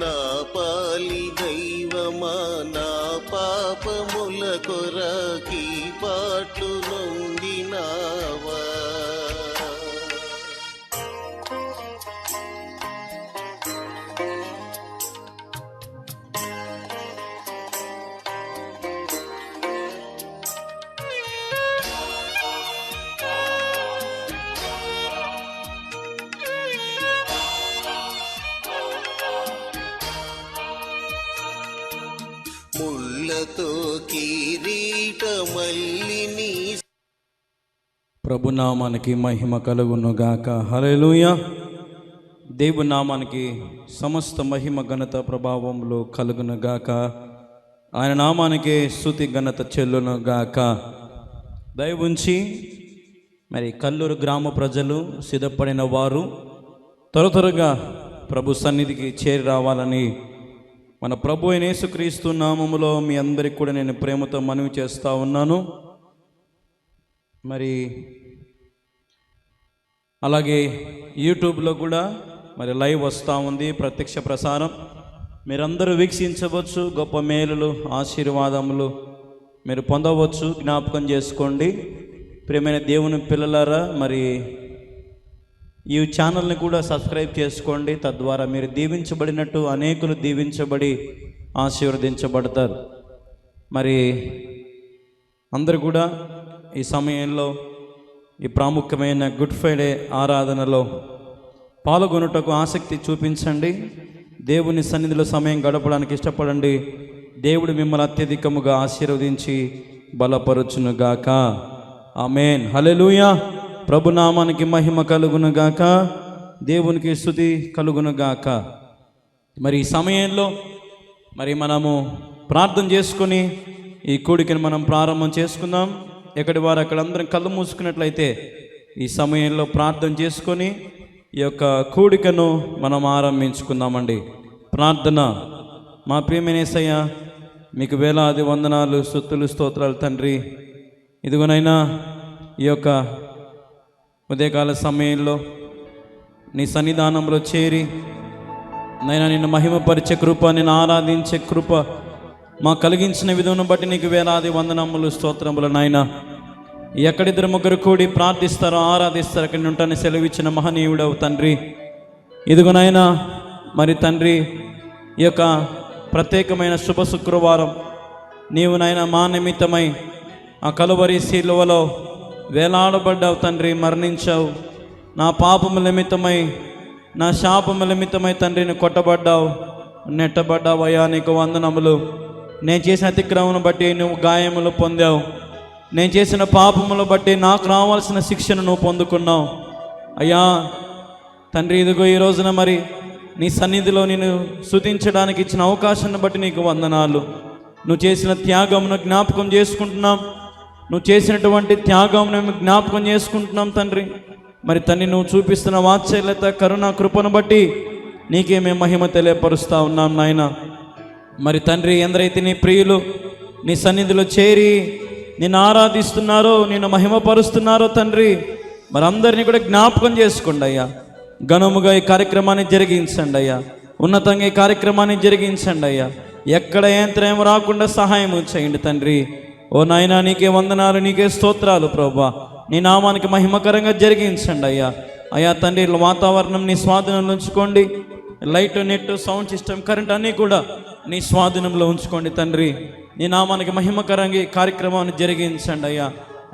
నా పాలి దైవమా నా పాపముల కొరకి పాటు నొందినావా. ముళ్ళతో కిరీటమల్లిని. ప్రభునామానికి మహిమ కలుగును గాక. హల్లెలూయా. దేవుని నామానికి సమస్త మహిమ ఘనత ప్రభావములు కలుగును గాక. ఆయన నామానికి స్తుతి ఘనత చెల్లును గాక. దయవుంచి మరి కల్లూరు గ్రామ ప్రజలు సిద్ధపడిన వారు త్వరగా ప్రభు సన్నిధికి చేరి రావాలని మన ప్రభు అయిన యేసుక్రీస్తు నామములో మీ అందరికి కూడా నేను ప్రేమతో మనవి చేస్తూ ఉన్నాను. మరి అలాగే యూట్యూబ్లో కూడా మరి లైవ్ వస్తూ ఉంది, ప్రత్యక్ష ప్రసారం మీరందరూ వీక్షించవచ్చు. గొప్ప మేలులు ఆశీర్వాదములు మీరు పొందవచ్చు. జ్ఞాపకం చేసుకోండి ప్రియమైన దేవుని పిల్లలారా. మరి ఈ ఛానల్ని కూడా సబ్స్క్రైబ్ చేసుకోండి. తద్వారా మీరు దీవించబడినట్టు అనేకులు దీవించబడి ఆశీర్వదించబడతారు. మరి అందరూ కూడా ఈ సమయంలో ఈ ప్రాముఖ్యమైన గుడ్ ఫ్రైడే ఆరాధనలో పాల్గొనుటకు ఆసక్తి చూపించండి. దేవుని సన్నిధిలో సమయం గడపడానికి ఇష్టపడండి. దేవుడు మిమ్మల్ని అత్యధికముగా ఆశీర్వదించి బలపరుచునుగాక. ఆమేన్. హల్లెలూయా. ప్రభునామానికి మహిమ కలుగునుగాక. దేవునికి స్తుతి కలుగునుగాక. మరి ఈ సమయంలో మరి మనము ప్రార్థన చేసుకొని ఈ కూడికను మనం ప్రారంభం చేసుకుందాం. ఎక్కడి వారు అక్కడ అందరం కళ్ళు మూసుకున్నట్లయితే ఈ సమయంలో ప్రార్థన చేసుకొని ఈ యొక్క కూడికను మనం ఆరంభించుకుందామండి. ప్రార్థన. మా ప్రియమైన యేసయ్య, మీకు వేలాది వందనాలు, స్తుతులు, స్తోత్రాలు తండ్రి. ఇదిగోనైనా ఈ యొక్క ఉదయకాల సమయంలో నీ సన్నిధానంలో చేరి నైనా నిన్ను మహిమపరిచే కృప, నిన్ను ఆరాధించే కృప మా కలిగించిన విధమును బట్టి నీకు వేలాది వందనములు, స్తోత్రములు నాయన. ఎక్కడిద్దరు ముగ్గురు కూడి ప్రార్థిస్తారో ఆరాధిస్తారో అక్కడి ఉంటాను సెలవిచ్చిన మహనీయుడవు తండ్రి. ఇదిగోనైనా మరి తండ్రి ఈ యొక్క ప్రత్యేకమైన శుభ శుక్రవారం నీవు నాయన మా నిమిత్తమై ఆ కలువరి శిలువలో వేలాడబడ్డావు తండ్రి, మరణించావు. నా పాపముల నిమిత్తమై, నా శాపముల నిమిత్తమై తండ్రిని కొట్టబడ్డావు, నెట్టబడ్డావు. అయ్యా నీకు వందనములు. నేను చేసిన అతిక్రమను బట్టి నువ్వు గాయములు పొందావు. నేను చేసిన పాపములు బట్టి నాకు రావాల్సిన శిక్షను నువ్వు పొందుకున్నావు. అయ్యా తండ్రి, ఇదిగో ఈ రోజున మరి నీ సన్నిధిలో నేను స్తుతించడానికి ఇచ్చిన అవకాశాన్ని బట్టి నీకు వందనాలు. నువ్వు చేసిన త్యాగమును జ్ఞాపకం చేసుకుంటున్నాం. నువ్వు చేసినటువంటి త్యాగం మేము జ్ఞాపకం చేసుకుంటున్నాం తండ్రి. మరి తండ్రి నువ్వు చూపిస్తున్న వాత్సల్యత, కరుణ, కృపను బట్టి నీకే మేము మహిమ తెలియపరుస్తూ ఉన్నాం నాయన. మరి తండ్రి, ఎందరైతే నీ ప్రియులు నీ సన్నిధిలో చేరి నిన్ను ఆరాధిస్తున్నారో, నిన్ను మహిమపరుస్తున్నారో తండ్రి, మరి అందరినీ కూడా జ్ఞాపకం చేసుకోండి అయ్యా. ఘనముగా ఈ కార్యక్రమాన్ని జరిగించండి అయ్యా. ఉన్నతంగా ఈ కార్యక్రమాన్ని జరిగించండి అయ్యా. ఎక్కడ యంత్రం రాకుండా సహాయం చేయండి తండ్రి. ఓ నాయనా నీకే వందనాలు, నీకే స్తోత్రాలు ప్రభువా. నీ నామానికి మహిమకరంగా జరిగించండి అయ్యా. అయ్యా తండ్రి, వాతావరణం నీ స్వాధీనంలో ఉంచుకోండి. Light, net, sound system, current అన్నీ కూడా నీ స్వాధీనంలో ఉంచుకోండి తండ్రి. నీ నామానికి మహిమకరంగా ఈ కార్యక్రమాన్ని జరిగించండి అయ్యా.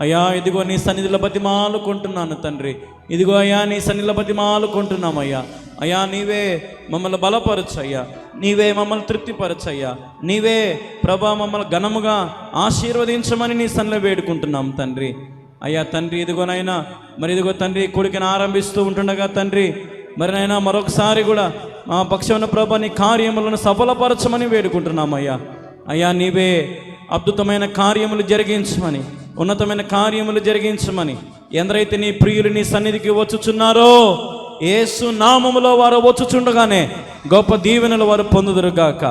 అయ్యా ఇదిగో నీ సన్నిధిలో బతిమాలుకుంటున్నాను తండ్రి. ఇదిగో అయ్యా నీ సన్నిధిలో బతిమాలుకుంటున్నామయ్యా. అయ్యా నీవే మమ్మల్ని బలపరచయ్యా, నీవే మమ్మల్ని తృప్తిపరచయ్యా, నీవే ప్రభా మమ్మల్ని ఘనముగా ఆశీర్వదించమని నీ సన్నిధిలో వేడుకుంటున్నాం తండ్రి. అయ్యా తండ్రి, ఇదిగోనైనా మరి ఇదిగో తండ్రి కూడికను ఆరంభిస్తూ ఉంటుండగా తండ్రి, మరి నైనా మరొకసారి కూడా మా పక్షమున ప్రభా నీ కార్యములను సఫలపరచమని వేడుకుంటున్నామయ్యా. అయ్యా నీవే అద్భుతమైన కార్యములు జరిగించమని, ఉన్నతమైన కార్యములు జరిగించమని, ఎందరైతే నీ ప్రియులు నీ సన్నిధికి వచ్చుచున్నారో యేసు నామములో వారు వచ్చుచుండగానే గొప్ప దీవెనలు వారు పొందుదురుగాక,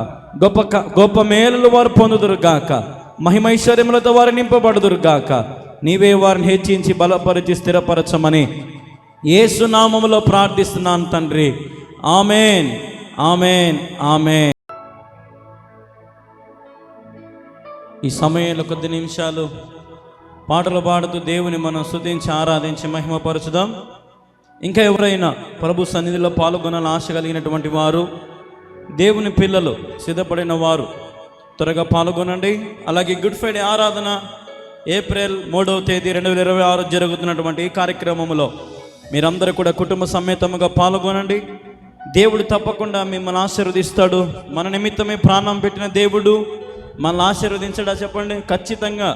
గొప్ప మేలులు వారు పొందుదురుగాక, మహిమైశ్వర్యములతో వారు నింపబడుదురుగాక. నీవే వారిని హెచ్చించి బలపరిచి స్థిరపరచమని యేసు నామములో ప్రార్థిస్తున్నాను తండ్రి. ఆమెన్, ఆమేన్, ఆమేన్. ఈ సమయంలో కొద్ది నిమిషాలు పాటలు పాడుతూ దేవుని మనం స్తుతించి ఆరాధించి మహిమపరచుదాం. ఇంకా ఎవరైనా ప్రభు సన్నిధిలో పాల్గొనాలని ఆశ కలిగినటువంటి వారు, దేవుని పిల్లలు సిద్ధపడిన వారు త్వరగా పాల్గొనండి. అలాగే గుడ్ ఫ్రైడే ఆరాధన ఏప్రిల్ 3వ తేదీ 2026 జరుగుతున్నటువంటి ఈ కార్యక్రమంలో మీరందరూ కూడా కుటుంబ సమేతముగా పాల్గొనండి. దేవుడు తప్పకుండా మిమ్మల్ని ఆశీర్వదిస్తాడు. మన నిమిత్తమే ప్రాణం పెట్టిన దేవుడు మనల్ని ఆశీర్వదించడా చెప్పండి? ఖచ్చితంగా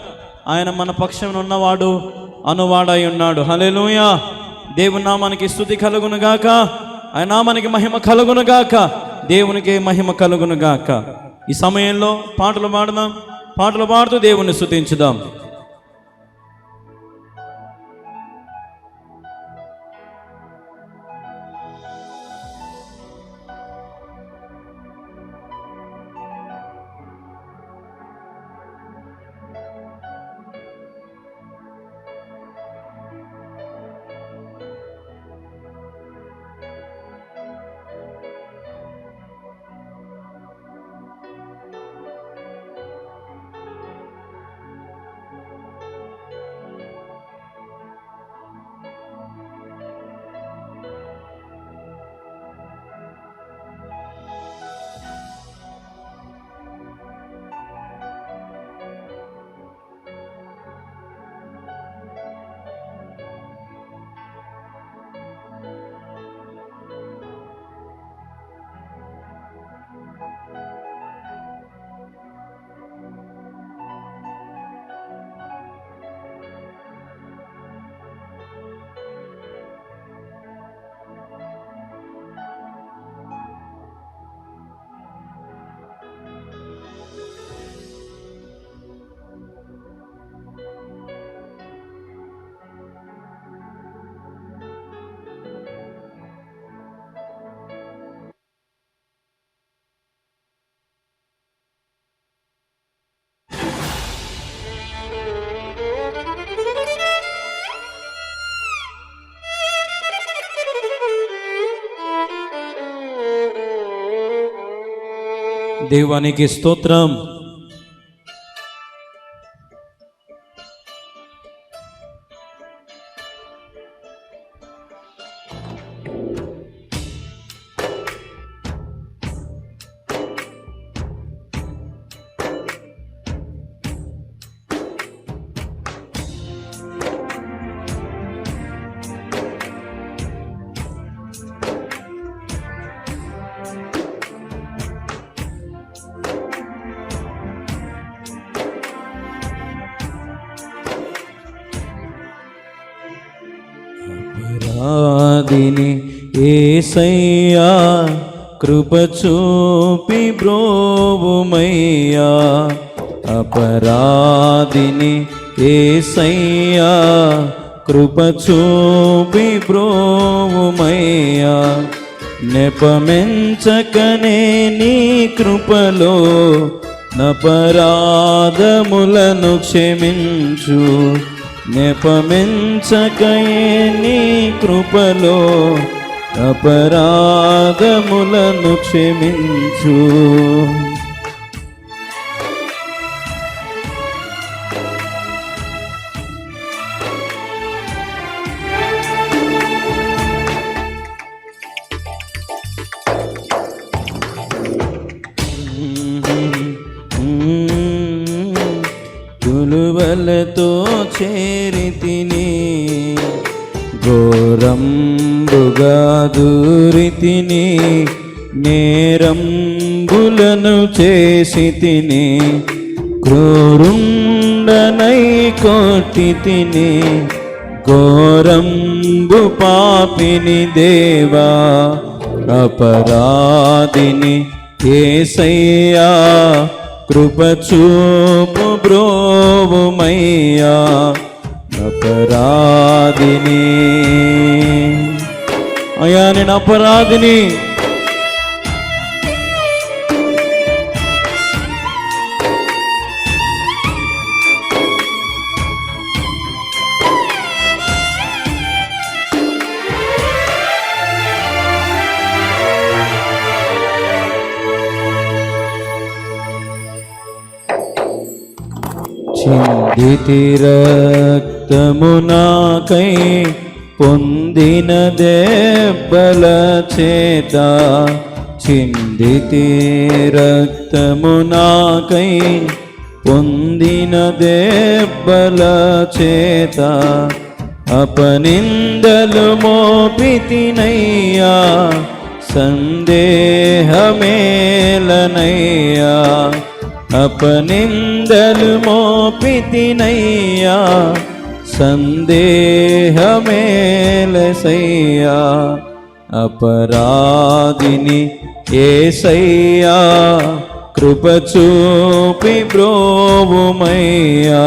ఆయన మన పక్షంలో ఉన్నవాడు అనువాడై ఉన్నాడు. హల్లెలూయా. దేవుని నామానికి స్తుతి కలుగునుగాక, ఆయన నామానికి మహిమ కలుగునుగాక, దేవునికి మహిమ కలుగునుగాక. ఈ సమయంలో పాటలు పాడదాం, పాటలు పాడుతూ దేవుని స్తుతించుదాం. దేవునికి స్తోత్రం. అపరాధిని యేసయ్యా కృప చూపి బ్రోవుమయ్యా, అపరాధిని యేసయ్యా కృప చూపి బ్రోవుమయ్యా, నెపమెంచకనే నీ కృపలో నపరాధములను క్షమించు, నెపమెంచకయే నీ కృపలో అపరాధములను క్షమించు. తులువలతో చేరితిని, ఘోరంబుగా దూరితిని, నేరంబులను చేసితిని, క్రూరుండనై కొట్టితిని, ఘోరంబు పాపిని దేవా, అపరాధిని యేసయ్యా కృప చూపు బ్రోవుమయ్యా, అపరాధిని అయ్యా, నేను అపరాధిని. దితి రక్తము నాకై పొందిన దెబ్బల చేత, చిందితి రక్తము నాకై పొందిన దెబ్బల చేత, అపనిందలు మోపితినయ్యా సందేహమేలనయ్యా, అపనిందలు మోపితినయ్యా సందేహమేలసయ్యా, అపరాధిని యేసయ్యా కృప చూపి బ్రోవుమయ్యా.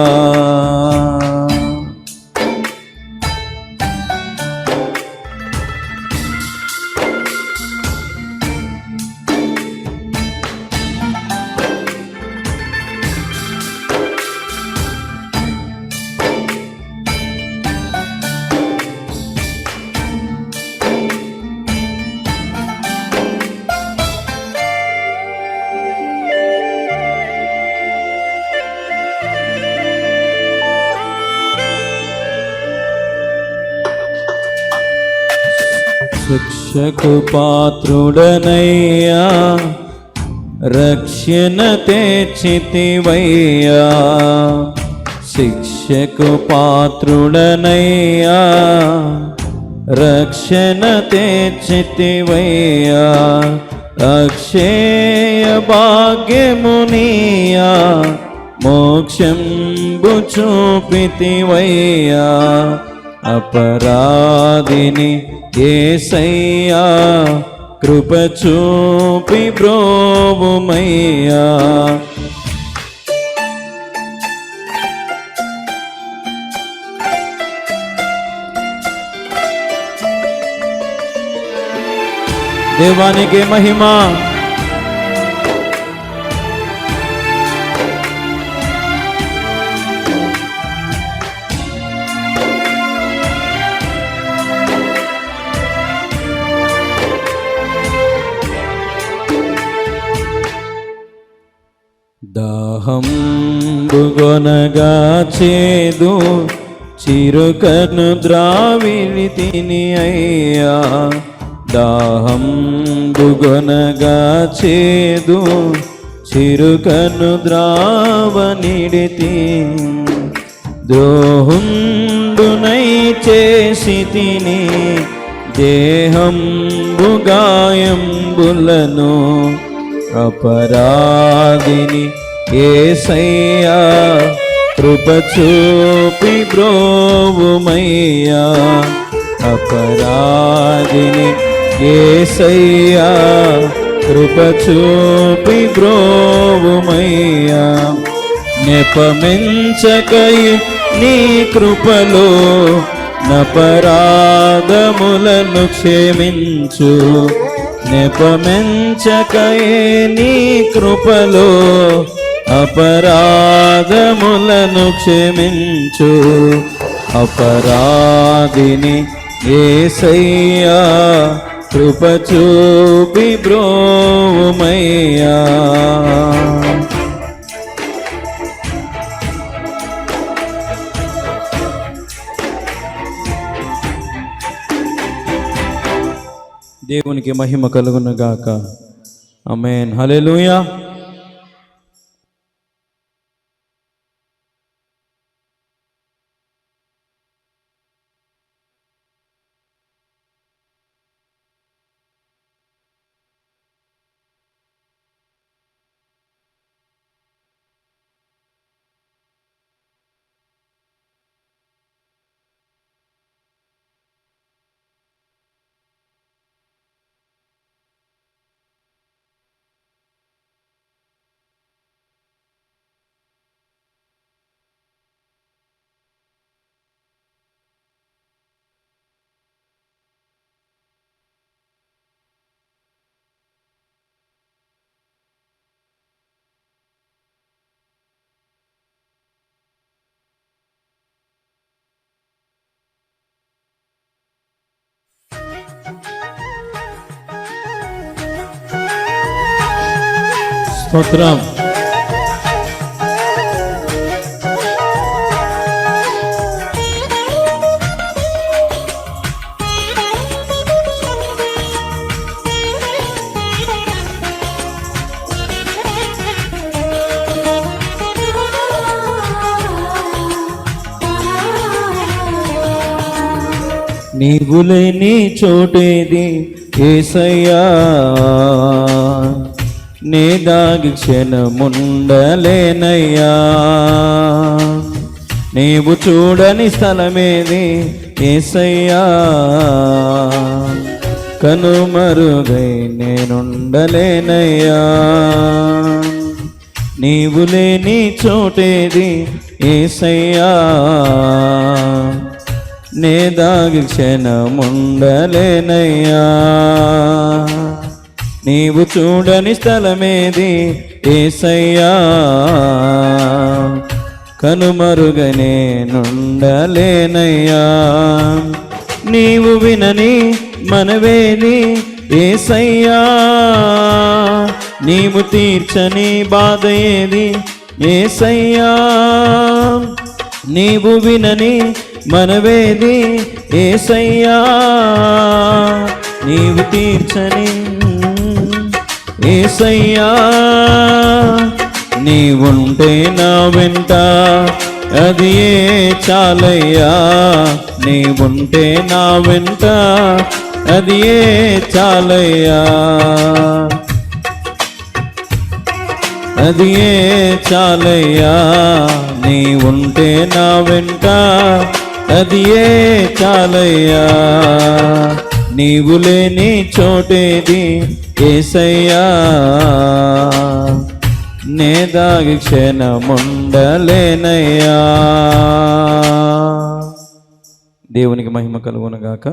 శిక్షకు పాత్రుడనయ్యా రక్షణ తెచ్చితివయ్యా, శిక్షకు పాత్రుడనయ్యా రక్షణ తెచ్చితివయ్యా, అక్షయ భాగ్యమునియా మోక్షంబు చూపితివయ్యా, అపరాధిని యేసయ్యా కృప చూపి బ్రోవుమయ్యా. దేవానికి మహిమ. దాహంబుగొనగా చేదు చిరుకను ద్రావిడి తిని అయ్యా, దాహంబుగొనగా చేదు చిరుకను ద్రావనిడితి, ద్రోహుండునై చేసి తిని దేహంబు గాయంబులను, అపరాధిని యేసయ్యా కృప చూపి బ్రోవుమయ్యా, అపరాధిని యేసయ్యా కృప చూపి బ్రోవుమయ్యా, నెపమెంచకై నీ కృపలో నపరాధములను క్షమించు, నెపమెంచకయే నీ కృపలో అపరాధములను క్షమించు, అపరాధిని యేసయ్యా కృప చూపి బ్రోవుమయ్యా. దేవునికి మహిమ కలుగును గాక. ఆమేన్. హల్లెలూయా. స్తోత్రం. నీవు లేని చోటేది యేసయ్యా, నే దాగి క్షణముండలేనయ్యా. నీవు చూడని స్థలమేది యేసయ్యా, కనుమరుగై నేనుండలేనయ్యా. నీవు లేని చోటేది యేసయ్యా, నే దాగి క్షణముండలేనయ్యా. నీవు చూడని స్థలమేది యేసయ్యా, కనుమరుగై నేనుండలేనయ్యా. నీవు వినని మనవేది యేసయ్యా, నీవు తీర్చని బాధ ఏది యేసయ్యా. నీవు వినని మనవేది యేసయ్యా, నీవు తీర్చని యేసయ్యా. నీవుంటే నా వెంట అది ఏ చాలయ్యా, నీవుంటే నా వెంట అది ఏ చాలయ్యా, అది ఏ చాలయ్యా. నీవుంటే నా వెంట అది ఏ చాలయ్యా. నీవు లేని చోటేది యేసయ్యా, నే దాగి క్షణముండలేనయ్యా. దేవునికి మహిమ కలుగునగాక.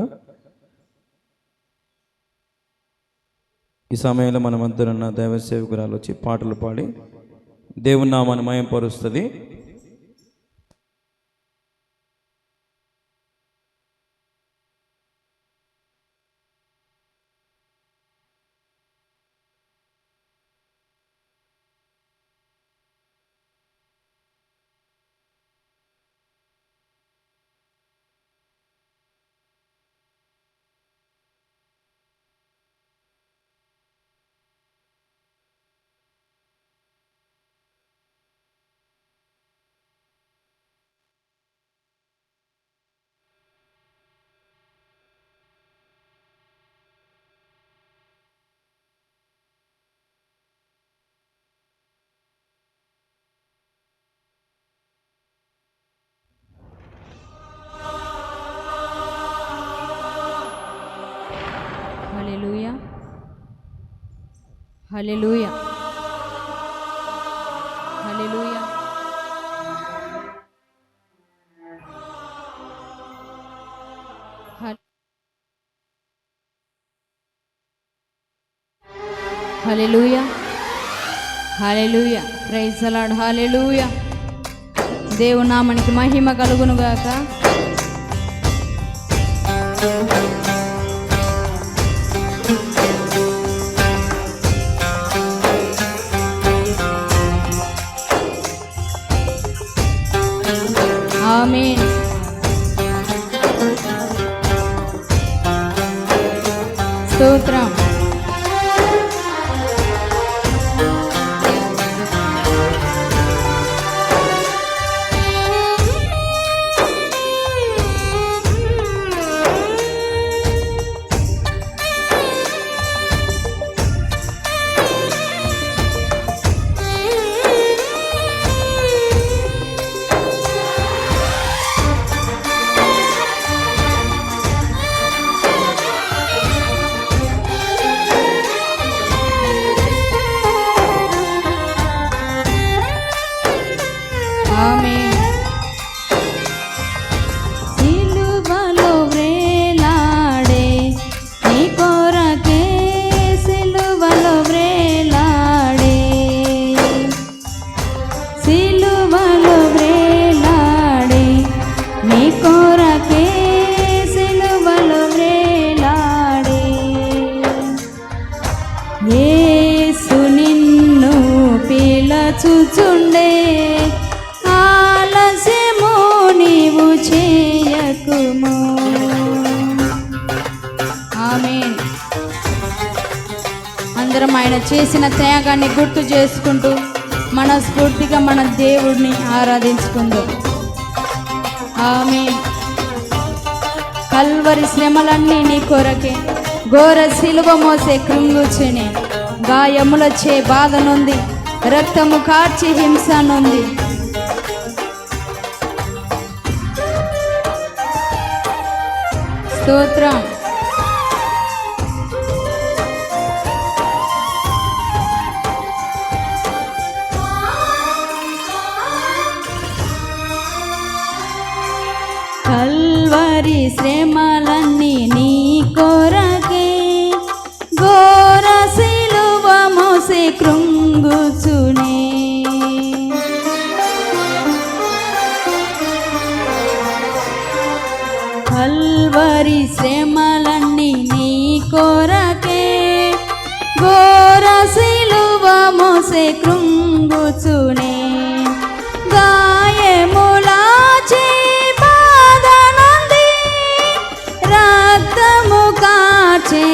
ఈ సమయంలో మన మధ్యనున్న దైవ సేవకురాలు వచ్చి పాటలు పాడి దేవుని నామాన్ని మహిమపరుస్తుంది. Hallelujah, hallelujah, hallelujah. Hallelujah, hallelujah. Praise the Lord. Hallelujah. దేవుని నామానికి మహిమ కలుగును గాక. ఆమేన్. స్తోత్రం. చూచుండే ఆలస్యము నీవు చేయకుము. ఆమేన్. అందరం ఆయన చేసిన త్యాగాన్ని గుర్తు చేసుకుంటూ మనస్ఫూర్తిగా మన దేవుడిని ఆరాధించుకుందాం. ఆమేన్. కల్వరి శ్రమలన్నీ నీ కొరకే, ఘోర శిలువ మోసే కృంగుచుని, గాయములచే బాధ నొంది, రక్తము కార్చి హింస నొంది. స్తోత్రం. కల్వరి శ్రమలన్నీ నీ కొరకే, ఘోర శిలువ మోసే కృంగుచునే. కల్వరి శ్రమలన్నీ నీ కొరకే, ఘోర శిలువ మోసే కృంగుచునే. గాయములాచే బాధ నొంది, రక్తము కార్చే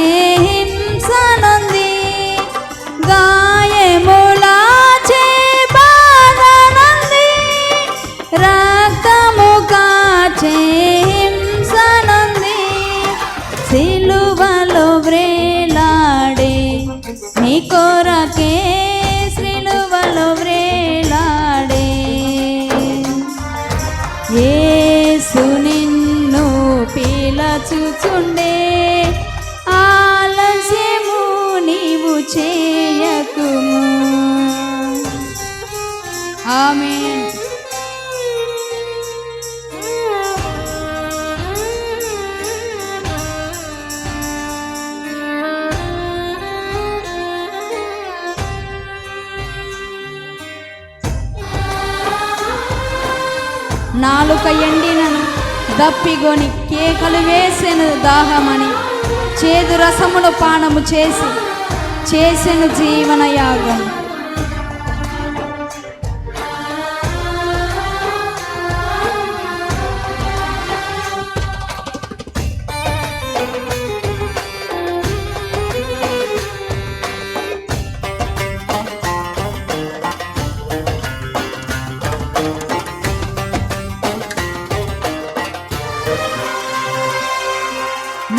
హింస నొంది. గాయములాచే బాధ నొంది, రక్తము కార్చే హింస నొంది. సిలువలో వ్రేలాడే నీ కొరకే, సిలువలో వ్రేలాడే. యేసు నిన్ను పిలచుచుండే, ఆలస్యము నీవు చేయకుము. ఆమేన్. నాలుక ఎండినను దప్పిగొని కేకలు వేసెను దాహమని, చేదు రసమును పానము చేసి చేసెను జీవన యాగం.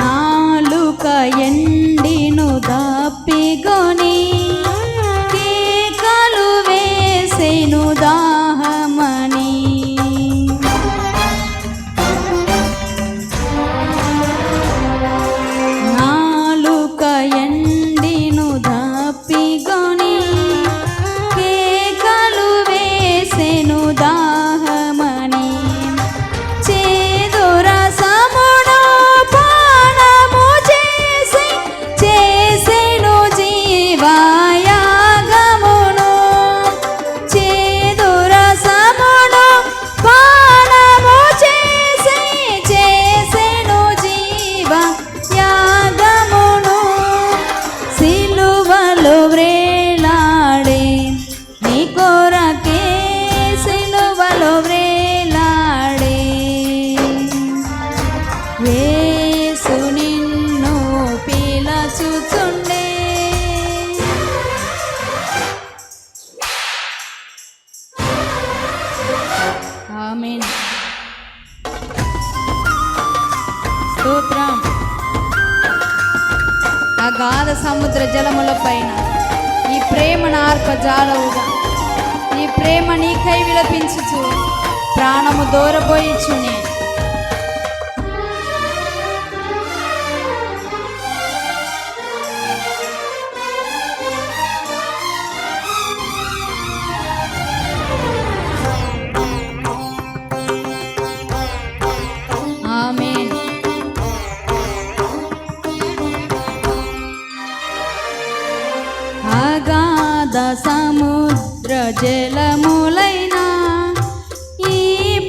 నాలుక ఎండిను దప్పిగొని కేకలు వేసెను దాహమని. నాలుక ఎండిను దప్పిగొని కేకలు వేసెను దాహమని. చేదు రసమును పానము చేసి చేసెను జీవయాగమును. చేదు రసమును పానము చేసి చేసెను జీవయాగమును. సిలువలో వ్రేలాడే నీ కొరకే, సిలువలో వ్రేలాడే. యేసు నిన్ను పిలచుచుండే. ఆమేన్. స్తోత్రం. అగాధ సముద్ర జలముల పైన ఈ ప్రేమను ఆర్పజాలవుగా, ఈ ప్రేమ నీకై విలపించుచు ప్రాణము దూరబోయిచునే. ఆమేన్. అగాధ సముద్ర జలములైన ఈ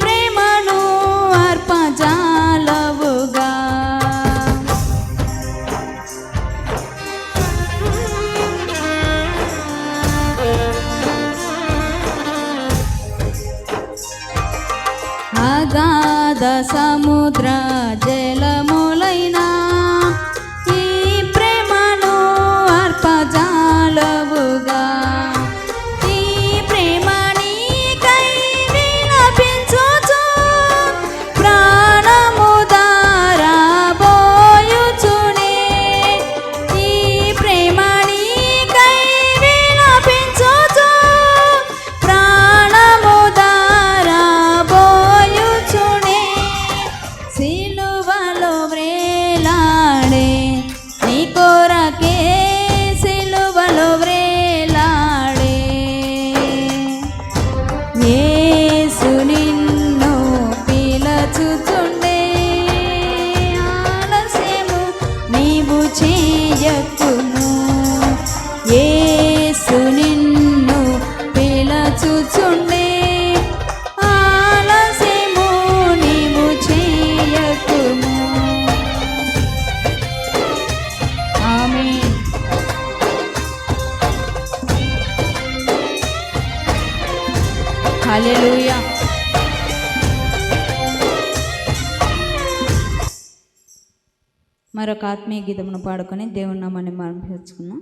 ప్రేమను అర్పజాలవుగా. అగాధ సముద్ర జలములైన ఈ ప్రేమను అర్పజాలవుగా. ఈ ప్రేమ నీకై విలపించుచు ప్రాణము దారా హల్లెలూయా. మరొక ఆత్మీయ గీతమును పాడుకొని దేవుని నామాన్ని మహిమపరచుకుందాం.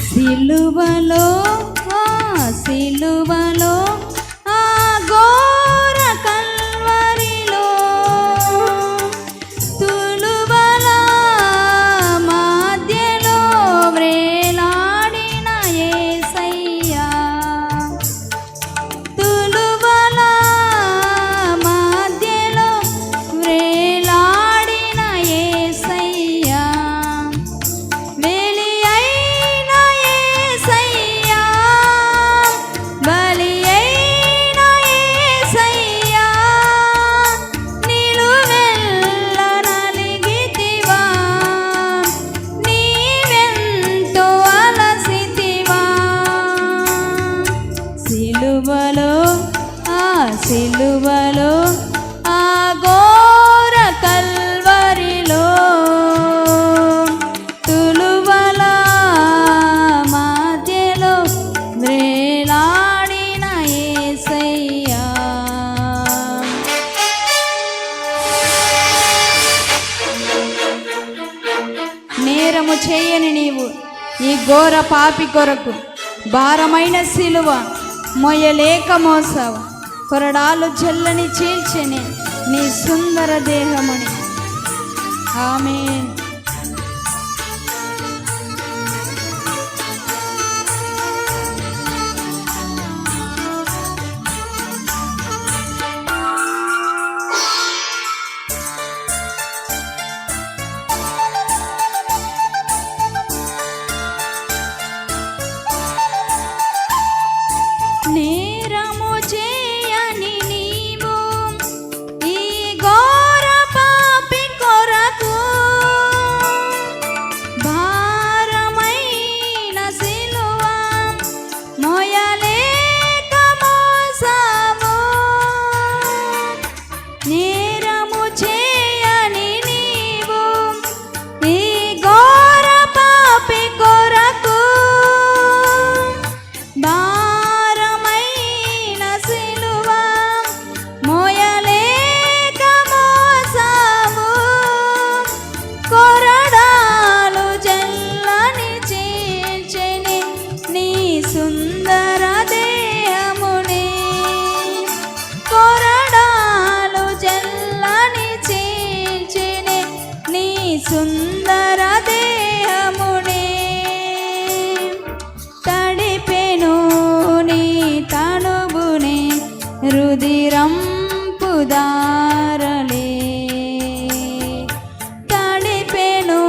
సిలువలో సిలువలో ఆ ఘోర కల్వరిలో తులువల మధ్యలో వ్రేలాడిన యేసయ్యా, తులువల మధ్యలో వ్రేలాడిన యేసయ్యా, సిలువలో ఆ ఘోర కల్వరిలో తులువల మధ్యలో వ్రేలాడిన యేసయ్యా. నేరము చేయని నీవు ఈ ఘోర పాపి కొరకు భారమైన సిలువ మొయ్యలేక మోసావు, కొరడాలు జల్లని చీల్చెని నీ సుందర దేహముని. ఆమేన్. నేరము చేయని నీవు ఈ ఘోర పాపి కొరకు భారమైన సిలువ మోయలేక మోసావు. నేరము చేయని నీవు ఈ ఘోర పాపి కొరకు సుందర దేహముని, కొరడాలు జల్లని చీల్చెని నీ సుందర దేహముని. తడిపెను నీ తనువుని రుధిరంపు దారలే, తడిపెను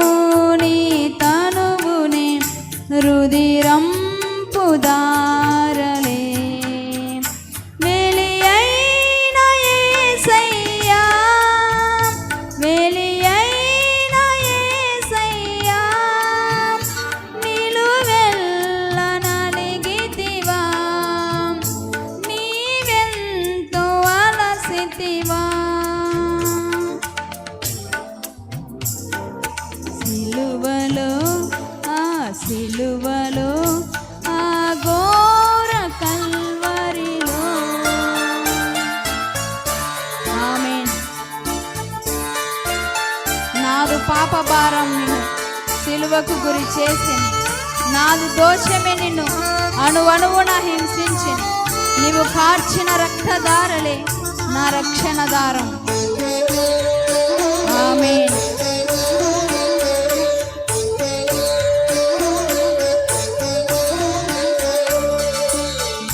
నీ తనువుని రుధిరంపు దారలే. వెలి అయిన యేసయ్యా, వెలి అయిన నాదు పాప భారం నిన్ను సిలువకు గురి చేసింది. నాదు దోషమే నిన్ను అణువణువున హింసించింది. నీవు కార్చిన రక్తధారలే నా రక్షణ దారం. ఆమేన్.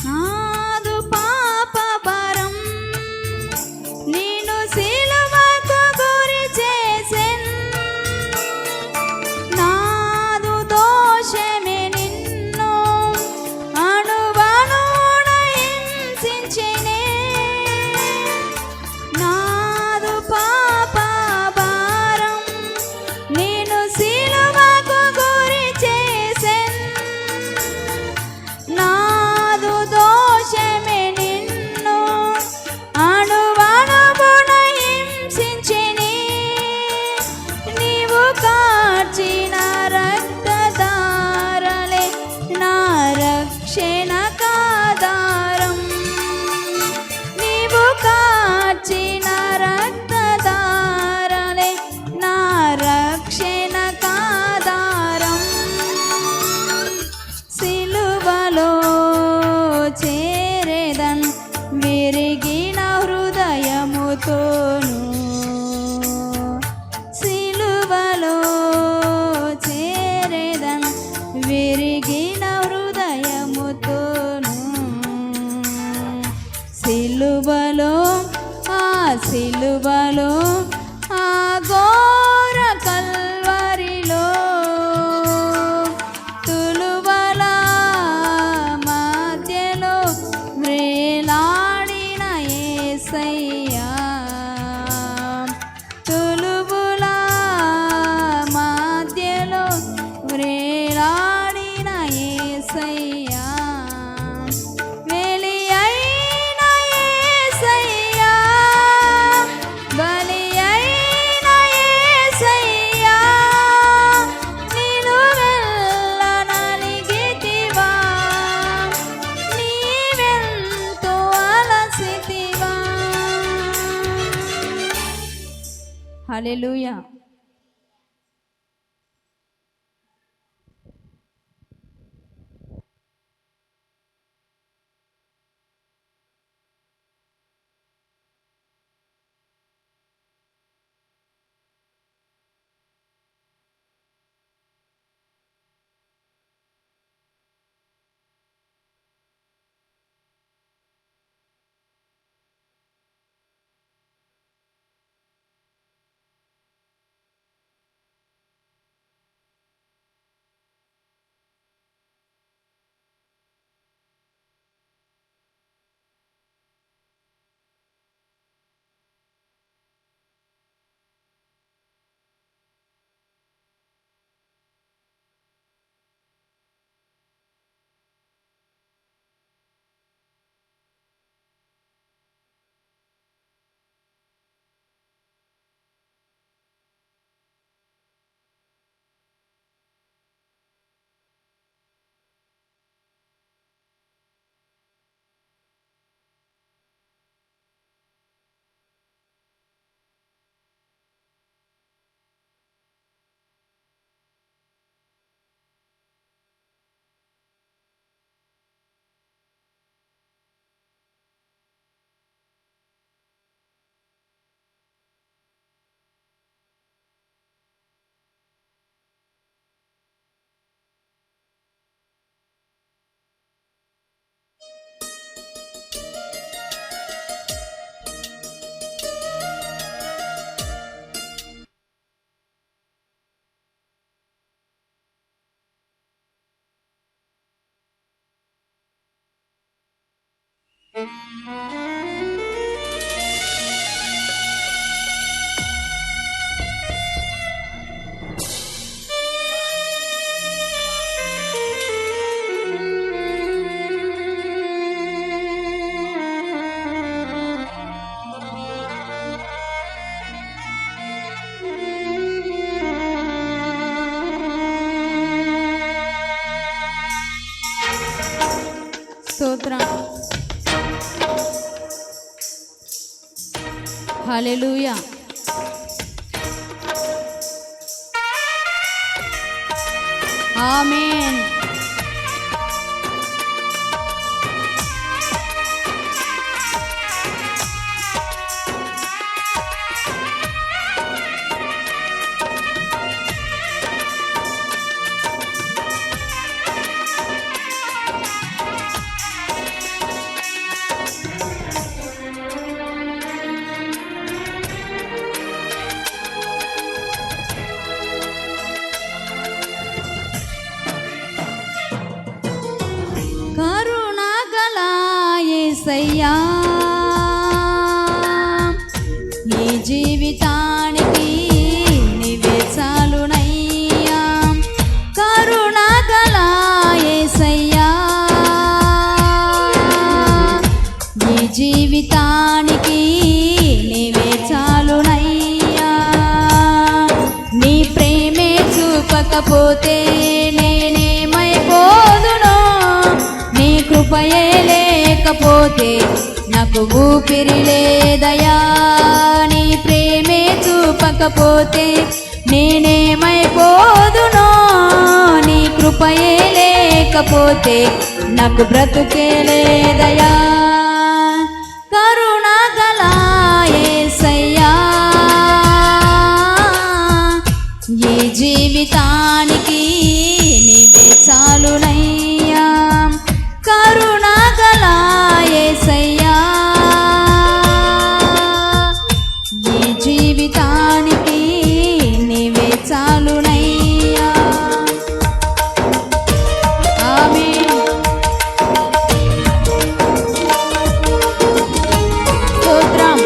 నాదు పాప భారం నిన్ను సిలువకు గురి చేసెన్. నాదు దోషమే నిన్ను అణువణువున హింసించెనే. నాదు పాప భారం నిన్ను సిలువకు గురి చేసెన్. నాదు దోషమే నిన్ను అణువణువున హింసించెనే. నీవు కార్చిన రక్తధారలే నా రక్షణ కాదారం. నీవు కార్చిన రక్తధారలే నా రక్షణ కాదారం. సిలువలో చేరేదన్ విరిగిన హృదయముతోను. సిలువలో చేరేదన్ విరిగిన హృదయముతోను. సిలువలో సిలువలో ఆ ఘోర కల్వరిలో తులువల మధ్యలో వ్రేలాడిన యేసయ్యా. తులువుల మధ్యలో వ్రేలాడిన యేసయ్యా. వెలి అయిన యేసయ్యా, బలి అయిన యేసయ్యా. నిన్ను వెళ్ళ నలిగితివా, నీవెంతో అలసితివా. హల్లెలూయా. స్తోత్రం. హల్లెలూయా. ఆమేన్. కరుణగల యేసయ్యా, ఈ జీవితానికి నీవే చాలునయ్యా. కరుణగల యేసయ్యా, ఈ జీవితానికి నీవే చాలునయ్యా. నీ ప్రేమే చూపకపోతే నేనేమైపోదునో, నీ కృపయే లేకపోతే నాకు ఊపిరి లేదయా. నీ ప్రేమే చూపకపోతే నేనేమైపోదునో, నీ కృపయే లేకపోతే నాకు బ్రతుకే లేదయా. కరుణగల యేసయ్యా, ఈ జీవితానికి నీవే చాలునయ్యా. కరుణగల యేసయ్యా, ఈ జీవితానికి నీవే చాలునయ్యా. ఆమేన్. స్తోత్రం.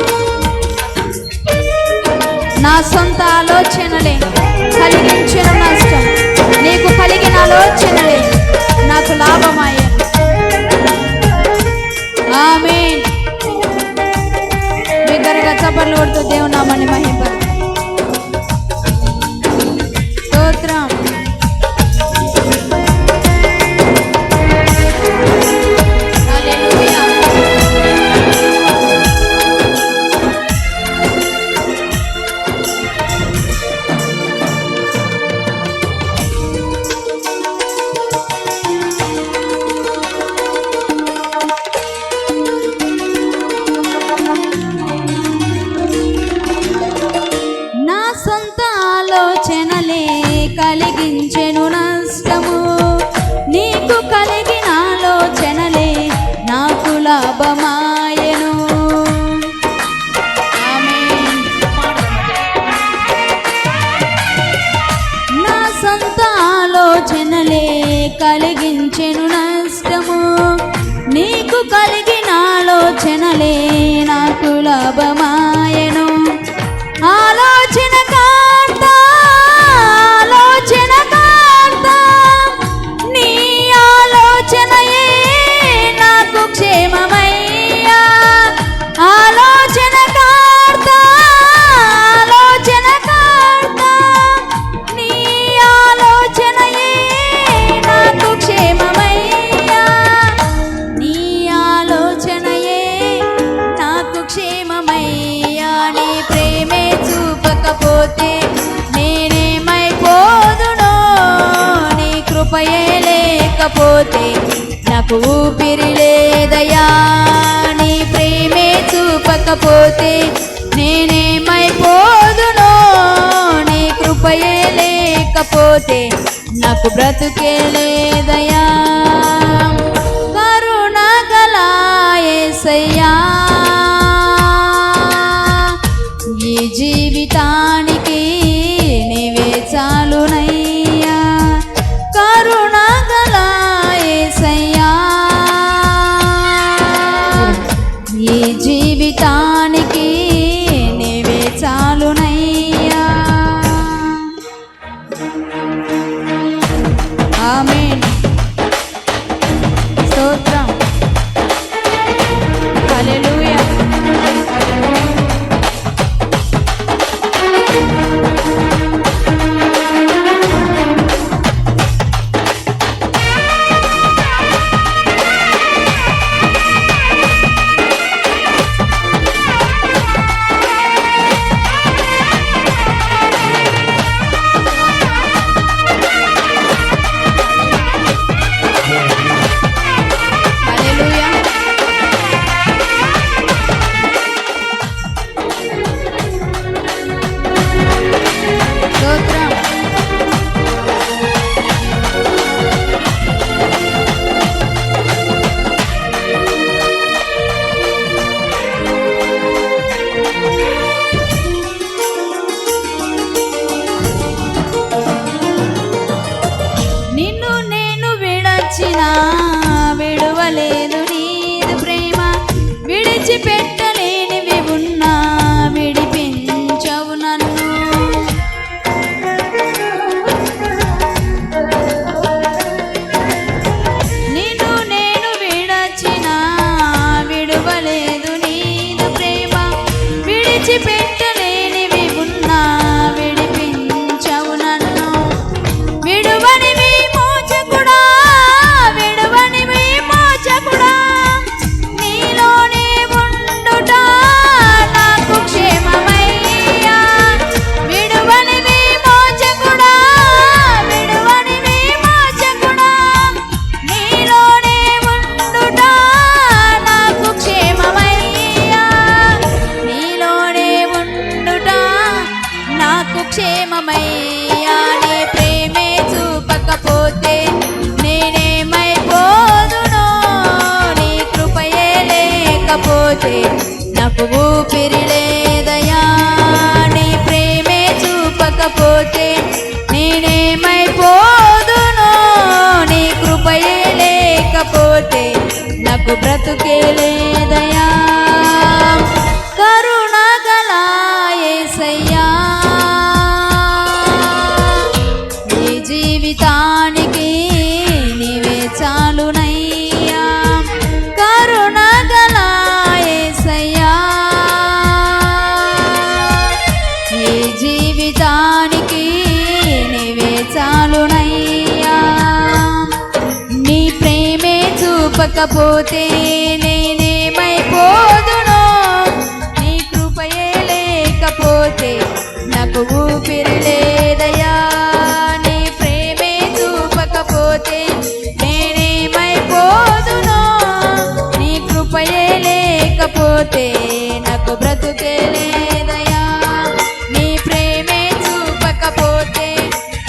నా సొంత ఆలోచనలే కలిగించిన నష్టం, నీకు కలిగిన ఆలోచనలే నాకు లాభమయ్యాను. ఆమేన్. బిగ్గరగా చప్పట్లు కొడుతూ దేవుని నామాన్ని మహిమపరచు. స్తోత్రం. హల్లెలూయా. నా సొంత ఆలోచనలే కలిగించెను నష్టము, నీకు కలిగిన ఆలోచనలే నాకు లాభమాయెను. ఆమేన్. నా సొంత ఆలోచనలే కలిగించెను నష్టము, నీకు కలిగిన ఆలోచనలే నాకు లాభమాయెను. ఆలోచన కాంత, ఆలోచన కాంత, నీ ఆలోచనయే నాకు క్షేమమయ్యా. ఆలోచన కాంత, ఆలోచన కాంత, నీ ఆలోచనయే నాకు క్షేమమయ్యా. నీ ఆలోచనయే నాకు క్షేమమయ్యా. నీ ప్రేమే చూపకపోతే నేనేమైపోదునో, నీ కృపయే లేకపోతే నాకు ఊపిరి లేదయా. నీ ప్రేమే చూపకపోతే నేనేమైపోదునో, నీ కృపయే లేకపోతే నాకు బ్రతుకే లేదయా. కరుణగల యేసయ్యా, ఈ జీవితానికి నీవే చాలునయ్యా. కరుణగల యేసయ్యా, ఈ జీవితానికి నీవే చాలునయ్యా. ఆమేన్. స్తోత్రం. హల్లెలూయా. క్షేమమయ్యా నీ ప్రేమే చూపకపోతే నేనేమైపోదునో నీ కృపయే లేకపోతే నాకు ఊపిరి లేదయా నీ ప్రేమే చూపకపోతే నేనేమైపోదునో నీ కృపయే లేకపోతే నాకు బ్రతుకే లేదయా కరుణగల యేసయ్యా నీ జీవితానికి నీవే చాలునయ్యా కరుణగల యేసయ్యా నీ జీవితానికి నీవే చాలునయ్యా నీ ప్రేమే చూపకపోతే నేనేమైపోదునో నీ కృపయే లేకపోతే నాకు ఊపిరి లేదయా నీ ప్రేమే చూపకపోతే నేనేమైపోదునో నీ కృపయే లేకపోతే నాకు బ్రతుకే లేదయా నీ ప్రేమే చూపకపోతే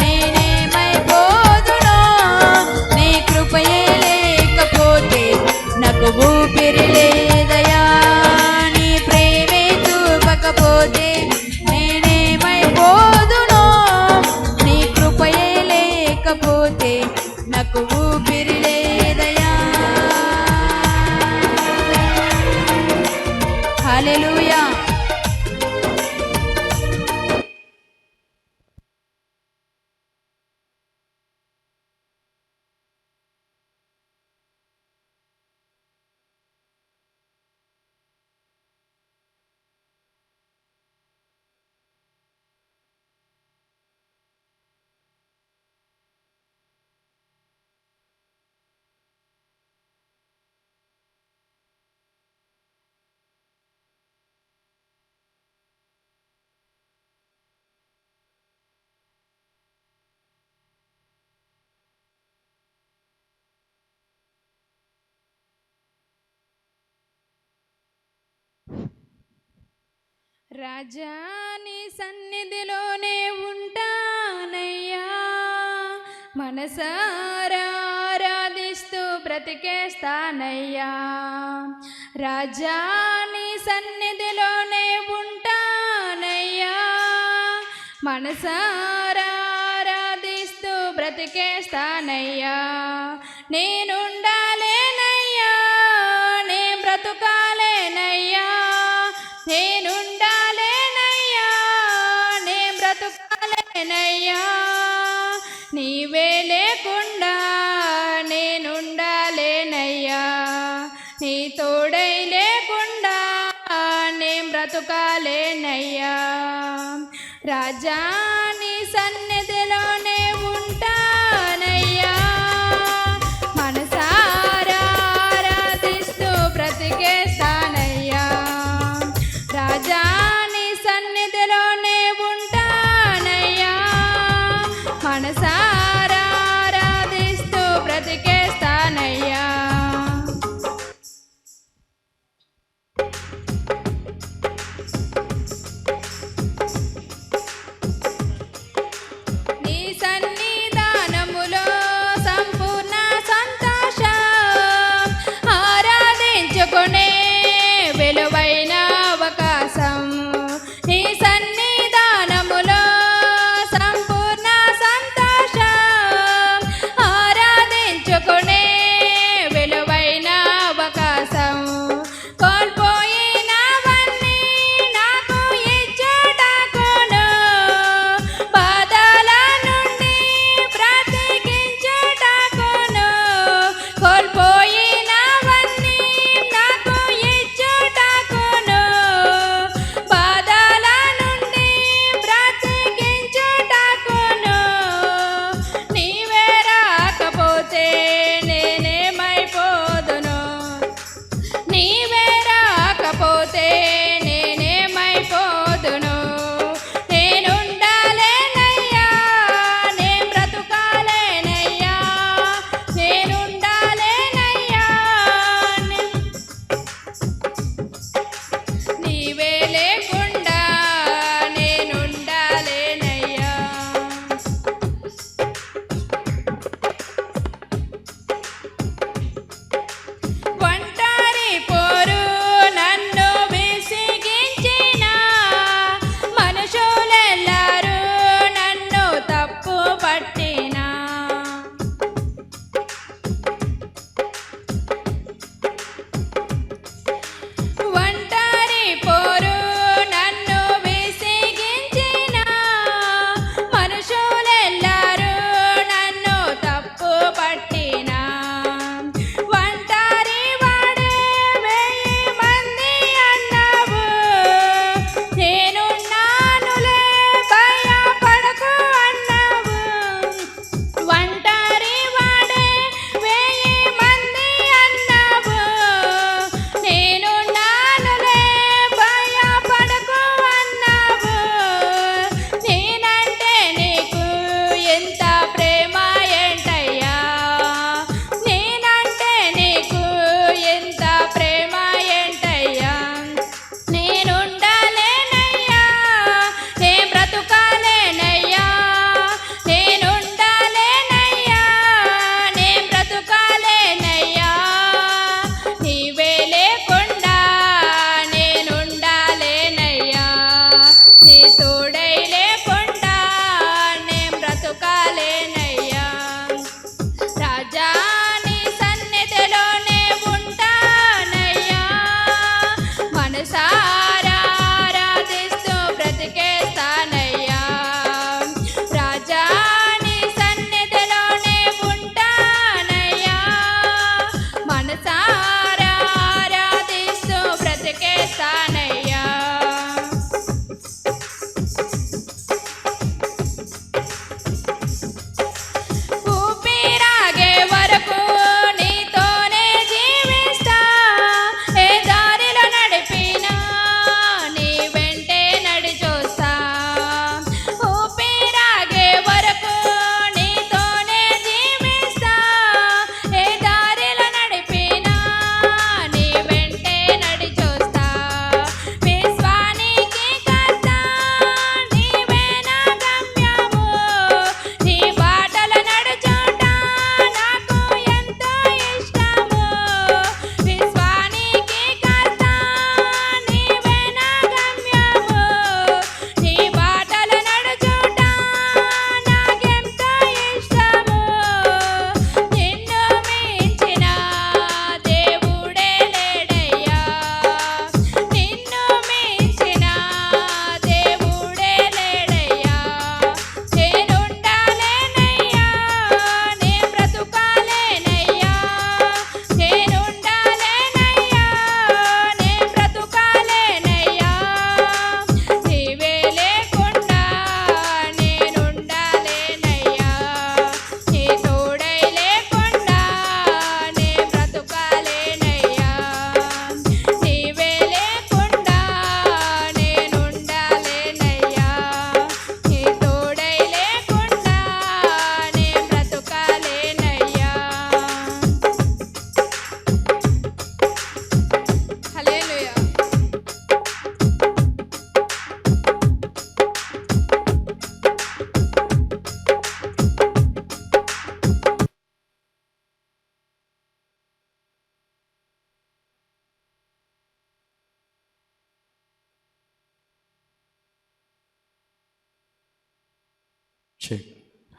నేనేమైపోదునో నీ కృపయే లేకపోతే నాకు ఊపిరి లేదయా నీ ప్రేమే చూపకపోతే నేనేమైపోదునో నీ కృపయే లేకపోతే నాకు ఊపిరి లేదయా హల్లెలూయా రాజా నీ సన్నిధిలోనే ఉంటానయ్యా మనసారా ఆరాధిస్తూ బ్రతికేస్తానయ్యా రాజా నీ సన్నిధిలోనే ఉంటానయ్యా మనసారా ఆరాధిస్తూ బ్రతికేస్తానయ్యా నేనుండాలేనయ్యా నే బ్రతుకాలేనయ్యా నేనుండాలేనయ్యా నే బ్రతుకాలేనయ్యా నీవే లేకుండా నేనుండాలేనయ్యా నీ తోడై లేకుండా నే బ్రతుకాలేనయ్యా రాజా నీ సన్నిధిలోనే ఉంటానయ్యా మనసారా ఆరాధిస్తూ బ్రతికేస్తానయ్యా రాజా నీ సన్నిధిలోనే ఉంటానయ్యా మనసారా ఆరాధిస్తూ బ్రతికేస్తానయ్యా నీ సన్నిధానములో సంపూర్ణ సంతోషం ఆరాధించుకునే విలువైన అవకాశం నీ సన్నిధానములో సంపూర్ణ సంతోషం తోడై లేకుండా నే బ్రతుకాలేనయ్యా. రాజా నీ సన్నిధిలోనే ఉంటానయ్యా. మనసారా ఆరాధిస్తూ బ్రతికేస్తానయ్యా. రాజా నీ సన్నిధిలోనే ఉంటానయ్యా. మనసారా ఆరాధిస్తూ బ్రతికేస్తానయ్యా. ఊపిరాగే వరకు నీతోనే జీవిస్తా. ఏ దారిలో నడిపినా నీ వెంటే నడిచొస్తా. ఊపిరాగే వరకు నీతోనే జీవిస్తా. ఏ దారిలో నడిపినా నీ వెంటే నడిచొస్తా. విశ్వానికి కర్త నీవే నా గమ్యము. నీ బాటల నడుచుట నాకు ఎంతో ఇష్టము. విశ్వానికి కర్త నీవే నా గమ్యము. నీ బాటల నడుచుట నాకెంతో ఇష్టము. నిన్ను మించిన దేవుడే లేడయ్యా. నిన్ను మించిన దేవుడే లేడయ్యా. నేనుండాలేనయ్యా. నే బ్రతుకాలేనయ్యా. నేనుండాలేనయ్యా. నే బ్రతుకాలేనయ్యా. నీవే లేకుండా నేనుండాలేనయ్యా. నీ తోడై లేకుండా నే బ్రతుకాలేనయ్యా. నీవే లేకుండా నేనుండాలేనయ్యా. నీ తోడై లేకుండా నే బ్రతుకాలేనయ్యా. హల్లెలూయా.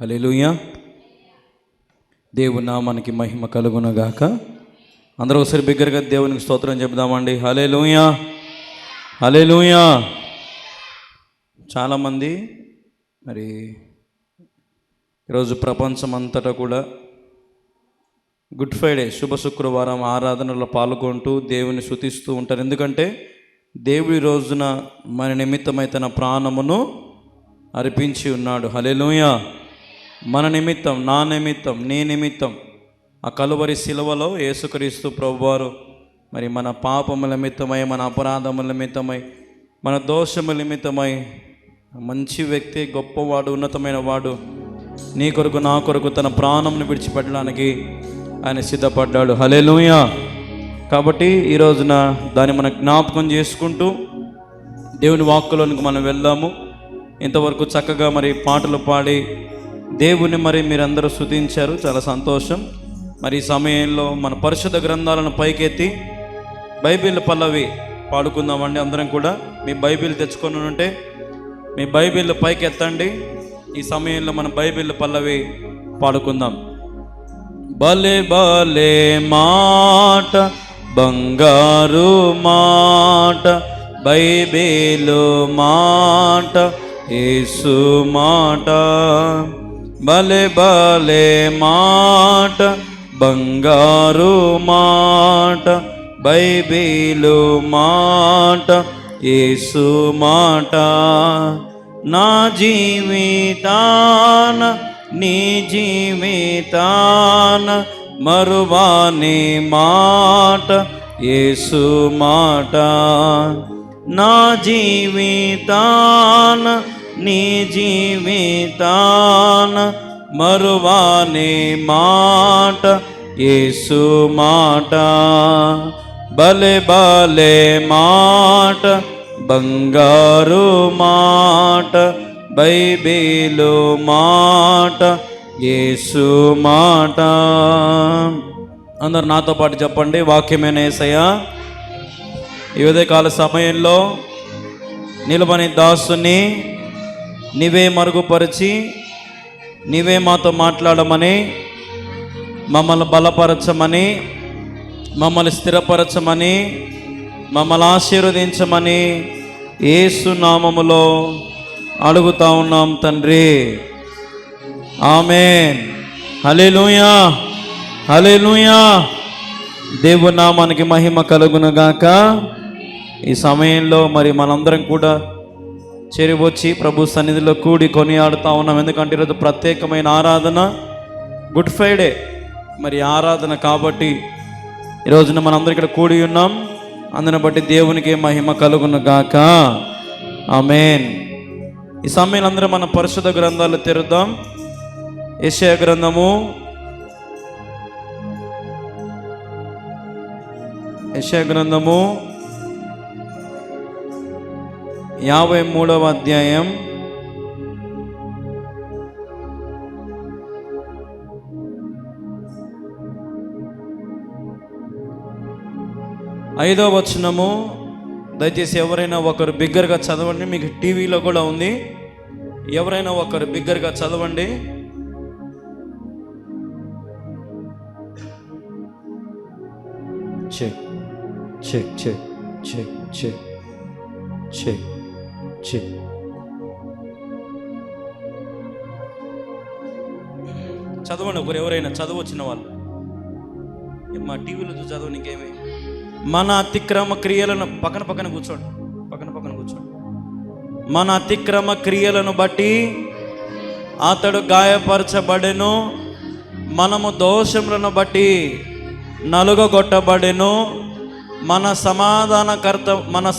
హల్లెలూయా. దేవుని నామానికి మహిమ కలుగునగాక. అందరూ ఒకసారి బిగ్గరగా దేవునికి స్తోత్రం చెబుదామండి. హల్లెలూయా, హల్లెలూయా. చాలామంది మరి ఈరోజు ప్రపంచం అంతటా కూడా గుడ్ ఫ్రైడే శుభ శుక్రవారం ఆరాధనలో పాల్గొంటూ దేవుని స్తుతిస్తూ ఉంటారు. ఎందుకంటే దేవుడి రోజున మన నిమిత్తమై తన ప్రాణమును అర్పించి ఉన్నాడు. హల్లెలూయా. మన నిమిత్తం, నా నిమిత్తం, నీ నిమిత్తం ఆ కలువరి శిలువలో యేసుక్రీస్తు ప్రభువారు మరి మన పాపముల నిమిత్తమై, మన అపరాధముల నిమిత్తమై, మన దోషముల నిమిత్తమై మంచి వ్యక్తి, గొప్పవాడు, ఉన్నతమైన వాడు నీ కొరకు నా కొరకు తన ప్రాణంను విడిచిపెట్టడానికి ఆయన సిద్ధపడ్డాడు. హల్లెలూయా. కాబట్టి ఈ రోజున దాన్ని మనం జ్ఞాపకం చేసుకుంటూ దేవుని వాక్కులోనికి మనం వెళ్దాము. ఇంతవరకు చక్కగా మరి పాటలు పాడి దేవుని మరి మీరందరూ స్తుతించారు, చాలా సంతోషం. మరి ఈ సమయంలో మన పరిశుద్ధ గ్రంథాలను పైకెత్తి బైబిల్ పల్లవి పాడుకుందామండి. అందరం కూడా మీ బైబిల్ తెచ్చుకొని ఉంటే మీ బైబిల్ పైకెత్తండి. ఈ సమయంలో మన బైబిల్ పల్లవి పాడుకుందాం. భలే భలే మాట, బంగారు మాట, బైబిలు మాట, యేసు మాట. భలే భలే మాట, బంగారు మాట, బైబిలు మాట, యేసు మాట. నా జీవితాన నీ జీవితాన మరువాని మాట, యేసు మాట. నా జీవితాన నీ జీవితాన మరువాని మాట, యేసు మాట. భలే భలే మాట, బంగారు మాట, బైబిలు మాట, యేసు మాట. అందరు నాతో పాటు చెప్పండి, వాక్యమైన యేసయ్యా. ఈ ఉదయకాల సమయంలో నిలబని దాసుని నీవే మరుగుపరిచి నీవే మాతో మాట్లాడమని, మమ్మల్ని బలపరచమని, మమ్మల్ని స్థిరపరచమని, మమ్మల్ని ఆశీర్వదించమని యేసు నామములో అడుగుతా ఉన్నాం తండ్రి. ఆమేన్. హల్లెలూయా, హల్లెలూయా. దేవుని నామానికి మహిమ కలుగును గాక. ఈ సమయంలో మరి మనందరం కూడా చేరివచ్చి ప్రభు సన్నిధిలో కూడి కొనియాడుతూ ఉన్నాం. ఎందుకంటే ఈరోజు ప్రత్యేకమైన ఆరాధన, గుడ్ ఫ్రైడే మరి ఆరాధన కాబట్టి ఈరోజున మనందరం ఇక్కడ కూడి ఉన్నాం. అందుని బట్టి దేవునికి మహిమ కలుగును గాక. ఆమేన్. ఈ సమయంలో అందరం మన పరిశుద్ధ గ్రంథాలు తెరుద్దాం. యెషయా గ్రంథము 53వ అధ్యాయం 5వ వచనము. దయచేసి ఎవరైనా ఒకరు బిగ్గరగా చదవండి. మీకు టీవీలో కూడా ఉంది. ఎవరైనా ఒకరు బిగ్గరగా చదవండి. Check check check check check check check. చదవండి ఒకరు, ఎవరైనా చదవచ్చిన వాళ్ళు. మా టీవీలో చూసి చదవండి. ఇంకేమి మన అతిక్రమ క్రియలను పక్కన కూర్చోండి. మన అతిక్రమ క్రియలను బట్టి అతడు గాయపరచబడెను, మనము దోషములను బట్టి నలుగగొట్టబడెను. మన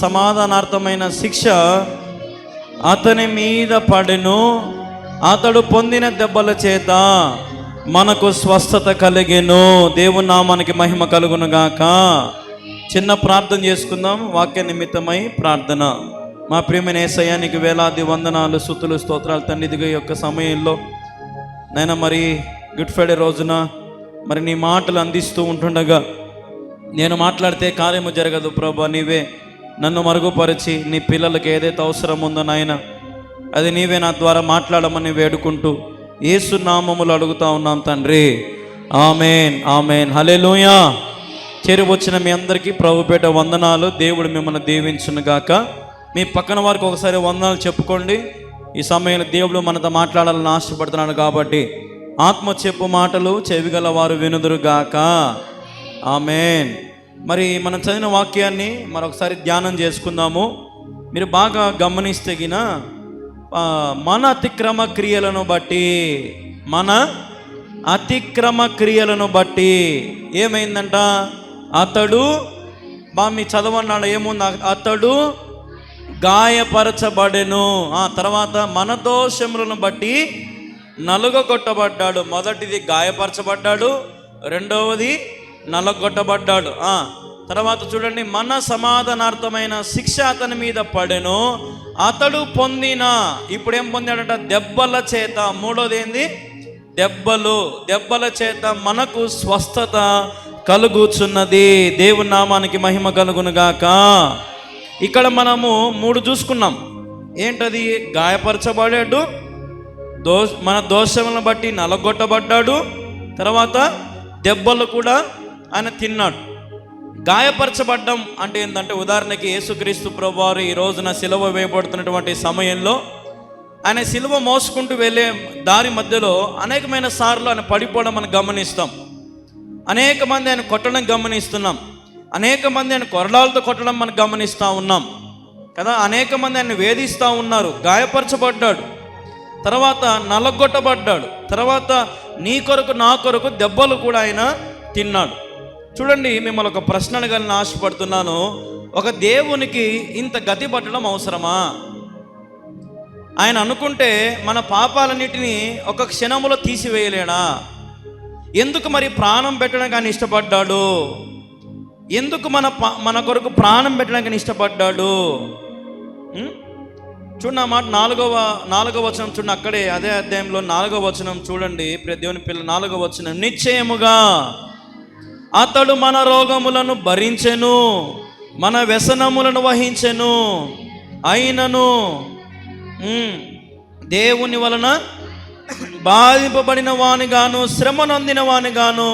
సమాధానార్థమైన శిక్ష అతని మీద పడెను, అతడు పొందిన దెబ్బల చేత మనకు స్వస్థత కలిగెను. దేవుని నామానికి మహిమ కలుగును గాక. చిన్న ప్రార్థన చేసుకుందాం. వాక్య నిమిత్తమై ప్రార్థన. మా ప్రియమైన యేసయ్యా, నీకు వేలాది వందనాలు, స్తుతులు, స్తోత్రాలు తండ్రి. ఇదిగో ఈ యొక్క సమయంలో నైనా మరి గుడ్ ఫ్రైడే రోజున మరి నీ మాటలు అందిస్తూ ఉంటుండగా నేను మాట్లాడితే కార్యము జరగదు ప్రభా. నీవే నన్ను మరుగుపరిచి నీ పిల్లలకి ఏదైతే అవసరం ఉందో నాయన అది నీవే నా ద్వారా మాట్లాడమని వేడుకుంటూ యేసు నామములు అడుగుతా ఉన్నాం తండ్రి. ఆమేన్, ఆమేన్. హల్లెలూయా. చేరి వచ్చిన మీ అందరికీ ప్రభుపేట వందనాలు. దేవుడు మిమ్మల్ని దీవించును గాక. మీ పక్కన వారికి ఒకసారి వందనాలు చెప్పుకోండి. ఈ సమయంలో దేవుడు మనతో మాట్లాడాలని ఆశపడుతున్నాడు కాబట్టి ఆత్మ చెప్పు మాటలు చెవిగల వారు వినుదురు గాక. ఆమేన్. మరి మనం చదివిన వాక్యాన్ని మరొకసారి ధ్యానం చేసుకుందాము. మీరు బాగా గమనిస్తే గిన మన అతిక్రమ క్రియలను బట్టి ఏమైందంట? అతడు మీ చదవన్నాడు ఏముంది? అతడు గాయపరచబడెను. తర్వాత మన దోషములను బట్టి నలుగగొట్టబడ్డాడు. మొదటిది గాయపరచబడ్డాడు, రెండవది నలుగొట్టబడ్డాడు. తర్వాత చూడండి, మన సమాధానార్థమైన శిక్ష అతని మీద పడెను, అతడు పొందిన, ఇప్పుడేం పొందాడట? దెబ్బల చేత. మూడోది ఏంది? దెబ్బల చేత మనకు స్వస్థత కలుగుచున్నది. దేవుని నామానికి మహిమ కలుగును గాక. ఇక్కడ మనము 3 చూసుకున్నాం. ఏంటది? గాయపరచబడాడు, మన దోషములను బట్టి నలగొట్టబడ్డాడు, తర్వాత దెబ్బలు కూడా ఆయన తిన్నాడు. గాయపరచబడ్డం అంటే ఏంటంటే, ఉదాహరణకి యేసుక్రీస్తు ప్రభువారు ఈ రోజున సిలువ వేయబడుతున్నటువంటి సమయంలో ఆయన సిలువ మోసుకుంటూ వెళ్ళే దారి మధ్యలో అనేకమైన సార్లు ఆయన పడిపోవడం మనం గమనిస్తాం. అనేక మంది ఆయన కొట్టడం గమనిస్తున్నాం. అనేక మంది ఆయన కొరడాలతో కొట్టడం మనం గమనిస్తూ ఉన్నాం కదా. అనేక మంది ఆయన వేధిస్తూ ఉన్నారు. గాయపరచబడ్డాడు, తర్వాత నలగొట్టబడ్డాడు, తర్వాత నీ కొరకు నా కొరకు దెబ్బలు కూడా ఆయన తిన్నాడు. చూడండి, మిమ్మల్ని ఒక ప్రశ్న అడగాలని ఆశపడుతున్నాను. ఒక దేవునికి ఇంత గతి పట్టడం అవసరమా? ఆయన అనుకుంటే మన పాపాలన్నిటినీ ఒక క్షణములో తీసివేయలేడా? ఎందుకు మరి ప్రాణం పెట్టడానికి ఆయన ఇష్టపడ్డాడు? ఎందుకు మన కొరకు ప్రాణం పెట్టడానికి ఆయన ఇష్టపడ్డాడు? చూడండి, ఆ మాట 4వ వచనం చూడండి. అక్కడే అదే అధ్యాయంలో 4వ వచనం చూడండి. దేవుని పిల్ల 4వ వచనం, నిశ్చయముగా అతడు మన రోగములను భరించెను, మన వ్యసనములను వహించెను, అయినను దేవుని వలన బాధింపబడిన వానిగాను శ్రమ నొందిన వానిగాను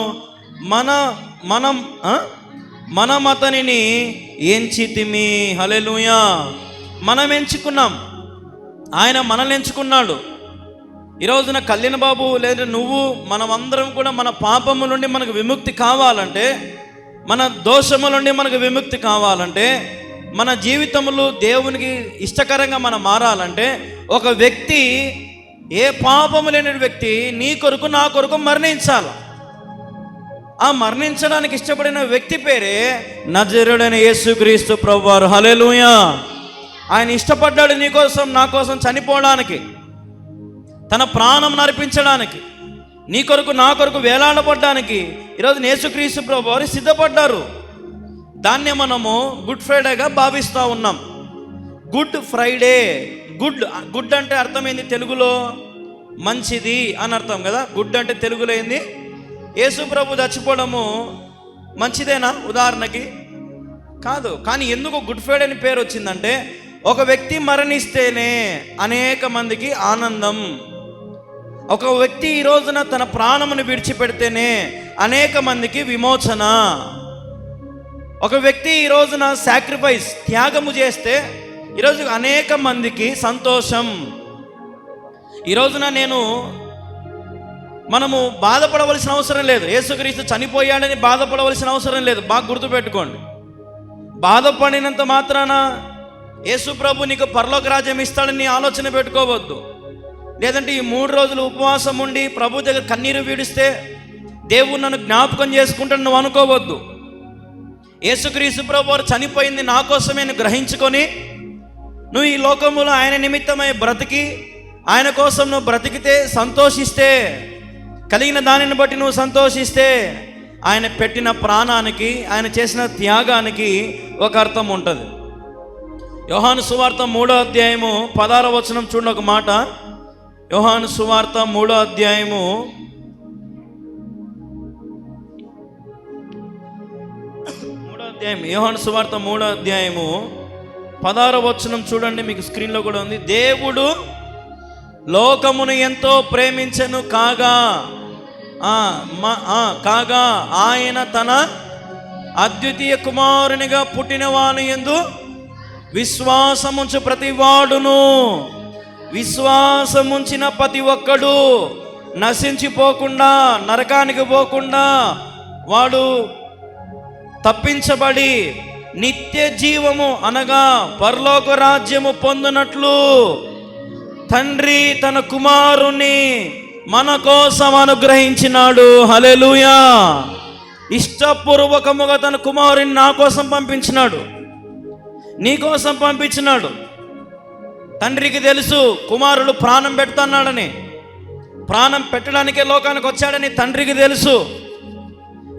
మనం అతనిని ఎంచితిమి. హల్లెలూయా. మనం ఎంచుకున్నాం, ఆయన మనల్ని ఎంచుకున్నాడు. ఈరోజున కళ్యాణ్ బాబు లేదా నువ్వు మనమందరం కూడా మన పాపము నుండి మనకు విముక్తి కావాలంటే, మన దోషముల నుండి మనకు విముక్తి కావాలంటే, మన జీవితములు దేవునికి ఇష్టకరంగా మనం మారాలంటే, ఒక వ్యక్తి, ఏ పాపము లేని వ్యక్తి నీ కొరకు నా కొరకు మరణించాలి. ఆ మరణించడానికి ఇష్టపడిన వ్యక్తి పేరే నజరేయుడైన యేసుక్రీస్తు ప్రభువారు. హల్లెలూయా. ఆయన ఇష్టపడ్డాడు నీ కోసం నా కోసం చనిపోవడానికి, తన ప్రాణం అర్పించడానికి, నీ కొరకు నా కొరకు వేలాడపడ్డానికి ఈరోజు యేసుక్రీస్తు ప్రభువారు సిద్ధపడ్డారు. దాన్నే మనము గుడ్ ఫ్రైడేగా భావిస్తూ ఉన్నాం. Good Friday. గుడ్ అంటే అర్థమైంది తెలుగులో మంచిది అని అర్థం కదా. గుడ్ అంటే తెలుగులో ఏంది? యేసు ప్రభు చచ్చిపోవడము మంచిదేనా? ఉదాహరణకి కాదు. కానీ ఎందుకు గుడ్ ఫ్రైడే అని పేరు వచ్చిందంటే, ఒక వ్యక్తి మరణిస్తేనే అనేక మందికి ఆనందం. ఒక వ్యక్తి ఈ రోజున తన ప్రాణమును విడిచిపెడితేనే అనేక మందికి విమోచన. ఒక వ్యక్తి ఈ రోజున సాక్రిఫైస్, త్యాగము చేస్తే ఈరోజు అనేక మందికి సంతోషం. ఈ రోజున మనము బాధపడవలసిన అవసరం లేదు. యేసుక్రీస్తు చనిపోయాడని బాధపడవలసిన అవసరం లేదు. బాగా గుర్తుపెట్టుకోండి. బాధపడినంత మాత్రాన యేసు ప్రభు నీకు పరలోక రాజ్యం ఇస్తాడని ఆలోచన పెట్టుకోవద్దు. లేదంటే ఈ 3 రోజులు ఉపవాసం ఉండి ప్రభు దగ్గర కన్నీరు వీడిస్తే దేవుడు నన్ను జ్ఞాపకం చేసుకుంటాడు నువ్వు అనుకోవద్దు. యేసుక్రీస్తు ప్రభు వారు చనిపోయింది నా కోసమే గ్రహించుకొని నువ్వు ఈ లోకములో ఆయన నిమిత్తమై బ్రతికి, ఆయన కోసం నువ్వు బ్రతికితే, సంతోషిస్తే, కలిగిన దానిని బట్టి నువ్వు సంతోషిస్తే, ఆయన పెట్టిన ప్రాణానికి, ఆయన చేసిన త్యాగానికి ఒక అర్థం ఉంటుంది. యోహాను సువార్త 3వ అధ్యాయము 16వ వచనం చూడండి ఒక మాట. యోహాను సువార్త 3వ అధ్యాయము 3వ అధ్యాయము 16వ వచనం చూడండి. మీకు స్క్రీన్లో కూడా ఉంది. దేవుడు లోకమును ఎంతో ప్రేమించెను కాగా ఆయన తన అద్వితీయ కుమారునిగా పుట్టిన వాని యందు విశ్వాసముంచు ప్రతివాడును, విశ్వాసముంచిన ప్రతి ఒక్కడు నశించిపోకుండా, నరకానికి పోకుండా, వాడు తప్పించబడి నిత్య జీవము అనగా పరలోక రాజ్యము పొందినట్లు తండ్రి తన కుమారుని మన కోసం అనుగ్రహించినాడు. హల్లెలూయా. ఇష్టపూర్వకముగా తన కుమారుని నా కోసం పంపించినాడు, నీ కోసం పంపించినాడు. తండ్రికి తెలుసు కుమారుడు ప్రాణం పెడుతున్నాడని, ప్రాణం పెట్టడానికే లోకానికి వచ్చాడని తండ్రికి తెలుసు.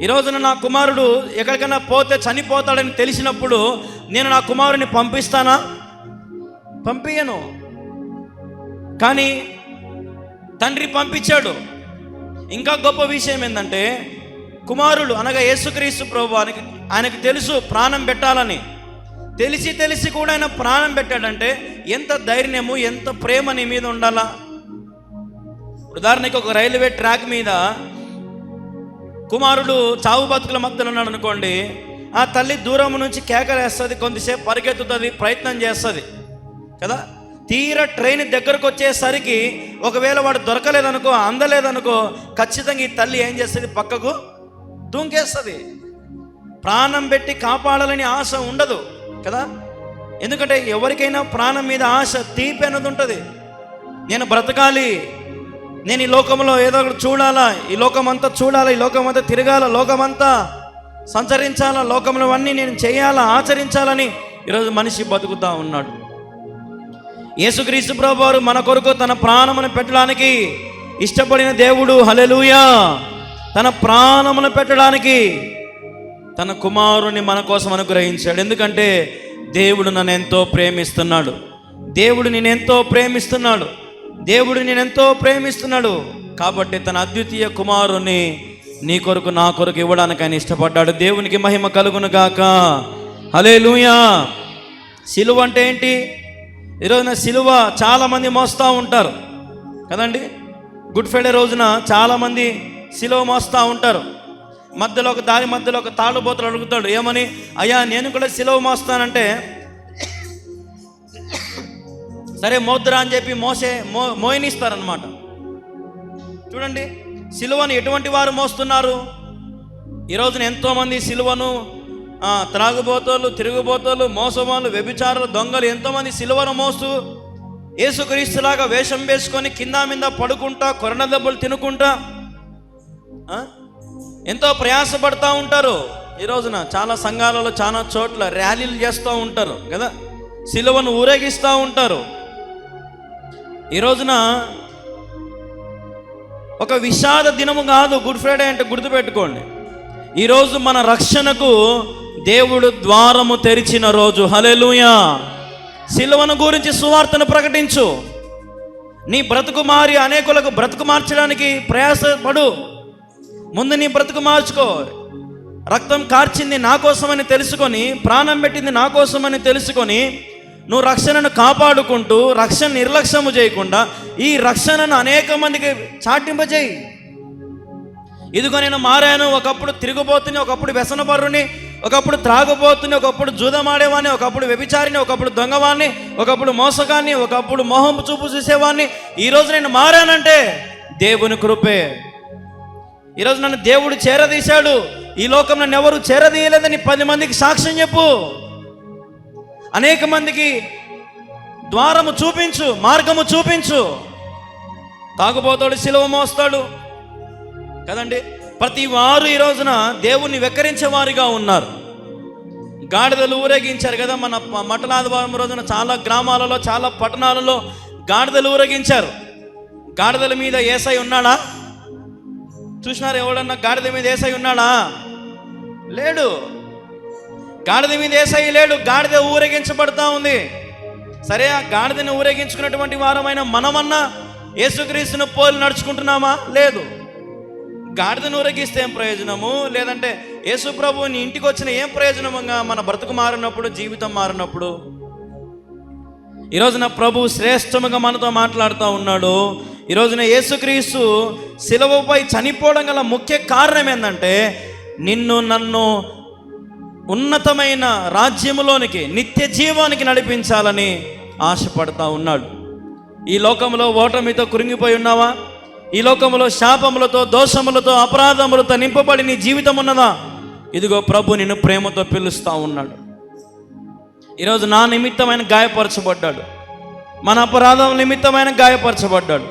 ఈ రోజున నా కుమారుడు ఎక్కడికైనా పోతే చనిపోతాడని తెలిసినప్పుడు నేను నా కుమారుని పంపిస్తానా? పంపించను. కానీ తండ్రి పంపించాడు. ఇంకా గొప్ప విషయం ఏంటంటే, కుమారుడు అనగా యేసుక్రీస్తు ప్రభు ఆయనకు తెలుసు ప్రాణం పెట్టాలని. తెలిసి కూడా ఆయన ప్రాణం పెట్టాడంటే ఎంత ధైర్యము, ఎంత ప్రేమ నీ మీద ఉండాలా? ఉదాహరణకి ఒక రైల్వే ట్రాక్ మీద కుమారుడు చావు బతుకుల మధ్యలో ఉన్నాడు అనుకోండి. ఆ తల్లి దూరం నుంచి కేకలేస్తుంది, కొంతసేపు పరిగెత్తుతుంది, ప్రయత్నం చేస్తుంది కదా. తీరా ట్రైన్ దగ్గరకు వచ్చేసరికి ఒకవేళ వాడు దొరకలేదనుకో, అందలేదనుకో, ఖచ్చితంగా ఈ తల్లి ఏం చేస్తుంది? పక్కకు దూంకేస్తుంది. ప్రాణం పెట్టి కాపాడాలని ఆశ ఉండదు కదా. ఎందుకంటే ఎవరికైనా ప్రాణం మీద ఆశ, తీపి అన్నది ఉంటుంది. నేను బ్రతకాలి, నేను ఈ లోకంలో ఏదో ఒకటి చూడాలా, ఈ లోకమంతా చూడాలా, ఈ లోకమంతా తిరగాల, లోకమంతా సంచరించాలా, లోకంలో అన్నీ నేను చేయాలా, ఆచరించాలని ఈరోజు మనిషి బతుకుతూ ఉన్నాడు. యేసుక్రీస్తు ప్రభువారు మన కొరకు తన ప్రాణమును పెట్టడానికి ఇష్టపడిన దేవుడు. హల్లెలూయా. తన ప్రాణమును పెట్టడానికి తన కుమారుని మన కోసం అనుగ్రహించాడు. ఎందుకంటే దేవుడు నన్ను ఎంతో ప్రేమిస్తున్నాడు, దేవుడు నేనెంతో ప్రేమిస్తున్నాడు, దేవుడు నేనెంతో ప్రేమిస్తున్నాడు. కాబట్టి తన అద్వితీయ కుమారుని నీ కొరకు నా కొరకు ఇవ్వడానికి ఆయన ఇష్టపడ్డాడు. దేవునికి మహిమ కలుగును గాక. హల్లెలూయా. సిలువ అంటే ఏంటి? ఈరోజున సిలువ చాలామంది మోస్తూ ఉంటారు కదండి. గుడ్ ఫ్రైడే రోజున చాలామంది సిలువ మోస్తూ ఉంటారు. మధ్యలో ఒక దారి మధ్యలో ఒక తాళుబోతులు అడుగుతాడు, ఏమని, అయ్యా నేను కూడా సిలువ మోస్తానంటే, సరే మోద్దురా అని చెప్పి మోయనిస్తారనమాట. చూడండి సిలువను ఎటువంటి వారు మోస్తున్నారు. ఈ రోజున ఎంతోమంది సిలువను త్రాగుబోతోళ్ళు, తిరుగుబోతోళ్ళు, మోసవాళ్ళు, వ్యభిచారులు, దొంగలు ఎంతోమంది సిలువను మోస్తూ యేసుక్రీస్తులాగా వేషం వేసుకొని కింద మీద పడుకుంటా, కొరణ దెబ్బలు తినుకుంటా ఎంతో ప్రయాసపడతా ఉంటారు. ఈ రోజున చాలా సంఘాలలో చాలా చోట్ల ర్యాలీలు చేస్తూ ఉంటారు కదా, సిలువను ఊరేగిస్తూ ఉంటారు. ఈ రోజున ఒక విషాద దినము కాదు గుడ్ ఫ్రైడే అంటే, గుర్తుపెట్టుకోండి. ఈరోజు మన రక్షణకు దేవుడు ద్వారము తెరిచిన రోజు. హల్లెలూయా. సిలువను గురించి సువార్తను ప్రకటించు. నీ బ్రతుకు మారి అనేకులకు బ్రతుకు మార్చడానికి ప్రయాసపడు. ముందు నీ బ్రతుకు మార్చుకో. రక్తం కార్చింది నా కోసమని తెలుసుకొని, ప్రాణం పెట్టింది నా కోసమని తెలుసుకొని, నువ్వు రక్షణను కాపాడుకుంటూ రక్షణ నిర్లక్ష్యము చేయకుండా ఈ రక్షణను అనేక మందికి చాటింపజేయి. ఇదిగో నేను మారాను, ఒకప్పుడు తిరుగుబోతుని, ఒకప్పుడు వ్యసనపరుని, ఒకప్పుడు త్రాగుబోతుని, ఒకప్పుడు జూదమాడేవాడిని, ఒకప్పుడు వ్యభిచారిని, ఒకప్పుడు దొంగవాడిని, ఒకప్పుడు మోసగాన్ని, ఒకప్పుడు మోహం చూపు చూసేవాడిని. ఈరోజు నేను మారానంటే దేవుని కృపే. ఈరోజు నన్ను దేవుడు చేరదీశాడు. ఈ లోకం నన్ను ఎవరు చేరదీయలేదని 10 మందికి సాక్ష్యం చెప్పు. అనేక మందికి ద్వారము చూపించు, మార్గము చూపించు. తాగుబోతాడు, సిలువ మోస్తాడు కదండి. ప్రతి వారు ఈ రోజున దేవుణ్ణి వెక్కరించే వారిగా ఉన్నారు. గాడిదలు ఊరేగించారు కదా మన మటలాదివారం రోజున. చాలా గ్రామాలలో, చాలా పట్టణాలలో గాడిదలు ఊరేగించారు. గాడిదల మీద యేసై ఉన్నాడా? చూసినారు ఎవడన్నా గాడిద మీద యేసై ఉన్నాడా? లేడు. గాడిద మీద యేసై లేడు. గాడిద ఊరేగించబడతా ఉంది. సరే, ఆ గాడిదని ఊరేగించుకున్నటువంటి వారమైన మనమన్నా యేసుక్రీస్తును పోలి నడుచుకుంటున్నామా? లేదు. గాడిదను ఊరేగిస్తే ఏం ప్రయోజనము? లేదంటే యేసు ప్రభు నీ ఇంటికి వచ్చిన ఏం ప్రయోజనముగా మన బ్రతుకు మారినప్పుడు, జీవితం మారినప్పుడు? ఈరోజున ప్రభు శ్రేష్టముగా మనతో మాట్లాడుతూ ఉన్నాడు. ఈరోజున యేసుక్రీస్తు శిలువపై చనిపోవడం గల ముఖ్య కారణం ఏంటంటే, నిన్ను నన్ను ఉన్నతమైన రాజ్యములోనికి, నిత్య జీవానికి నడిపించాలని ఆశపడతా ఉన్నాడు. ఈ లోకంలో ఓటమితో కృంగిపోయి ఉన్నావా? ఈ లోకంలో శాపములతో, దోషములతో, అపరాధములతో నింపబడి నీ జీవితం ఉన్నదా? ఇదిగో ప్రభు నిన్ను ప్రేమతో పిలుస్తూ ఉన్నాడు. ఈరోజు నా నిమిత్తమైన గాయపరచబడ్డాడు, మన అపరాధం నిమిత్తమైన గాయపరచబడ్డాడు.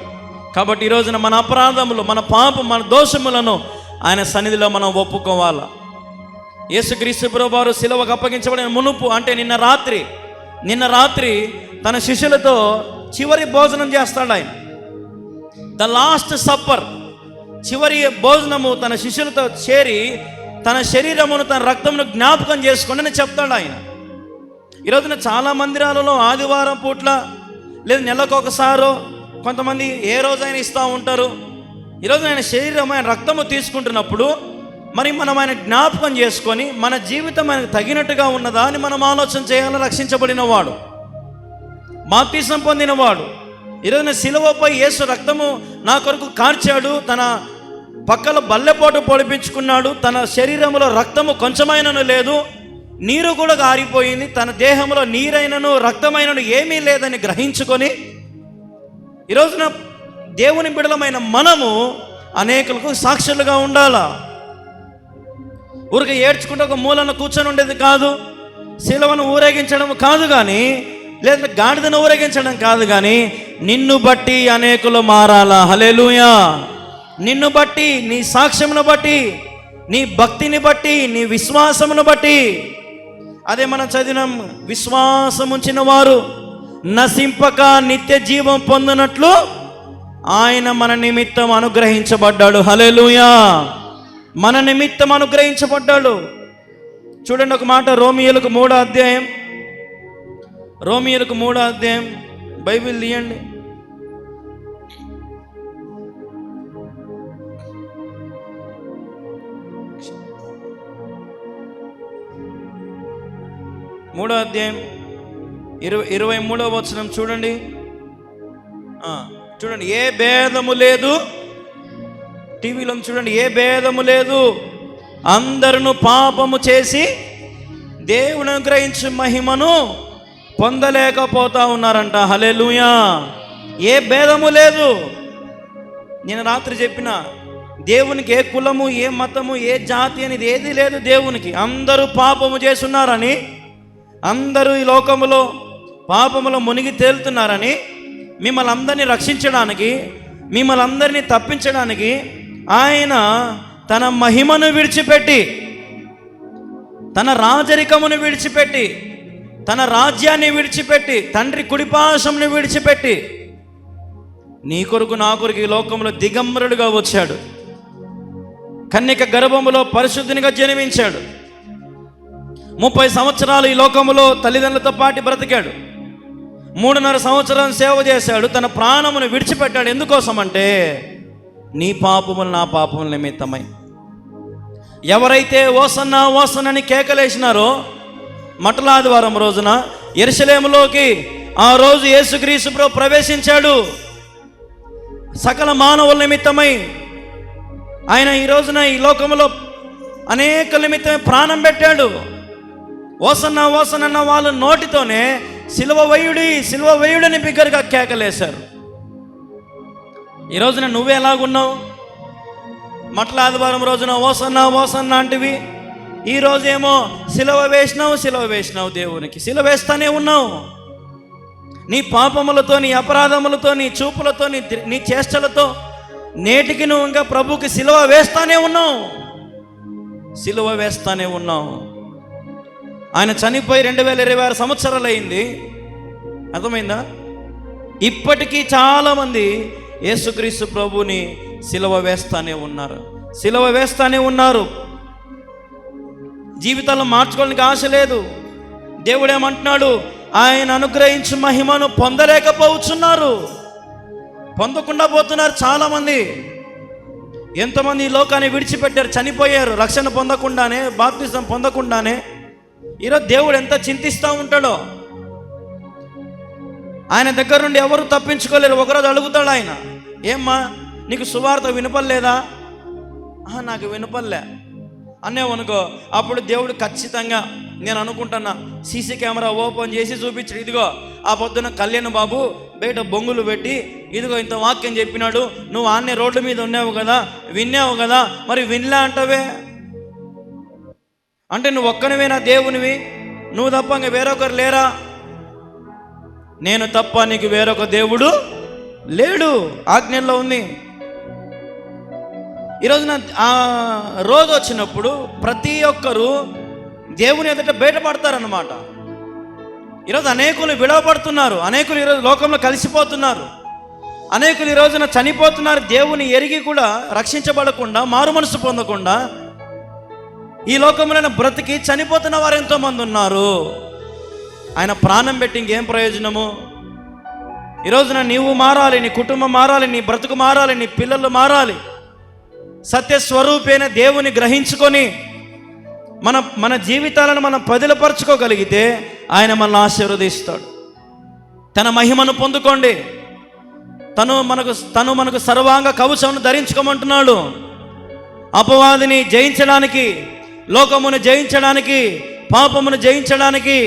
కాబట్టి ఈరోజున మన అపరాధములు, మన పాపం, మన దోషములను ఆయన సన్నిధిలో మనం ఒప్పుకోవాలా. యేసుక్రీస్తు ప్రభువారు శిలువకు అప్పగించబడిన మునుపు అంటే నిన్న రాత్రి తన శిష్యులతో చివరి భోజనం చేస్తాడు ఆయన. ద లాస్ట్ సప్పర్, చివరి భోజనము తన శిష్యులతో చేరి తన శరీరమును, తన రక్తమును జ్ఞాపకం చేసుకోండి అని చెప్తాడు ఆయన. ఈరోజున చాలా మందిరాలలో ఆదివారం పూట్ల లేదా నెలకు ఒకసారో, కొంతమంది ఏ రోజైనా ఇస్తూ ఉంటారు. ఈరోజు ఆయన శరీరం, ఆయన రక్తము తీసుకుంటున్నప్పుడు మరి మనం ఆయన జ్ఞాపకం చేసుకొని మన జీవితం ఆయనకు తగినట్టుగా ఉన్నదా అని మనం ఆలోచన చేయాలని. రక్షించబడిన వాడు, బాప్తిసం పొందినవాడు, ఈరోజున శిలువపై యేసు రక్తము నా కొరకు కార్చాడు, తన పక్కల బల్లెపోటు పొడిపించుకున్నాడు, తన శరీరంలో రక్తము కొంచెమైనను లేదు, నీరు కూడా ఆరిపోయింది, తన దేహంలో నీరైనను రక్తమైనను ఏమీ లేదని గ్రహించుకొని ఈరోజున దేవుని బిడలమైన మనము అనేకులకు సాక్షులుగా ఉండాలా. ఊరికి ఏడ్చుకుంటే ఒక మూలన కూర్చొని ఉండేది కాదు, శిలువను ఊరేగించడం కాదు కానీ, లేదా గాడిదను ఊరేగించడం కాదు కానీ, నిన్ను బట్టి అనేకులు మారాలా. హల్లెలూయా. నిన్ను బట్టి, నీ సాక్ష్యమును బట్టి, నీ భక్తిని బట్టి, నీ విశ్వాసమును బట్టి. అదే మనం చదివినాం, విశ్వాసముంచిన వారు నశింపక నిత్య జీవం పొందినట్లు ఆయన మన నిమిత్తం అనుగ్రహించబడ్డాడు. హల్లెలూయా. మన నిమిత్తం అనుగ్రహించబడ్డాడు. చూడండి ఒక మాట, రోమియోలకు 3వ అధ్యాయం, రోమియోలకు 3వ అధ్యాయం బైబిల్ తీయండి. మూడో అధ్యాయం 23వ వచనం చూడండి. చూడండి, ఏ భేదము లేదు. టీవీలో చూడండి, ఏ భేదము లేదు. అందరూ పాపము చేసి దేవుని అనుగ్రహించే మహిమను పొందలేకపోతా ఉన్నారంట. హల్లెలూయా. ఏ భేదము లేదు. నేను రాత్రి చెప్పిన, దేవునికి ఏ కులము, ఏ మతము, ఏ జాతి అనేది ఏది లేదు. దేవునికి అందరూ పాపము చేస్తున్నారని, అందరూ ఈ లోకములో పాపములో మునిగి తేలుతున్నారని, మిమ్మల్ని అందరినీ రక్షించడానికి, మిమ్మల్ని అందరినీ తప్పించడానికి ఆయన తన మహిమను విడిచిపెట్టి, తన రాజరికమును విడిచిపెట్టి, తన రాజ్యాన్ని విడిచిపెట్టి, తండ్రి కుడిపాశమును విడిచిపెట్టి నీ కొరకు నా కొరకు ఈ లోకంలో దిగంబరుడుగా వచ్చాడు. కన్యక గర్భములో పరిశుద్ధునిగా జన్మించాడు. 30 సంవత్సరాలు ఈ లోకములో తల్లిదండ్రులతో పాటు బ్రతికాడు. 3.5 సంవత్సరాలు సేవ చేశాడు. తన ప్రాణమును విడిచిపెట్టాడు. ఎందుకోసం అంటే నీ పాపములు నా పాపముల నిమిత్తమై. ఎవరైతే ఓసన్నా ఓసన్నని కేకలేసినారో మట్టల ఆదివారం రోజున యెరూషలేములోకి ఆ రోజు యేసుక్రీస్తు ప్రభువు ప్రవేశించాడు. సకల మానవుల నిమిత్తమై ఆయన ఈ రోజున ఈ లోకంలో అనేక నిమిత్తమై ప్రాణం పెట్టాడు. ఓసన్నా ఓసన్న వాళ్ళ నోటితోనే సిలువ వేయుడని బిగ్గరగా కేకలేశారు. ఈ రోజున నువ్వు ఎలాగున్నావు? మట్ల ఆదివారం రోజున ఓసన్నా అంటివి, ఈ రోజేమో సిలువ వేసినావు దేవునికి. సిలువ వేస్తానే ఉన్నావు. నీ పాపములతో, నీ అపరాధములతో, నీ చూపులతో, నీ చేష్టలతో నేటికి నువ్వు ఇంకా ప్రభుకి సిలువ వేస్తానే ఉన్నావు. ఆయన చనిపోయి 2026 సంవత్సరాలు అయింది. అర్థమైందా? ఇప్పటికీ చాలామంది యేసుక్రీస్తు ప్రభుని సిలువ వేస్తానే ఉన్నారు. జీవితాల్లో మార్చుకోవడానికి ఆశ లేదు. దేవుడు ఏమంటున్నాడు? ఆయన అనుగ్రహించి మహిమను పొందలేకపోతున్నారు. పొందకుండా పోతున్నారు చాలామంది. ఎంతమంది ఈ లోకాన్ని విడిచిపెట్టారు, చనిపోయారు రక్షణ పొందకుండానే, బాప్తిజం పొందకుండానే. ఈరోజు దేవుడు ఎంత చింతిస్తూ ఉంటాడో. ఆయన దగ్గర నుండి ఎవరు తప్పించుకోలేరు. ఒకరోజు అడుగుతాడు ఆయన, ఏమ్మా నీకు సువార్త వినపడలేదా? నాకు వినపడలే అనేవనుకో, అప్పుడు దేవుడు ఖచ్చితంగా, నేను అనుకుంటున్నా, సీసీ కెమెరా ఓపెన్ చేసి చూపించాడు. ఇదిగో ఆ పొద్దున కళ్యాణ్ బాబు బయట బొంగులు పెట్టి ఇదిగో ఇంత వాక్యం చెప్పినాడు, నువ్వు ఆన్నే రోడ్ల మీద ఉన్నావు కదా, విన్నావు కదా, మరి వినలే అంటవే అంటే నువ్వు ఒక్కనివేనా దేవునివి? నువ్వు తప్ప ఇంక వేరొకరు లేరా? నేను తప్ప నీకు వేరొక దేవుడు లేడు, ఆజ్ఞల్లో ఉంది. ఈరోజున ఆ రోజు వచ్చినప్పుడు ప్రతి ఒక్కరూ దేవుని ఎదుట బయటపడతారన్నమాట. ఈరోజు అనేకులు విడవబడుతున్నారు, అనేకులు ఈరోజు లోకంలో కలిసిపోతున్నారు, అనేకులు ఈ రోజున చనిపోతున్నారు. దేవుని ఎరిగి కూడా రక్షించబడకుండా, మారు మనసు పొందకుండా ఈ లోకంలో బ్రతికి చనిపోతున్న వారు ఎంతోమంది ఉన్నారు. ఆయన ప్రాణం పెట్టి ఇంకేం ప్రయోజనము? ఈ రోజున నీవు మారాలి, నీ కుటుంబం మారాలి, నీ బ్రతుకు మారాలి, నీ పిల్లలు మారాలి. సత్యస్వరూపైన దేవుని గ్రహించుకొని మన జీవితాలను మనం పదిలపరచుకోగలిగితే ఆయన మనల్ని ఆశీర్వదిస్తాడు. తన మహిమను పొందుకోండి. తను మనకు సర్వాంగ కవచమును ధరించుకోమంటున్నాడు. అపవాదిని జయించడానికి, లోకమును జయించడానికి, పాపమును జయించడానికి,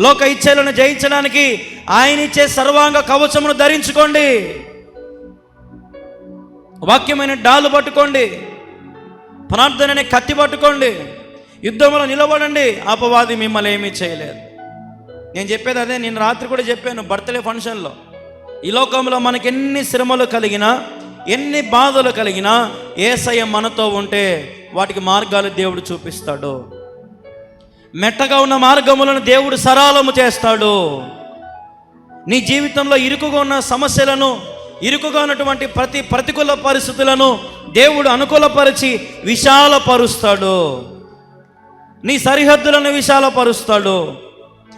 లోక ఇచ్ఛలను జయించడానికి ఆయన ఇచ్చే సర్వాంగ కవచమును ధరించుకోండి. వాక్యమైన డాలు పట్టుకోండి, ప్రార్థనని కత్తి పట్టుకోండి, యుద్ధంలో నిలబడండి. అపవాది మిమ్మల్ని ఏమీ చేయలేదు. నేను చెప్పేది అదే. నేను రాత్రి కూడా చెప్పాను బర్త్డే ఫంక్షన్లో. ఈ లోకంలో మనకి ఎన్ని శ్రమలు కలిగినా, ఎన్ని బాధలు కలిగినా యేసయ్య మనతో ఉంటే వాటికి మార్గాలు దేవుడు చూపిస్తాడు. మెట్టగా ఉన్న మార్గములను దేవుడు సరళము చేస్తాడు. నీ జీవితంలో ఇరుకుగా ఉన్న సమస్యలను, ఇరుకుగా ఉన్నటువంటి ప్రతికూల పరిస్థితులను దేవుడు అనుకూలపరిచి విశాలపరుస్తాడు. నీ సరిహద్దులను విశాలపరుస్తాడు.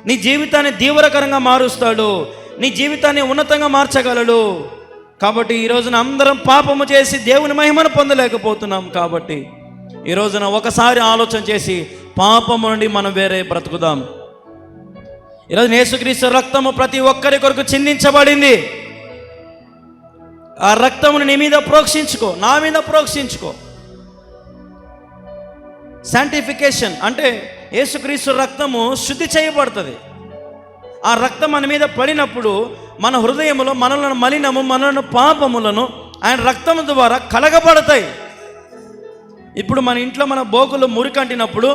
నీ జీవితాన్ని దీవరకరంగా మారుస్తాడు. నీ జీవితాన్ని ఉన్నతంగా మార్చగలడు. కాబట్టి ఈ రోజున అందరం పాపము చేసి దేవుని మహిమను పొందలేకపోతున్నాం. కాబట్టి ఈ రోజున ఒకసారి ఆలోచన చేసి పాపము నుండి మనం వేరే బ్రతుకుదాం. ఈరోజు యేసుక్రీస్తు రక్తము ప్రతి ఒక్కరి కొరకు చిందించబడింది. ఆ రక్తమును నీ మీద ప్రోక్షించుకో, నా మీద ప్రోక్షించుకో. శాంటిఫికేషన్ అంటే యేసుక్రీస్తు రక్తము శుద్ధి చేయబడుతుంది. ఆ రక్తం మన మీద పడినప్పుడు మన హృదయములో మనలను మలినము, మనలను పాపములను ఆయన రక్తము ద్వారా కడగబడతాయి. ఇప్పుడు మన ఇంట్లో మన బోకులు మురికంటినప్పుడు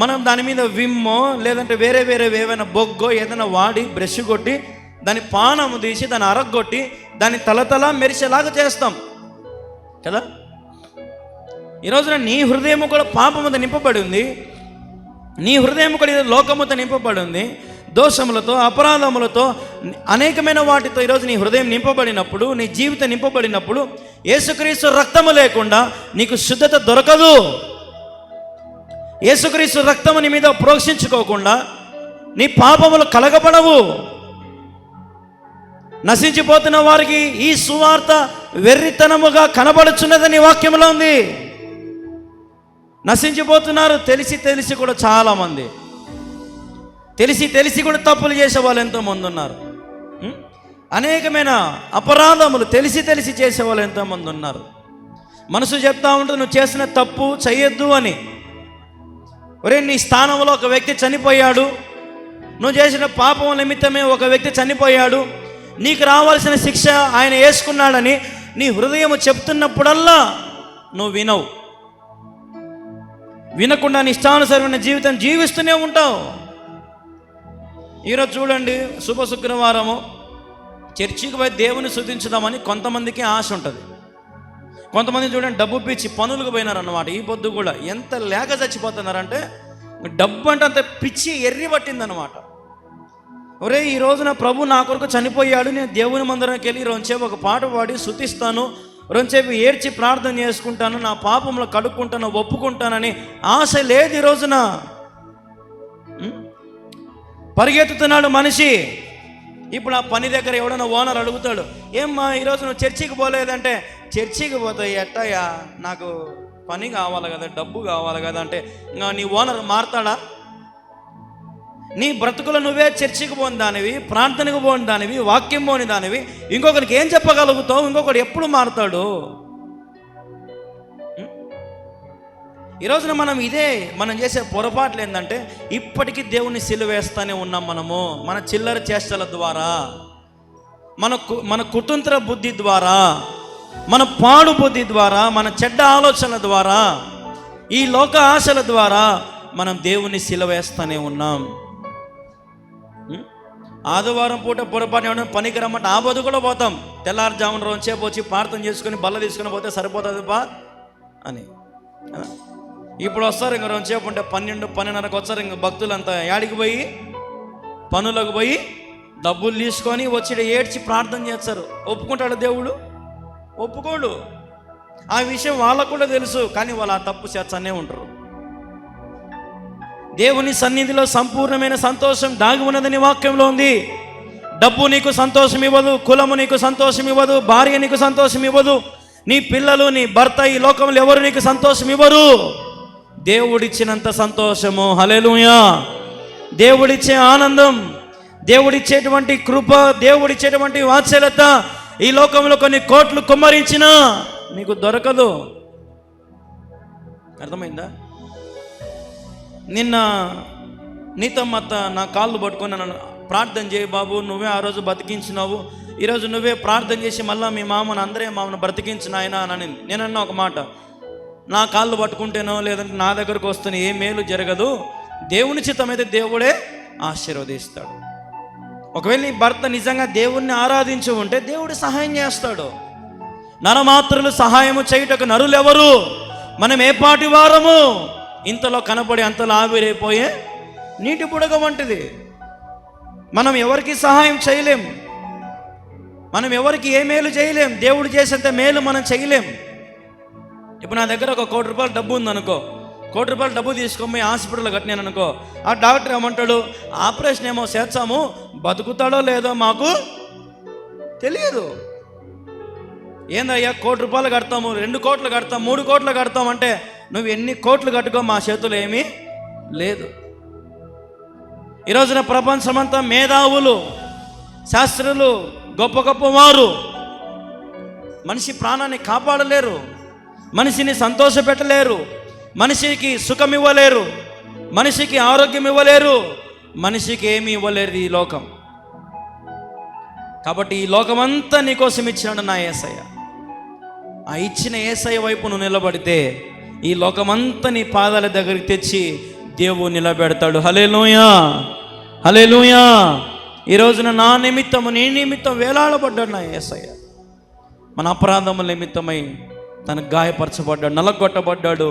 మనం దాని మీద విమ్మో లేదంటే వేరే ఏవైనా బొగ్గో ఏదైనా వాడి బ్రష్ కొట్టి దాని పానము తీసి దాన్ని అరగొట్టి దాన్ని తలతల మెరిసేలాగా చేస్తాం కదా. ఈరోజున నీ హృదయము కూడా పాపముతో నింపబడి ఉంది. నీ హృదయం కూడా లోకముతో నింపబడి ఉంది. దోషములతో, అపరాధములతో, అనేకమైన వాటితో ఈరోజు నీ హృదయం నింపబడినప్పుడు, నీ జీవితం నింపబడినప్పుడు యేసుక్రీస్తు రక్తము లేకుండా నీకు శుద్ధత దొరకదు. యేసుక్రీస్తు రక్తము నీ మీద ప్రోక్షించుకోకుండా నీ పాపములు కలగబడవు. నశించిపోతున్న వారికి ఈ సువార్త వెర్రితనముగా కనబడుచున్నదని వాక్యంలో ఉంది. నశించిపోతున్నారు తెలిసి కూడా చాలామంది, తెలిసి కూడా తప్పులు చేసే వాళ్ళు ఎంతోమంది ఉన్నారు. అనేకమైన అపరాధములు తెలిసి చేసే వాళ్ళు ఎంతోమంది ఉన్నారు. మనసు చెప్తా ఉంటుంది నువ్వు చేసిన తప్పు చెయ్యొద్దు అని. ఒరే, నీ స్థానంలో ఒక వ్యక్తి చనిపోయాడు, నువ్వు చేసిన పాపం నిమిత్తమే ఒక వ్యక్తి చనిపోయాడు, నీకు రావాల్సిన శిక్ష ఆయన వేసుకున్నాడని నీ హృదయం చెప్తున్నప్పుడల్లా నువ్వు వినవు. వినకుండా నీ ఇష్టానుసరమైన జీవితం జీవిస్తూనే ఉంటావు. ఈరోజు చూడండి, శుభ శుక్రవారము చర్చికి పోయి దేవుని స్తుతించుదామని కొంతమందికి ఆశ ఉంటుంది. కొంతమంది చూడండి డబ్బు పిచ్చి పనులకు పోయినారన్నమాట. ఈ పొద్దు కూడా ఎంత లేక చచ్చిపోతున్నారంటే డబ్బు అంటే అంత పిచ్చి ఎర్రి పట్టిందనమాట. ఒరే, ఈ రోజున ప్రభు నా కొరకు చనిపోయాడు, నేను దేవుని మందిరానికి వెళ్ళి రెండుసేపు ఒక పాట పాడి స్తుతిస్తాను, రెండుసేపు ఏడ్చి ప్రార్థన చేసుకుంటాను, నా పాపంలో కడుక్కుంటాను, ఒప్పుకుంటానని ఆశ లేదు. ఈ రోజున పరిగెత్తుతున్నాడు మనిషి. ఇప్పుడు ఆ పని దగ్గర ఎవడన్నా ఓనర్ అడుగుతాడు, ఏమ్మా ఈరోజు నువ్వు చర్చికి పోలేదంటే, చర్చికి పోతాయి ఎట్టయ్యా, నాకు పని కావాలి కదా, డబ్బు కావాలి కదా అంటే ఇంకా నీ ఓనర్ మారతాడా? నీ బ్రతుకులో నువ్వే చర్చికి పోని దానివి, ప్రార్థనకు పోని దానివి, వాక్యం పోని దానివి, ఇంకొకరికి ఏం చెప్పగలుగుతావు? ఇంకొకటి ఎప్పుడు మారుతాడు? ఈరోజున మనం చేసే పొరపాట్లు ఏంటంటే ఇప్పటికీ దేవుని సిలువేస్తానే ఉన్నాం. మనము మన చిల్లర చేష్టల ద్వారా, మన కుతంత్ర బుద్ధి ద్వారా, మన పాడు బుద్ధి ద్వారా, మన చెడ్డ ఆలోచనల ద్వారా, ఈ లోక ఆశల ద్వారా మనం దేవుని సిలువేస్తానే ఉన్నాం. ఆదివారం పూట పొరపాటు ఏమన్నా పనికి రమ్మంటే ఆ బదు కూడా పోతాం. తెల్లారుజామున రోజుసేపు వచ్చి ప్రార్థన చేసుకుని బల్ల తీసుకుని పోతే సరిపోతుంది బా అని. ఇప్పుడు వస్తారు ఇంక రెండుసేపు ఉంటే 12-12:30 వచ్చారు. ఇంక భక్తులంతా యాడికి పోయి పనులకు పోయి డబ్బులు తీసుకొని వచ్చి ఏడ్చి ప్రార్థన చేస్తారు. ఒప్పుకుంటాడు దేవుడు? ఒప్పుకోడు. ఆ విషయం వాళ్ళకు కూడా తెలుసు, కానీ వాళ్ళు ఆ తప్పు చేస్తూనే ఉంటారు. దేవుని సన్నిధిలో సంపూర్ణమైన సంతోషం దాగి ఉన్నదని వాక్యంలో ఉంది. డబ్బు నీకు సంతోషం ఇవ్వదు, కులము నీకు సంతోషం ఇవ్వదు, భార్య నీకు సంతోషం ఇవ్వదు, నీ పిల్లలు, నీ భర్త, ఈ లోకంలో ఎవరు నీకు సంతోషం ఇవ్వరు. దేవుడిచ్చినంత సంతోషము, హల్లెలూయా, దేవుడిచ్చే ఆనందం, దేవుడిచ్చేటువంటి కృప, దేవుడిచ్చేటువంటి వాత్సల్యత ఈ లోకంలో కొన్ని కోట్లు కుమ్మరించినా నీకు దొరకదు. అర్థమైందా? నిన్న నీతమ్మత్త నా కాళ్ళు పట్టుకొని నన్ను ప్రార్థన చేయి బాబు, నువ్వే ఆ రోజు బతికించినావు, ఈరోజు నువ్వే ప్రార్థన చేసి మళ్ళీ మీ మామను బ్రతికించిన ఆయన అని నేనన్నా ఒక మాట. నా కాళ్ళు పట్టుకుంటేనో లేదంటే నా దగ్గరకు వస్తేనే ఏ మేలు జరగదు. దేవుని చిత్తమైతే దేవుడే ఆశీర్వదిస్తాడు. ఒకవేళ నీ భర్త నిజంగా దేవుణ్ణి ఆరాధించి ఉంటే దేవుడు సహాయం చేస్తాడు. నరమాత్రులు సహాయము చేయుటకు నరులెవరు? మనం ఏ పాటి వారము? ఇంతలో కనపడి అంతలో ఆవిరైపోయే నీటి బుడగ వంటిది. మనం ఎవరికి సహాయం చేయలేం, మనం ఎవరికి ఏ మేలు చేయలేం. దేవుడు చేసేంత మేలు మనం చేయలేం. ఇప్పుడు నా దగ్గర ఒక 1 కోటి రూపాయలు డబ్బు ఉందనుకో, 1 కోటి రూపాయలు డబ్బు తీసుకొని హాస్పిటల్లో కట్టినాను అనుకో, ఆ డాక్టర్ ఏమంటాడు, ఆపరేషన్ ఏమో చేస్తాము, బతుకుతాడో లేదో మాకు తెలియదు. ఏందయ్యా 1 కోటి రూపాయలు కడతాము, 2 కోట్లు కడతాం, 3 కోట్లు కడతాం అంటే నువ్వు ఎన్ని కోట్లు కట్టుకో, మా చేతులు ఏమీ లేదు. ఈ రోజున ప్రపంచమంతా మేధావులు, శాస్త్రులు, గొప్ప గొప్పవారు మనిషి ప్రాణాన్ని కాపాడలేరు, మనిషిని సంతోషపెట్టలేరు, మనిషికి సుఖం ఇవ్వలేరు, మనిషికి ఆరోగ్యం ఇవ్వలేరు, మనిషికి ఏమీ ఇవ్వలేరు ఈ లోకం. కాబట్టి ఈ లోకమంతా నీకోసం ఇచ్చినాడు నా యేసయ్య. ఆ ఇచ్చిన యేసయ్య వైపు నువ్వు నిలబడితే ఈ లోకమంతా నీ పాదాల దగ్గరికి తెచ్చి దేవుడు నిలబెడతాడు. హల్లెలూయా, హల్లెలూయా. ఈ రోజున నా నిమిత్తము, నీ నిమిత్తం వేలాడబడ్డాడు నా యేసయ్య. మన అపరాధముల నిమిత్తమై తను గాయపరచబడ్డాడు, నలగొట్టబడ్డాడు,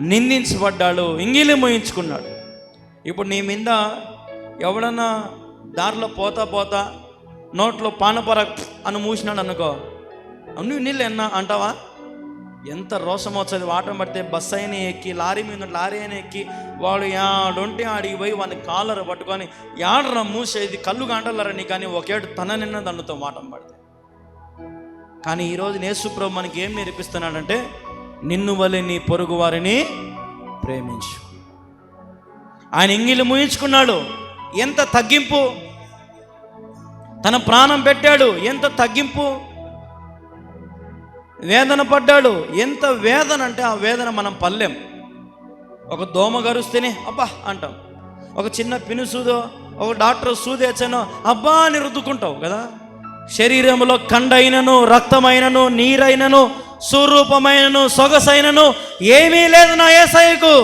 నిందించబడ్డాడు, ఇంగిలి మోయించుకున్నాడు. ఇప్పుడు నీ మీద ఎవడన్నా దారిలో పోతా పోతా నోట్లో పానపర అని మూసినాడు అనుకో, నువ్వు నీళ్ళు ఎన్నా అంటావా? ఎంత రోషం వచ్చేది. వాటం పడితే బస్సు అయినా ఎక్కి, లారీ మీద లారీ అయినా ఎక్కి, వాడు యాడుంటే ఆడికి పోయి వాడిని కాలర్ పట్టుకొని యాడరా మూసేది, కళ్ళు గంటలరా నీ, కానీ ఒకేడు తన నిన్న దండుతాం వాటం పడితే. కానీ ఈరోజు యేసుప్రభు మనకి ఏం నేర్పిస్తున్నాడంటే, నిన్ను వలె నీ పొరుగు వారిని ప్రేమించు. ఆయన ఇంగిలి ముయించుకున్నాడు. ఎంత తగ్గింపు, తన ప్రాణం పెట్టాడు. ఎంత తగ్గింపు, వేదన పడ్డాడు. ఎంత వేదన అంటే ఆ వేదన మనం పల్లెం. ఒక దోమ గరుస్తేనే అబ్బా అంటాం, ఒక చిన్న పినుసూదో ఒక డాక్టర్ సూదేచనో అబ్బా అని రుద్దుకుంటావు కదా. శరీరంలో కండైనను, రక్తమైనను, నీరైనను, స్వరూపమైనను, సొగసైనను ఏమీ లేదు నా యేసయ్యకు.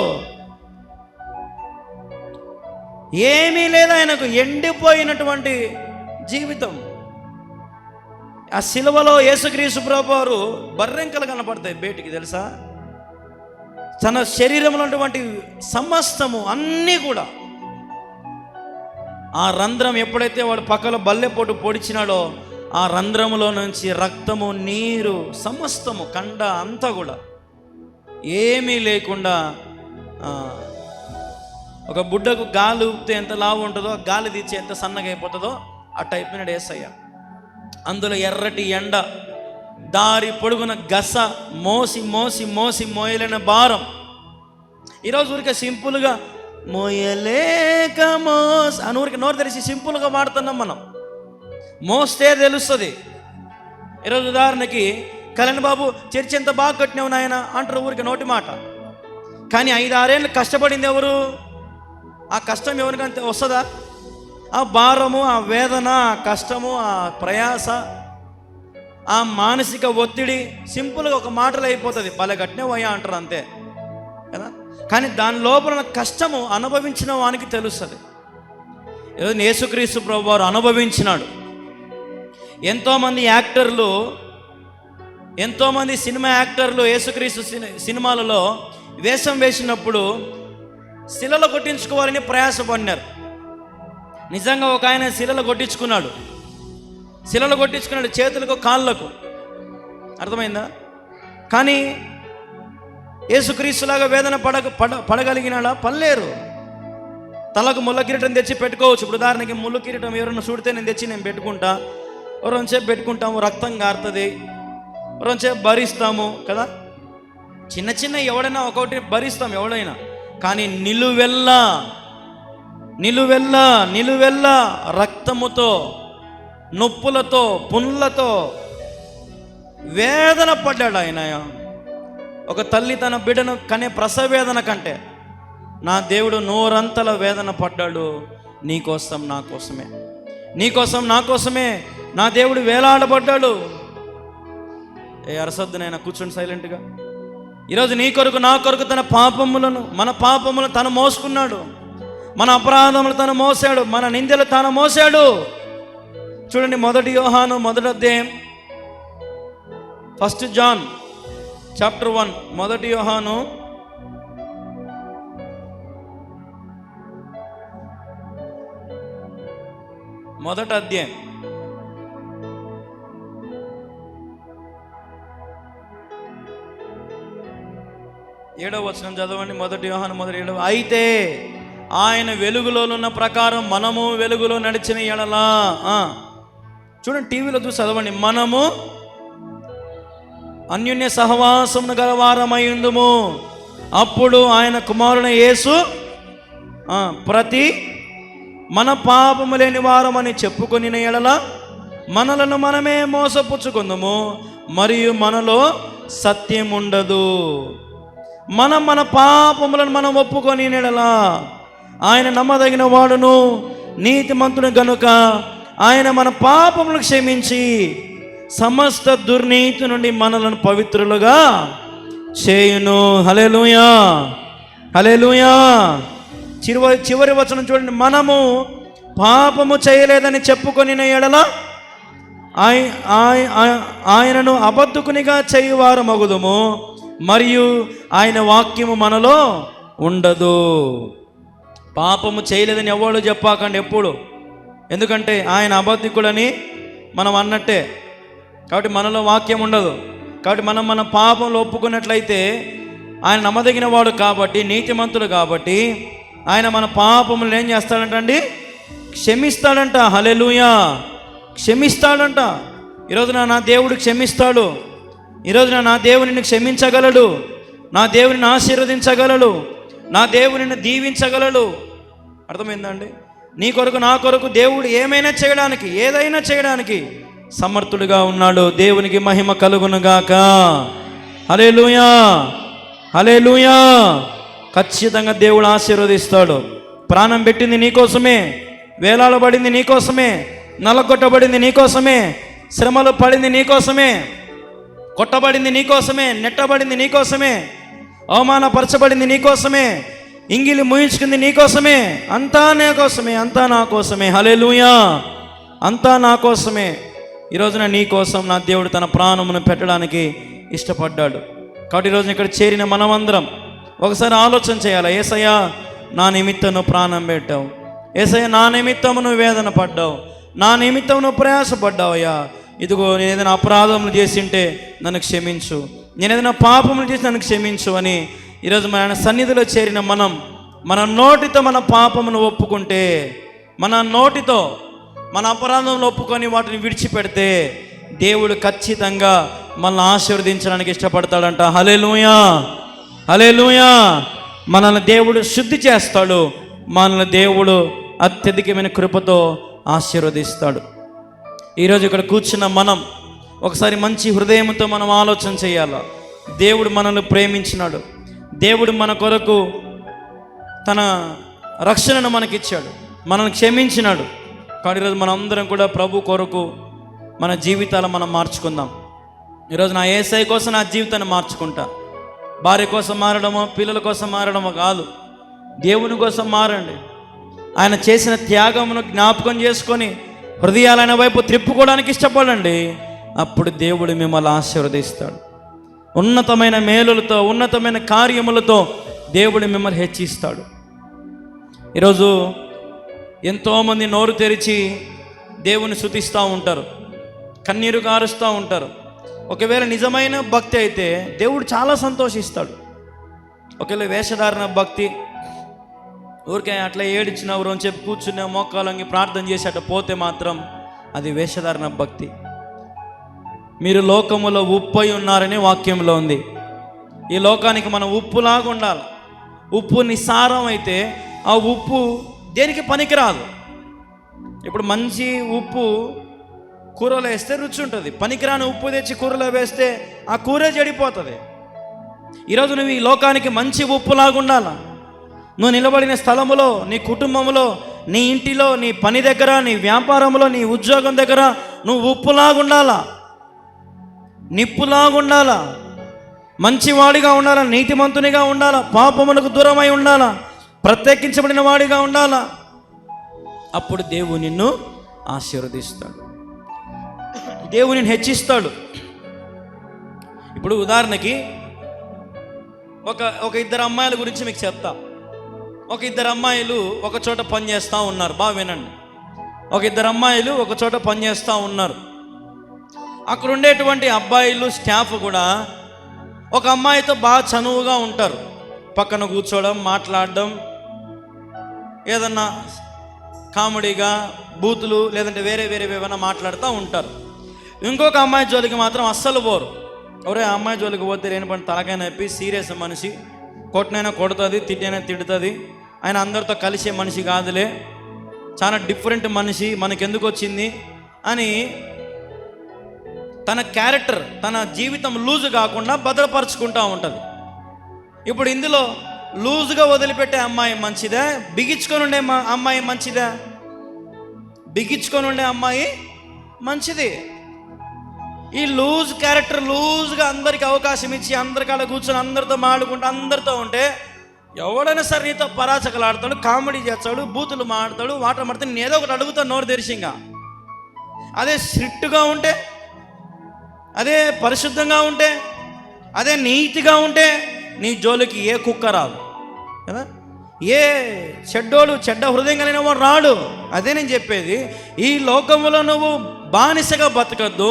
ఏమీ లేదు ఆయనకు. ఎండిపోయినటువంటి జీవితం. ఆ సిలువలో యేసుక్రీస్తు ప్రభువు వారు బర్రెంకలు కనపడతాయి బయటికి, తెలుసా? తన శరీరంలో ఉన్నటువంటి సమస్తము అన్నీ కూడా, ఆ రంధ్రం ఎప్పుడైతే వాడు పక్కల బల్లెపోటు పొడిచినాడో ఆ రంధ్రములో నుంచి రక్తము, నీరు, సమస్తము, కండ అంతా కూడా ఏమీ లేకుండా, ఒక బుడ్డకు గాలి ఊపితే ఎంత లావు ఉంటుందో, గాలి తీర్చి ఎంత సన్నగా అయిపోతుందో అట్ట అయిపోయినాడు యేసయ్య. అందులో ఎర్రటి ఎండ, దారి పొడుగున గస, మోసి మోసి మోసి మోయలేని భారం. ఈరోజు ఊరికే సింపుల్గా మోయలేక మోస్ అని ఊరికి నోరు తెరిచి సింపుల్గా వాడుతున్నాం మనం. మోస్తే తెలుస్తుంది. ఈరోజు ఉదాహరణకి కళ్యాణ్ బాబు చర్చి ఎంత బాగా కట్టినావు నాయన అంటారు ఊరికి నోటి మాట. కానీ 5-6 ఏళ్ళు కష్టపడింది ఎవరు? ఆ కష్టం ఎవరికంటే వస్తుందా? ఆ భారము, ఆ వేదన, ఆ కష్టము, ఆ ప్రయాస, ఆ మానసిక ఒత్తిడి సింపుల్గా ఒక మాటలు అయిపోతుంది. భలే కట్టినవయ్యా అంటారు అంతే కదా. కానీ దాని లోపల కష్టము అనుభవించిన వానికి తెలుస్తుంది. ఈరోజు యేసుక్రీస్తు ప్రభువు వారు అనుభవించినాడు. ఎంతోమంది యాక్టర్లు, ఎంతోమంది సినిమా యాక్టర్లు యేసుక్రీస్తు సినిమాలలో వేషం వేసినప్పుడు శిలలో కొట్టించుకోవాలని ప్రయాసపడినారు. నిజంగా ఒక ఆయన శిలలో కొట్టించుకున్నాడు. శిలలో కొట్టించుకున్నాడు చేతులకు, కాళ్ళకు. అర్థమైందా? కానీ యేసుక్రీస్తులాగా వేదన పడగలిగినాడా? పడలేరు. తలకు ముళ్ళ కిరీటం తెచ్చి పెట్టుకోవచ్చు. ఇప్పుడు ఉదాహరణకి ముళ్ళు కిరీటం ఎవరైనా చూడితే నేను తెచ్చి నేను పెట్టుకుంటా, ఎవరైనా పెట్టుకుంటాము, రక్తం కారుతుంది, ఎవరైనా భరిస్తాము కదా. చిన్న చిన్న ఎవడైనా ఒకటి భరిస్తాం ఎవడైనా. కానీ నిలువెల్లా నిలువెల్లా నిలువెల్లా రక్తముతో, నొప్పులతో, పుండ్లతో వేదన పడ్డాడు ఆయన. ఒక తల్లి తన బిడ్డను కనే ప్రసవ వేదన కంటే నా దేవుడు నూరంతల వేదన పడ్డాడు. నీకోసం, నా కోసమే, నీకోసం, నా కోసమే నా దేవుడు వేలాడబడ్డాడు. అరసొద్దునైనా కూర్చొని సైలెంట్గా. ఈరోజు నీ కొరకు, నా కొరకు తన పాపములను, మన పాపములను తను మోసుకున్నాడు. మన అపరాధములు తను మోసాడు, మన నిందలు తను మోసాడు. చూడండి 1 యోహాను 1వ అధ్యాయం, 1 John chapter 1, 1 యోహాను 1వ అధ్యాయం 7వ వచనం చదవండి. 1 యోహాను 1:7. అయితే ఆయన వెలుగులో ఉన్న ప్రకారం మనము వెలుగులో నడిచిన ఎడలా, చూడండి టీవీలో చూసి చదవండి, మనము అన్యోన్య సహవాసమును గలవారమై ఉందుము. అప్పుడు ఆయన కుమారుని యేసు ప్రతి మన పాపము లేని వారమని చెప్పుకొనిన ఎడల మనలను మనమే మోసపుచ్చుకుందుము, మరియు మనలో సత్యం ఉండదు. మన పాపములను మనం ఒప్పుకొని ఎడల ఆయన నమ్మదగిన వాడును నీతిమంతుడు గనుక ఆయన మన పాపములను క్షమించి సమస్త దుర్నీతి నుండి మనలను పవిత్రులుగా చేయును. హల్లెలూయా, హల్లెలూయా. చివరి వచనం చూడండి. మనము పాపము చేయలేదని చెప్పుకొని ఎడల ఆయనను అబద్ధకునిగా చేయువారు మగుదుము, మరియు ఆయన వాక్యము మనలో ఉండదు. పాపము చేయలేదని ఎవరు చెప్పాకండి ఎప్పుడు, ఎందుకంటే ఆయన అబద్ధికుడని మనం అన్నట్టే. కాబట్టి మనలో వాక్యం ఉండదు. కాబట్టి మనం మన పాపంలో ఒప్పుకున్నట్లయితే ఆయన నమ్మదగిన వాడు కాబట్టి, నీతిమంతుడు కాబట్టి ఆయన మన పాపములను ఏం చేస్తాడంటండి? క్షమిస్తాడంట. హల్లెలూయా, క్షమిస్తాడంట. ఈరోజున నా దేవుడు క్షమిస్తాడు. ఈరోజున నా దేవునిని క్షమించగలడు, నా దేవునిని ఆశీర్వదించగలడు, నా దేవునిని దీవించగలడు. అర్థమైందండి? నీ కొరకు నా కొరకు దేవుడు ఏమైనా చేయడానికి, ఏదైనా చేయడానికి సమర్థుడిగా ఉన్నాడు. దేవునికి మహిమ కలుగునుగాక. హల్లెలూయా, హల్లెలూయా. ఖచ్చితంగా దేవుడు ఆశీర్వదిస్తాడు. ప్రాణం పెట్టింది నీకోసమే, వేలాడబడింది నీకోసమే, నలగొట్టబడింది నీకోసమే, శ్రమలు పడింది నీకోసమే, కొట్టబడింది నీకోసమే, నెట్టబడింది నీకోసమే, అవమానపరచబడింది నీకోసమే, ఇంగిలి ముయించుకుంది నీకోసమే. అంతా నా కోసమే, అంతా నా కోసమే. హల్లెలూయా, అంతా నా కోసమే. ఈరోజున నీ కోసం నా దేవుడు తన ప్రాణమును పెట్టడానికి ఇష్టపడ్డాడు. కాబట్టి ఈరోజున ఇక్కడ చేరిన మనమందరం ఒకసారి ఆలోచన చేయాలి. యేసయ్యా, నా నిమిత్తం నువ్వు ప్రాణం పెట్టావు. యేసయ్యా, నా నిమిత్తము నువ్వు వేదన పడ్డావు, నా నిమిత్తం నువ్వు ప్రయాసపడ్డావయ్యా. ఇదిగో నేను ఏదైనా అపరాధములు చేసింటే నన్ను క్షమించు, నేను ఏదైనా పాపములు చేసి నన్ను క్షమించు అని ఈరోజు మన సన్నిధిలో చేరిన మనం మన నోటితో మన పాపమును ఒప్పుకుంటే, మన నోటితో మన అపరాధములు ఒప్పుకొని వాటిని విడిచిపెడితే దేవుడు ఖచ్చితంగా మనల్ని ఆశీర్వదించడానికి ఇష్టపడతాడంట. హల్లెలూయా, హల్లెలూయా. మనల్ని దేవుడు శుద్ధి చేస్తాడు, మనల్ని దేవుడు అత్యధికమైన కృపతో ఆశీర్వదిస్తాడు. ఈరోజు ఇక్కడ కూర్చున్న మనం ఒకసారి మంచి హృదయంతో మనం ఆలోచన చేయాలి. దేవుడు మనల్ని ప్రేమించినాడు, దేవుడు మన కొరకు తన రక్షణను మనకిచ్చాడు, మనల్ని క్షమించినాడు. కాబట్టి ఈరోజు మనం అందరం కూడా ప్రభు కొరకు మన జీవితాలు మనం మార్చుకుందాం. ఈరోజు నా యేసయ్య కోసం నా జీవితాన్ని మార్చుకుంటా. భార్య కోసం మారడమో, పిల్లల కోసం మారడమో కాదు, దేవుని కోసం మారండి. ఆయన చేసిన త్యాగమును జ్ఞాపకం చేసుకొని హృదయాలైన వైపు త్రిప్పుకోవడానికి ఇష్టపడండి. అప్పుడు దేవుడు మిమ్మల్ని ఆశీర్వదిస్తాడు. ఉన్నతమైన మేలులతో, ఉన్నతమైన కార్యములతో దేవుడు మిమ్మల్ని హెచ్చిస్తాడు. ఈరోజు ఎంతోమంది నోరు తెరిచి దేవుని స్తుతిస్తూ ఉంటారు, కన్నీరు కారుస్తూ ఉంటారు. ఒకవేళ నిజమైన భక్తి అయితే దేవుడు చాలా సంతోషిస్తాడు. ఒకవేళ వేషధారణ భక్తి, ఊరికే అట్లా ఏడిచినవరు అని చెప్పి కూర్చున్న మోకాలంగి ప్రార్థన చేసి అట్లా పోతే మాత్రం అది వేషధారణ భక్తి. మీరు లోకములో ఉప్పై ఉన్నారని వాక్యంలో ఉంది. ఈ లోకానికి మనం ఉప్పులాగా ఉండాలి. ఉప్పు నిస్సారం అయితే ఆ ఉప్పు దేనికి పనికిరాదు. ఇప్పుడు మంచి ఉప్పు కూరలో వేస్తే రుచి ఉంటుంది, పనికిరాని ఉప్పు తెచ్చి కూరలో వేస్తే ఆ కూరే చెడిపోతుంది. ఈరోజు నువ్వు ఈ లోకానికి మంచి ఉప్పులాగా ఉండాలా. నువ్వు నిలబడిన స్థలములో, నీ కుటుంబంలో, నీ ఇంటిలో, నీ పని దగ్గర, నీ వ్యాపారంలో, నీ ఉద్యోగం దగ్గర నువ్వు ఉప్పులాగా ఉండాలా, నిప్పులాగా ఉండాలా, మంచివాడిగా ఉండాలా, నీతిమంతునిగా ఉండాలా, పాపములకు దూరమై ఉండాలా, ప్రత్యేకించబడిన వాడిగా ఉండాలా. అప్పుడు దేవుడు నిన్ను ఆశీర్వదిస్తాడు, దేవుని హెచ్చిస్తాడు. ఇప్పుడు ఉదాహరణకి ఒక ఇద్దరు అమ్మాయిల గురించి మీకు చెప్తా. ఒక ఇద్దరు అమ్మాయిలు ఒక చోట పని చేస్తూ ఉన్నారు. బాగా వినండి. ఒక ఇద్దరు అమ్మాయిలు ఒక చోట పని చేస్తూ ఉన్నారు. అక్కడ ఉండేటువంటి అబ్బాయిలు, స్టాఫ్ కూడా ఒక అమ్మాయితో బాగా చనువుగా ఉంటారు. పక్కన కూర్చోవడం, మాట్లాడడం, ఏదన్నా కామెడీగా బూతులు లేదంటే వేరే ఏమైనా మాట్లాడుతూ ఉంటారు. ఇంకొక అమ్మాయి జోలికి మాత్రం అస్సలు పోరు. ఎవరే అమ్మాయి జోలికి పోతే లేని పని తలకాయ నొప్పి, సీరియస్ మనిషి, కొట్టినైనా కొడుతుంది, తిట్టినైనా తిడుతుంది, ఆయన అందరితో కలిసే మనిషి కాదులే, చాలా డిఫరెంట్ మనిషి, మనకెందుకు వచ్చింది అని తన క్యారెక్టర్, తన జీవితం లూజు కాకుండా భద్రపరుచుకుంటూ ఉంటుంది. ఇప్పుడు ఇందులో లూజుగా వదిలిపెట్టే అమ్మాయి మంచిదా, బిగించుకొని ఉండే అమ్మాయి మంచిదా? బిగించుకొని ఉండే అమ్మాయి మంచిది. ఈ లూజ్ క్యారెక్టర్, లూజ్గా అందరికి అవకాశం ఇచ్చి అందరికాడ కూర్చొని అందరితో మాడుకుంటూ అందరితో ఉంటే ఎవడైనా సరే నీతో పరాచకలు ఆడతాడు, కామెడీ చేస్తాడు, బూతులు మాడతాడు, వాటర్ మాడితే నేను ఏదో ఒకటి అడుగుతాను నోరు తెరిచింగా. అదే స్ట్రిక్ట్గా ఉంటే, అదే పరిశుద్ధంగా ఉంటే, అదే నీతిగా ఉంటే నీ జోలికి ఏ కుక్క రాదు కదా, ఏ చెడ్డోడు చెడ్డ హృదయం కలిగిన వాడు రాడు. అదే నేను చెప్పేది. ఈ లోకంలో నువ్వు బానిసగా బతకద్దు,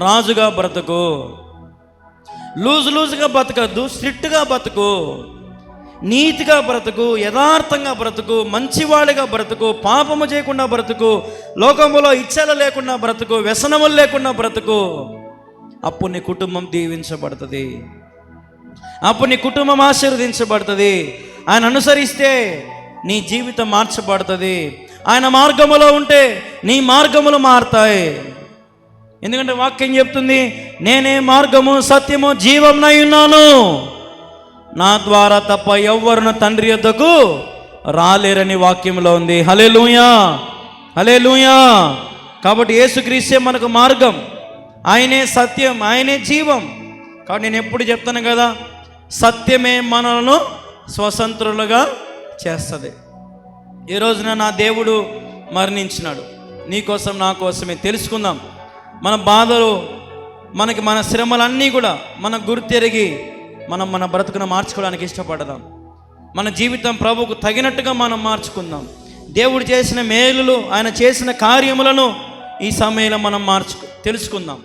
రాజుగా బ్రతుకు. లూజుగా బతకద్దు, స్ట్రిక్ట్గా బతుకు, నీతిగా బ్రతుకు, యథార్థంగా బ్రతుకు, మంచివాడిగా బ్రతుకు, పాపము చేయకుండా బ్రతుకు, లోకములో ఇచ్చలు లేకుండా బ్రతుకు, వ్యసనములు లేకుండా బ్రతుకు. అప్పుడు నీ కుటుంబం దీవించబడుతుంది, అప్పుడు నీ కుటుంబం ఆశీర్వదించబడుతుంది. ఆయన అనుసరిస్తే నీ జీవితం మార్చబడుతుంది. ఆయన మార్గములో ఉంటే నీ మార్గములు మారుతాయి. ఎందుకంటే వాక్యం చెప్తుంది, నేనే మార్గము సత్యము జీవమునై ఉన్నాను, నా ద్వారా తప్ప ఎవ్వరును తండ్రి యొద్దకు రాలేరని వాక్యంలో ఉంది. హల్లెలూయా, హల్లెలూయా. కాబట్టి యేసుక్రీస్తే మనకు మార్గం, ఆయనే సత్యం, ఆయనే జీవం. కాబట్టి నేను ఎప్పుడు చెప్తాను కదా, సత్యమే మనలను స్వతంత్రులుగా చేస్తుంది. ఈ రోజున నా దేవుడు మరణించినాడు నీకోసం నా కోసమే. తెలుసుకుందాం మన బాధలు, మన శ్రమలన్నీ కూడా మన గుర్తెరిగి మన బ్రతుకును మార్చుకోవడానికి ఇష్టపడదాం. మన జీవితం ప్రభువుకు తగినట్టుగా మనం మార్చుకుందాం. దేవుడు చేసిన మేలులు, ఆయన చేసిన కార్యములను ఈ సమయంలో మనం తెలుసుకుందాం.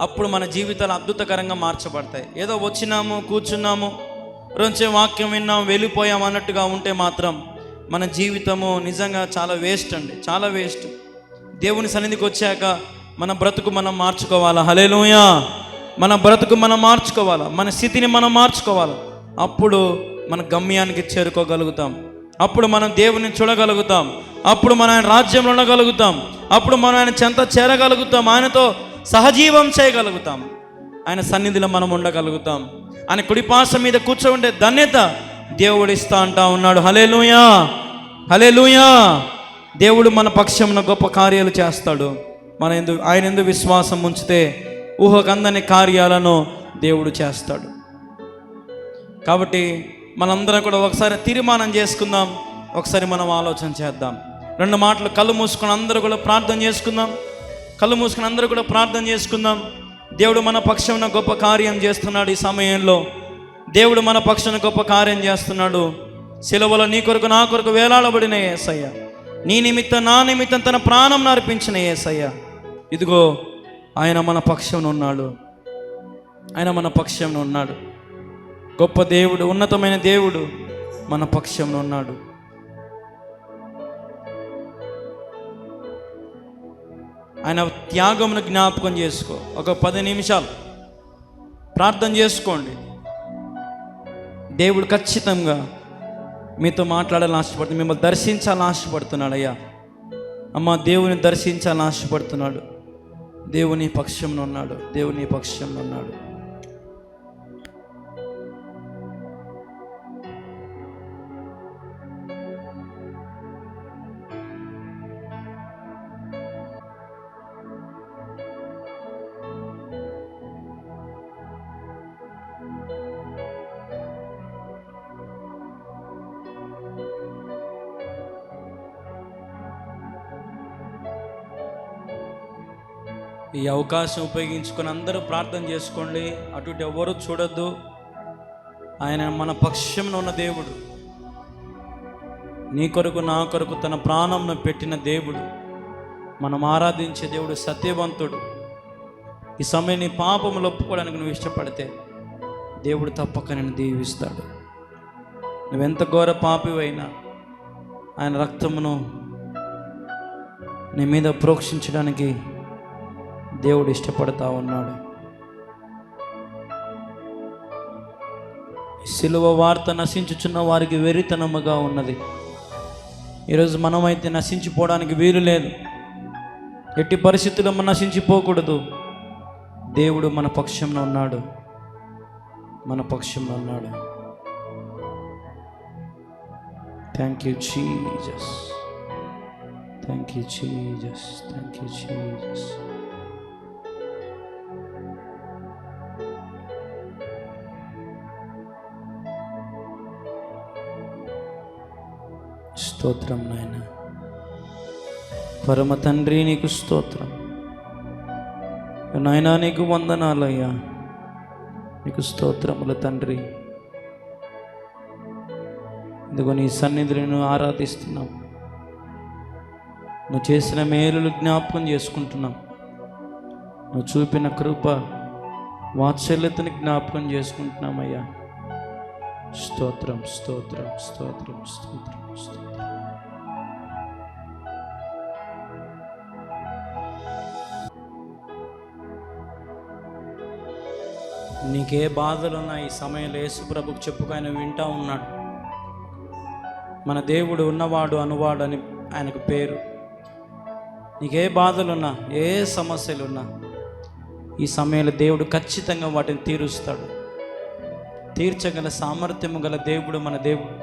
అప్పుడు మన జీవితాలు అద్భుతకరంగా మార్చబడతాయి. ఏదో వచ్చినాము, కూర్చున్నాము, రోజు వాక్యం విన్నాం, వెళ్ళిపోయాం అన్నట్టుగా ఉంటే మాత్రం మన జీవితము నిజంగా చాలా వేస్ట్ అండి, చాలా వేస్ట్. దేవుని సన్నిధికి వచ్చాక మన బ్రతుకు మనం మార్చుకోవాలా. హల్లెలూయా. మన బ్రతుకు మనం మార్చుకోవాలా, మన స్థితిని మనం మార్చుకోవాలి. అప్పుడు మన గమ్యానికి చేరుకోగలుగుతాం, అప్పుడు మనం దేవుని చూడగలుగుతాం, అప్పుడు మనం ఆయన రాజ్యంలో ఉండగలుగుతాం, అప్పుడు మనం ఆయన చెంత చేరగలుగుతాం, ఆయనతో సహజీవం చేయగలుగుతాం, ఆయన సన్నిధిలో మనం ఉండగలుగుతాం. ఆయన కుడిపాసం మీద కూర్చోండే ధన్యత దేవుడు ఇస్తా అంటా ఉన్నాడు. హల్లెలూయా, హల్లెలూయా. దేవుడు మన పక్షంలో గొప్ప కార్యాలు చేస్తాడు. ఆయన ఎందుకు విశ్వాసం ఉంచితే ఊహకందని కార్యాలను దేవుడు చేస్తాడు. కాబట్టి మనందరం కూడా ఒకసారి తీర్మానం చేసుకుందాం, ఒకసారి మనం ఆలోచన చేద్దాం. 2 మాటలు కళ్ళు మూసుకొని అందరూ కూడా ప్రార్థన చేసుకుందాం. కళ్ళు మూసుకొని అందరూ కూడా ప్రార్థన చేసుకుందాం. దేవుడు మన పక్షంలో గొప్ప కార్యం చేస్తున్నాడు. ఈ సమయంలో దేవుడు మన పక్షాన గొప్ప కార్యం చేస్తున్నాడు. సిలువలో నీ కొరకు నా కొరకు వేలాడబడిన యేసయ్య, నీ నిమిత్తం నా నిమిత్తం తన ప్రాణం అర్పించిన యేసయ్య, ఇదిగో ఆయన మన పక్షంలో ఉన్నాడు, ఆయన మన పక్షంలో ఉన్నాడు. గొప్ప దేవుడు, ఉన్నతమైన దేవుడు మన పక్షంలో ఉన్నాడు. ఆయన త్యాగమును జ్ఞాపకం చేసుకో. ఒక 10 నిమిషాలు ప్రార్థన చేసుకోండి. దేవుడు ఖచ్చితంగా మీతో మాట్లాడాలని ఆశపడుతున్నాడు, మిమ్మల్ని దర్శించాలని ఆశపడుతున్నాడు. అయ్యా అమ్మ, దేవుని దర్శించాలని ఆశపడుతున్నాడు. దేవుని పక్షంలో ఉన్నాడు, దేవుని పక్షంలో ఉన్నాడు. ఈ అవకాశం ఉపయోగించుకొని అందరూ ప్రార్థన చేసుకోండి. అటు ఎవరు చూడొద్దు. ఆయన మన పక్షంలో ఉన్న దేవుడు, నీ కొరకు నా కొరకు తన ప్రాణంను పెట్టిన దేవుడు, మనం ఆరాధించే దేవుడు సత్యవంతుడు. ఈ సమయం నీ పాపములు ఒప్పుకోవడానికి నువ్వు ఇష్టపడితే దేవుడు తప్పక నేను దీవిస్తాడు. నువ్వెంత ఘోర పాపివైనా ఆయన రక్తమును నీ మీద ప్రోక్షించడానికి దేవుడు ఇష్టపడతా ఉన్నాడు. సిలువ వార్త నశించుచున్న వారికి వెరితనముగా ఉన్నది, ఈరోజు మనమైతే నశించిపోవడానికి వీలు లేదు. ఎట్టి పరిస్థితుల్లో మనం నశించిపోకూడదు. దేవుడు మన పక్షంలో ఉన్నాడు, మన పక్షంలో ఉన్నాడు. Thank you Jesus, thank you Jesus, thank you Jesus. స్తోత్రం నాయన, పరమ తండ్రి నీకు స్తోత్రం నాయనా, నీకు వందనాలయ్యా, నీకు స్తోత్రములు తండ్రి. ఇదిగో నీ సన్నిధిని ఆరాధిస్తున్నాం, నువ్వు చేసిన మేలులు జ్ఞాపకం చేసుకుంటున్నాం, నువ్వు చూపిన కృప వాత్సల్యతని జ్ఞాపకం చేసుకుంటున్నామయ్యా. స్తోత్రం, స్తోత్రం, స్తోత్రం, స్తోత్రం, స్తోత్రం. నీకే బాధలున్నా ఈ సమయంలో యేసు ప్రభుకు చెప్పుకు ఆయన వింటా ఉన్నాడు. మన దేవుడు ఉన్నవాడు అనువాడు అని ఆయనకు పేరు. నీకే బాధలున్నా, ఏ సమస్యలున్నా ఈ సమయంలో దేవుడు ఖచ్చితంగా వాటిని తీరుస్తాడు. తీర్చగల సామర్థ్యము గల దేవుడు మన దేవుడు.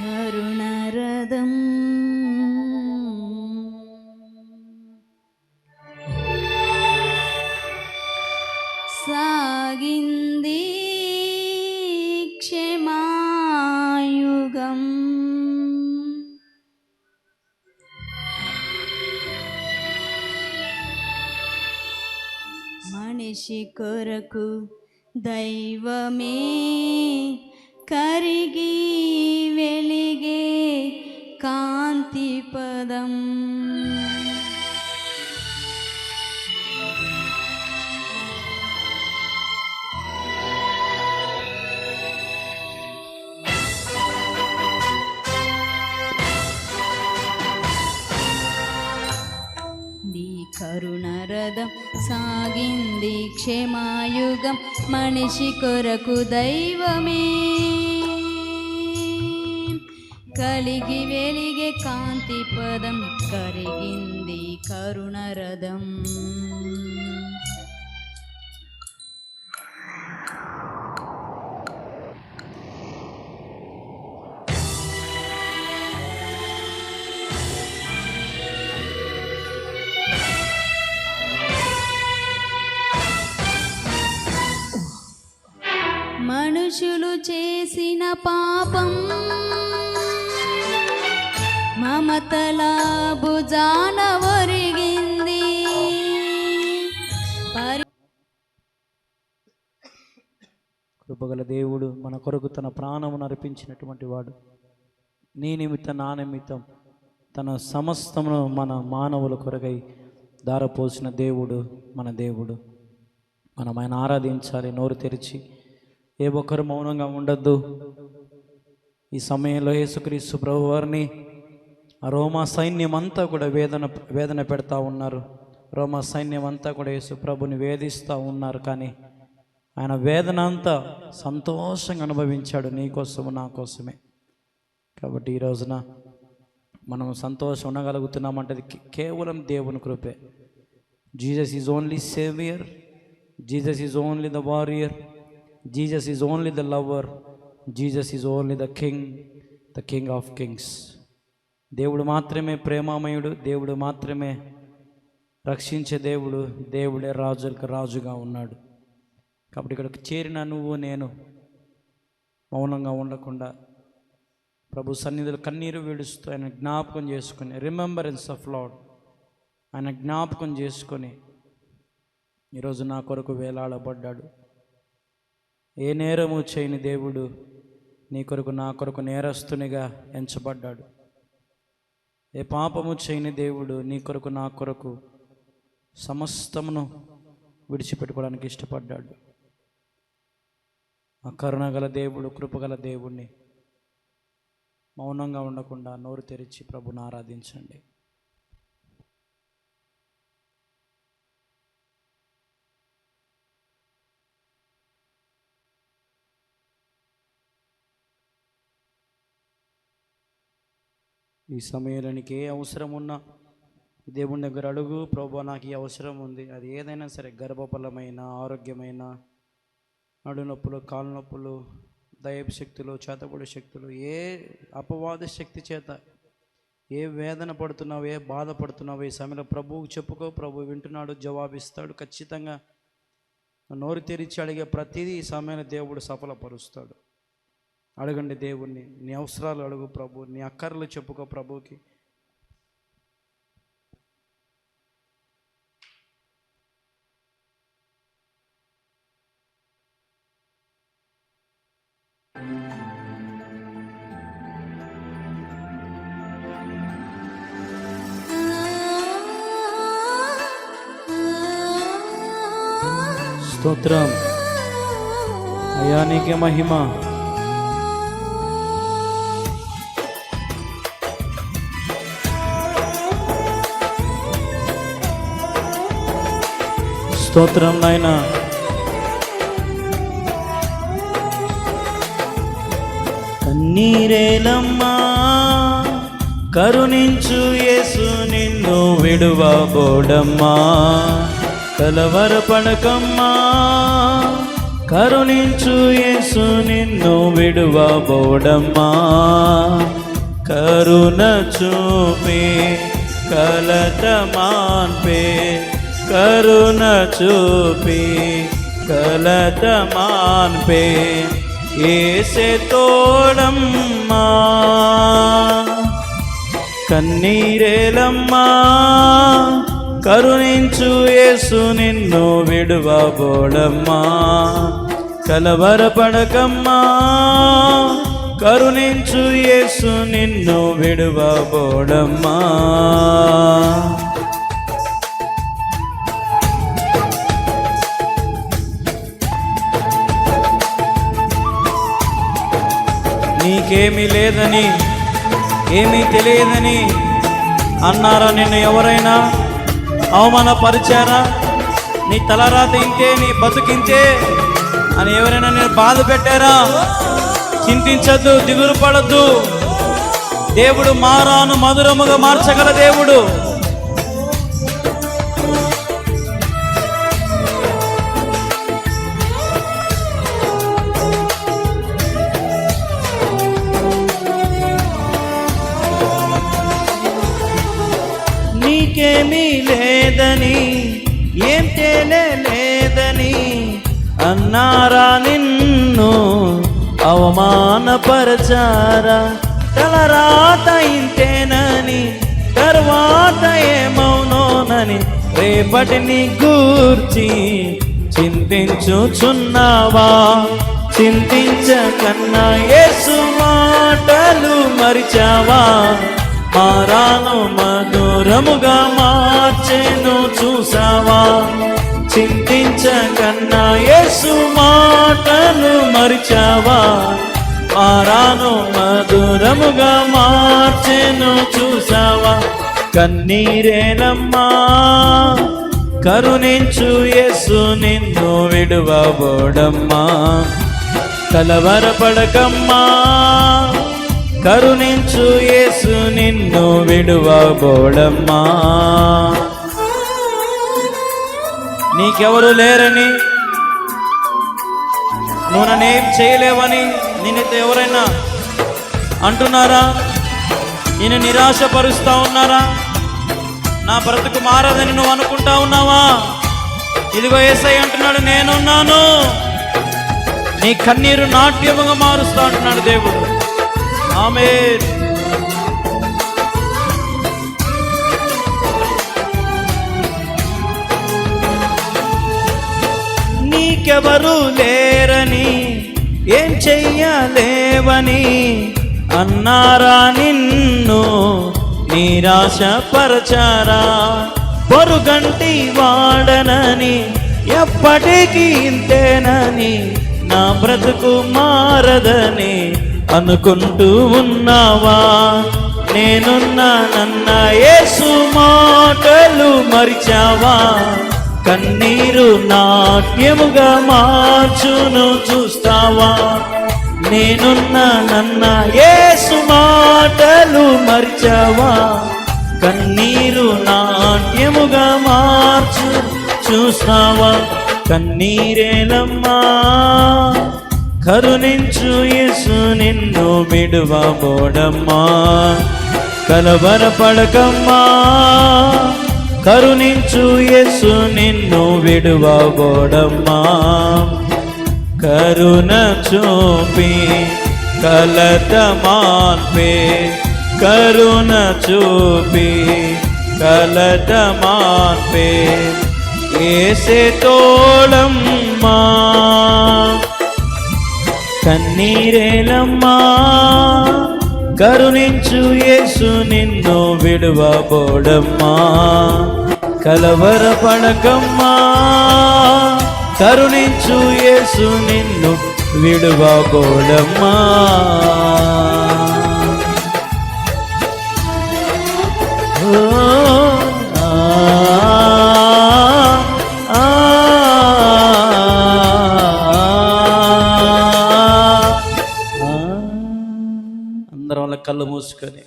కరుణరథం సాగింది క్షమాయుగం, మనిషి కొరకు దైవమే కరిగి వెలిగే కాంతి పదం. నీ కరుణరథం సాగింది క్షమాయుగం, మనిషి కొరకు దైవమే కలిగి వెలిగే కాంతి పదం, కరిగింది కరుణరథం. మనుషులు చేసిన పాపం మమతల భుజాన ఒరిగింది. కృపగల దేవుడు మన కొరకు తన ప్రాణమును అర్పించినటువంటి వాడు. నీ నిమిత్తం, నా నిమిత్తం తన సమస్తమును మన మానవుల కొరకై దారపోసిన దేవుడు మన దేవుడు. మనం ఆయన ఆరాధించాలి నోరు తెరిచి. ఏ ఒక్కరు మౌనంగా ఉండొద్దు. ఈ సమయంలో యేసుక్రీస్తు ప్రభువారిని ఆ రోమా సైన్యం అంతా కూడా వేదన పెడతా ఉన్నారు. రోమా సైన్యం అంతా కూడా యేసు ప్రభుని వేధిస్తూ ఉన్నారు. కానీ ఆయన వేదన అంతా సంతోషంగా అనుభవించాడు నీ కోసము, నా కోసమే. కాబట్టి ఈ రోజున మనం సంతోషం ఉండగలుగుతున్నామంటే అది కేవలం దేవుని కృపే. Jesus is only saviour, Jesus is only the warrior, Jesus is only the lover, Jesus is only the king of kings. దేవుడు మాత్రమే ప్రేమామయుడు, దేవుడు మాత్రమే రక్షించే దేవుడు, దేవుడే రాజులకు రాజుగా ఉన్నాడు. కాబట్టి ఇక్కడికి చేరిన నువ్వు నేను మౌనంగా ఉండకుండా ప్రభు సన్నిధిలో కన్నీరు విడుస్తూ ఆయన జ్ఞాపకం చేసుకొని, రిమెంబరెన్స్ ఆఫ్ లార్డ్, ఆయన జ్ఞాపకం చేసుకొని, ఈరోజు నా కొరకు వేలాడబడ్డాడు. ఏ నేరము చేయని దేవుడు నీ కొరకు, నా కొరకు నేరస్తునిగా ఎంచబడ్డాడు. ఏ పాపము చేయని దేవుడు నీ కొరకు, నా కొరకు సమస్తమును విడిచిపెట్టుకోవడానికి ఇష్టపడ్డాడు. ఆ కరుణగల దేవుడు, కృపగల దేవుణ్ణి మౌనంగా ఉండకుండా నోరు తెరిచి ప్రభుని ఆరాధించండి. ఈ సమయానికి ఏ అవసరం ఉన్నా దేవుని దగ్గర అడుగు. ప్రభువా, నాకు ఈ అవసరం ఉంది. అది ఏదైనా సరే, గర్భఫలమైన, ఆరోగ్యమైన, నడు నొప్పులు, కాళ్ళ నొప్పులు, దైవ శక్తులు, చేతబడి శక్తులు, ఏ అపవాద శక్తి చేత ఏ వేదన పడుతున్నావు, ఏ బాధపడుతున్నావు, ఈ సమయంలో ప్రభువుకు చెప్పుకో. ప్రభు వింటున్నాడు, జవాబిస్తాడు. ఖచ్చితంగా నోరు తెరిచి అడిగే ప్రతిదీ ఈ సమయంలో దేవుడు సఫలపరుస్తాడు. అడగండి దేవుణ్ణి. నీ అవసరాలు అడుగు ప్రభు, నీ అక్కర్లు చెప్పుకో ప్రభువుకి. స్తోత్రం అయ్యా, నీకే మహిమ. స్తోత్రం నాయనా. కన్నీరేలమ్మా, కరుణించు యేసు నిన్ను విడువబోడమ్మా. కలవరపడకమ్మా, కరుణించు యేసు నిన్ను విడువబోడమ్మా. కరుణ చూపి కలత మాన్పే, కరుణ చూపి కలత మాన్పే, యేసే తోడమ్మా. కన్నీరేలమ్మా, కరుణించు యేసు నిన్ను విడువబోడమ్మా. కలవరపడకమ్మా, కరుణించు యేసు నిన్ను విడువబోడమ్మా. నీకేమీ లేదని, ఏమీ తెలియదని అన్నారా నిన్ను ఎవరైనా? అవమానపరిచారా? నీ తలరాత ఇంతే, నీ బతుకింతే అని ఎవరైనా నేను బాధ పెట్టారా? చింతించద్దు, దిగులు పడద్దు. దేవుడు మారాను మధురముగా మార్చగల దేవుడు. నీకేమీ లేదని, ఏం తెలియలేదని అన్నారా నిన్ను? అవమానపరచారా? తలరాత ఇంతేనని, తర్వాత ఏమవునోనని రేపటిని గూర్చి చింతించుచున్నావా? చింతించకన్నా యేసు మాటలు మరిచావా? మారాను మధురముగా మార్చెను చూసావా? చింతించకన్నా యేసు మాటలు మరిచావా? మారాను మధురముగా మార్చెను చూసావా? కన్నీరేలమ్మా, కరుణించు యేసు నిన్ను విడువబోడమ్మా. కలవరపడకమ్మా, కరుణించు యేసు నిన్ను విడువబోడమ్మా. నీకెవరు లేరని, నువ్వు నన్నేం చేయలేవని నిన్నైతే ఎవరైనా అంటున్నారా? నేను నిరాశపరుస్తా ఉన్నారా? నా బ్రతుకు మారదని నువ్వు అనుకుంటా ఉన్నావా? ఇదిగో యేసయ్య అంటున్నాడు, నేనున్నాను. నీ కన్నీరు నాట్యముగా మారుస్తా అంటున్నాడు దేవుడు. ఆమేన్. నీకెవరు లేరని, ఏం చెయ్యలేవని అన్నారా నిన్ను? నిరాశపరచారా? పొరుగంటి వాడనని, ఎప్పటికీ ఇంతేనని, నా బ్రతుకు మారదని అనుకుంటూ ఉన్నావా? నేనున్నానన్న యేసు మాటలు మరిచావా? కన్నీరు నాట్యముగా మార్చును చూస్తావా? నేనున్నానన్న యేసు మాటలు మర్చావా? కన్నీరు నాట్యముగా మార్చు చూస్తావా? కన్నీరేలమ్మా, కరుణించు యేసు నిన్ను విడువబోడమ్మా. కలవరపడకమ్మా, కరుణించు యేసు నిన్ను విడువబోడమ్మా. కరుణ చూపి కలత మాన్పే, కరుణ చూపి కలత మాన్పే యేసే తోడమ్మా. కన్నీరేలమ్మా, కరుణించు యేసు నిన్ను విడువబోడమ్మా. కలవరపడకమ్మా, కరుణించు యేసు నిన్ను విడువబోడమ్మా. అందరం వాళ్ళ కళ్ళు మూసుకొని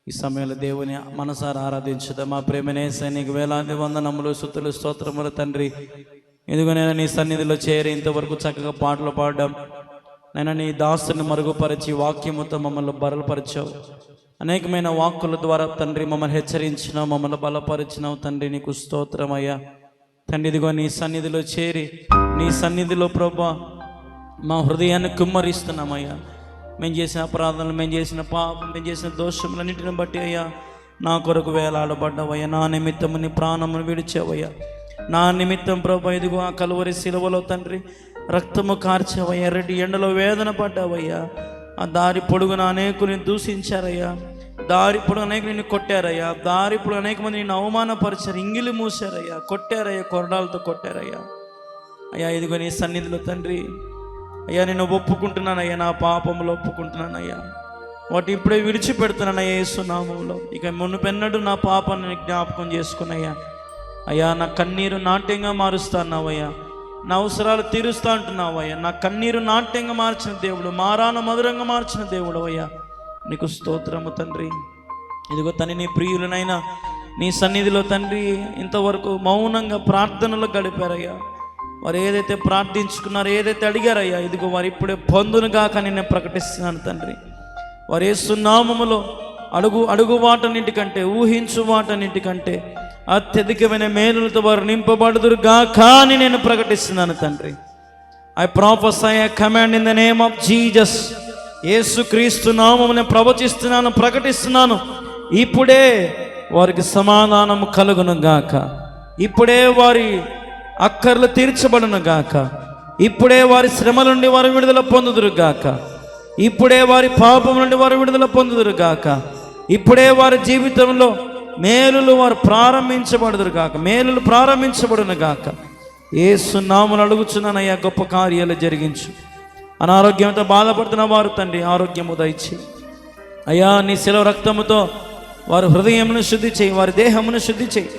ఈ సమయంలో దేవుని మనసారా ఆరాధించుదాం. మా ప్రేమనే సైనిక వేలాది వందనములు, స్తుతులు, స్తోత్రములు తండ్రి. ఇదిగో నేను నీ సన్నిధిలో చేరి ఇంతవరకు చక్కగా పాటలు పాడడం, నేను నీ దాసుని మరుగుపరిచి వాక్యముతో మమ్మల్ని బలపరిచావు. అనేకమైన వాక్కుల ద్వారా తండ్రి మమ్మల్ని హెచ్చరించినావు, మమ్మల్ని బలపరిచినావు తండ్రి. నీకు స్తోత్రమయ్యా తండ్రి. ఇదిగో నీ సన్నిధిలో చేరి నీ సన్నిధిలో ప్రభా మా హృదయాన్ని కుమ్మరిస్తున్నామయ్యా. మేము చేసిన అపరాధాలు, మేము చేసిన పాపం, మేము చేసిన దోషములన్నింటిని బట్టి అయ్యా నా కొరకు వేలాడబడ్డావయ్యా. నా నిమిత్తము నీ ప్రాణమును విడిచావయ్యా. నా నిమిత్తం ప్రభా ఇదిగో ఆ కలువరి శిలువలో తండ్రి రక్తము కార్చావయ్యా. ఎర్రటి ఎండలో వేదన పడ్డావయ్యా. ఆ దారి పొడుగున అనేకుని దూషించారయ్యా. దారి పొడుగు అనేకులు నిన్ను కొట్టారయ్యా. దారి పొడుగు అనేక మంది నిన్ను అవమానపరిచారు, ఇంగిలి మూసారయ్యా, కొట్టారయ్యా, కొరడాలతో కొట్టారయ్యా. అయ్యా ఇదిగో నీ సన్నిధిలో తండ్రి అయ్యా నేను ఒప్పుకుంటున్నానయ్యా, నా పాపములు ఒప్పుకుంటున్నానయ్యా. వాటి ఇప్పుడే విడిచిపెడుతున్నానయ్యా యేసు నామములో. ఇక మునుపెన్నడూ నా పాపాన్ని జ్ఞాపకం చేసుకున్నయ్యా. అయ్యా నా కన్నీరు నాట్యంగా మారుస్తున్నావయ్యా. నా అవసరాలు తీరుస్తా అంటున్నావయ్యా. నా కన్నీరు నాట్యంగా మార్చిన దేవుడు, మారాన మధురంగా మార్చిన దేవుడు అయ్యా. నీకు స్తోత్రము తండ్రి. ఇదిగో తని నీ ప్రియులనైనా నీ సన్నిధిలో తండ్రి ఇంతవరకు మౌనంగా ప్రార్థనలో గడిపారయ్యా. వారు ఏదైతే ప్రార్థించుకున్నారో, ఏదైతే అడిగారయ్యా, ఇదిగో వారు ఇప్పుడే పొందునుగాక నేను ప్రకటిస్తున్నాను తండ్రి. వారు యేసు నామములో అడుగు వాటన్నింటికంటే, ఊహించు వాటన్నింటికంటే అత్యధికమైన మేలులతో వారు నింపబడుదురుగాక అని నేను ప్రకటిస్తున్నాను తండ్రి. I prophesy, I command in the name of Jesus. యేసు క్రీస్తు నామమును ప్రవచిస్తున్నాను, ప్రకటిస్తున్నాను. ఇప్పుడే వారికి సమాధానం కలుగును గాక. ఇప్పుడే వారి అక్కర్లు తీర్చబడును గాక. ఇప్పుడే వారి శ్రమ నుండి వారు విడుదల పొందుదురు గాక. ఇప్పుడే వారి పాపం నుండి వారు విడుదల పొందుదురు గాక. ఇప్పుడే వారి జీవితంలో మేలులు వారు ప్రారంభించబడుదురు గాక. మేలులు ప్రారంభించబడును గాక. యేసు నామమున అడుగుచున్నానయ్యా, గొప్ప కార్యాలు జరిగించు. అనారోగ్యంతో బాధపడుతున్న వారు తండ్రి ఆరోగ్యము దయచేయి అయ్యా. నీ శిలువ రక్తముతో వారి హృదయమును శుద్ధి చేయి, వారి దేహమును శుద్ధి చేయి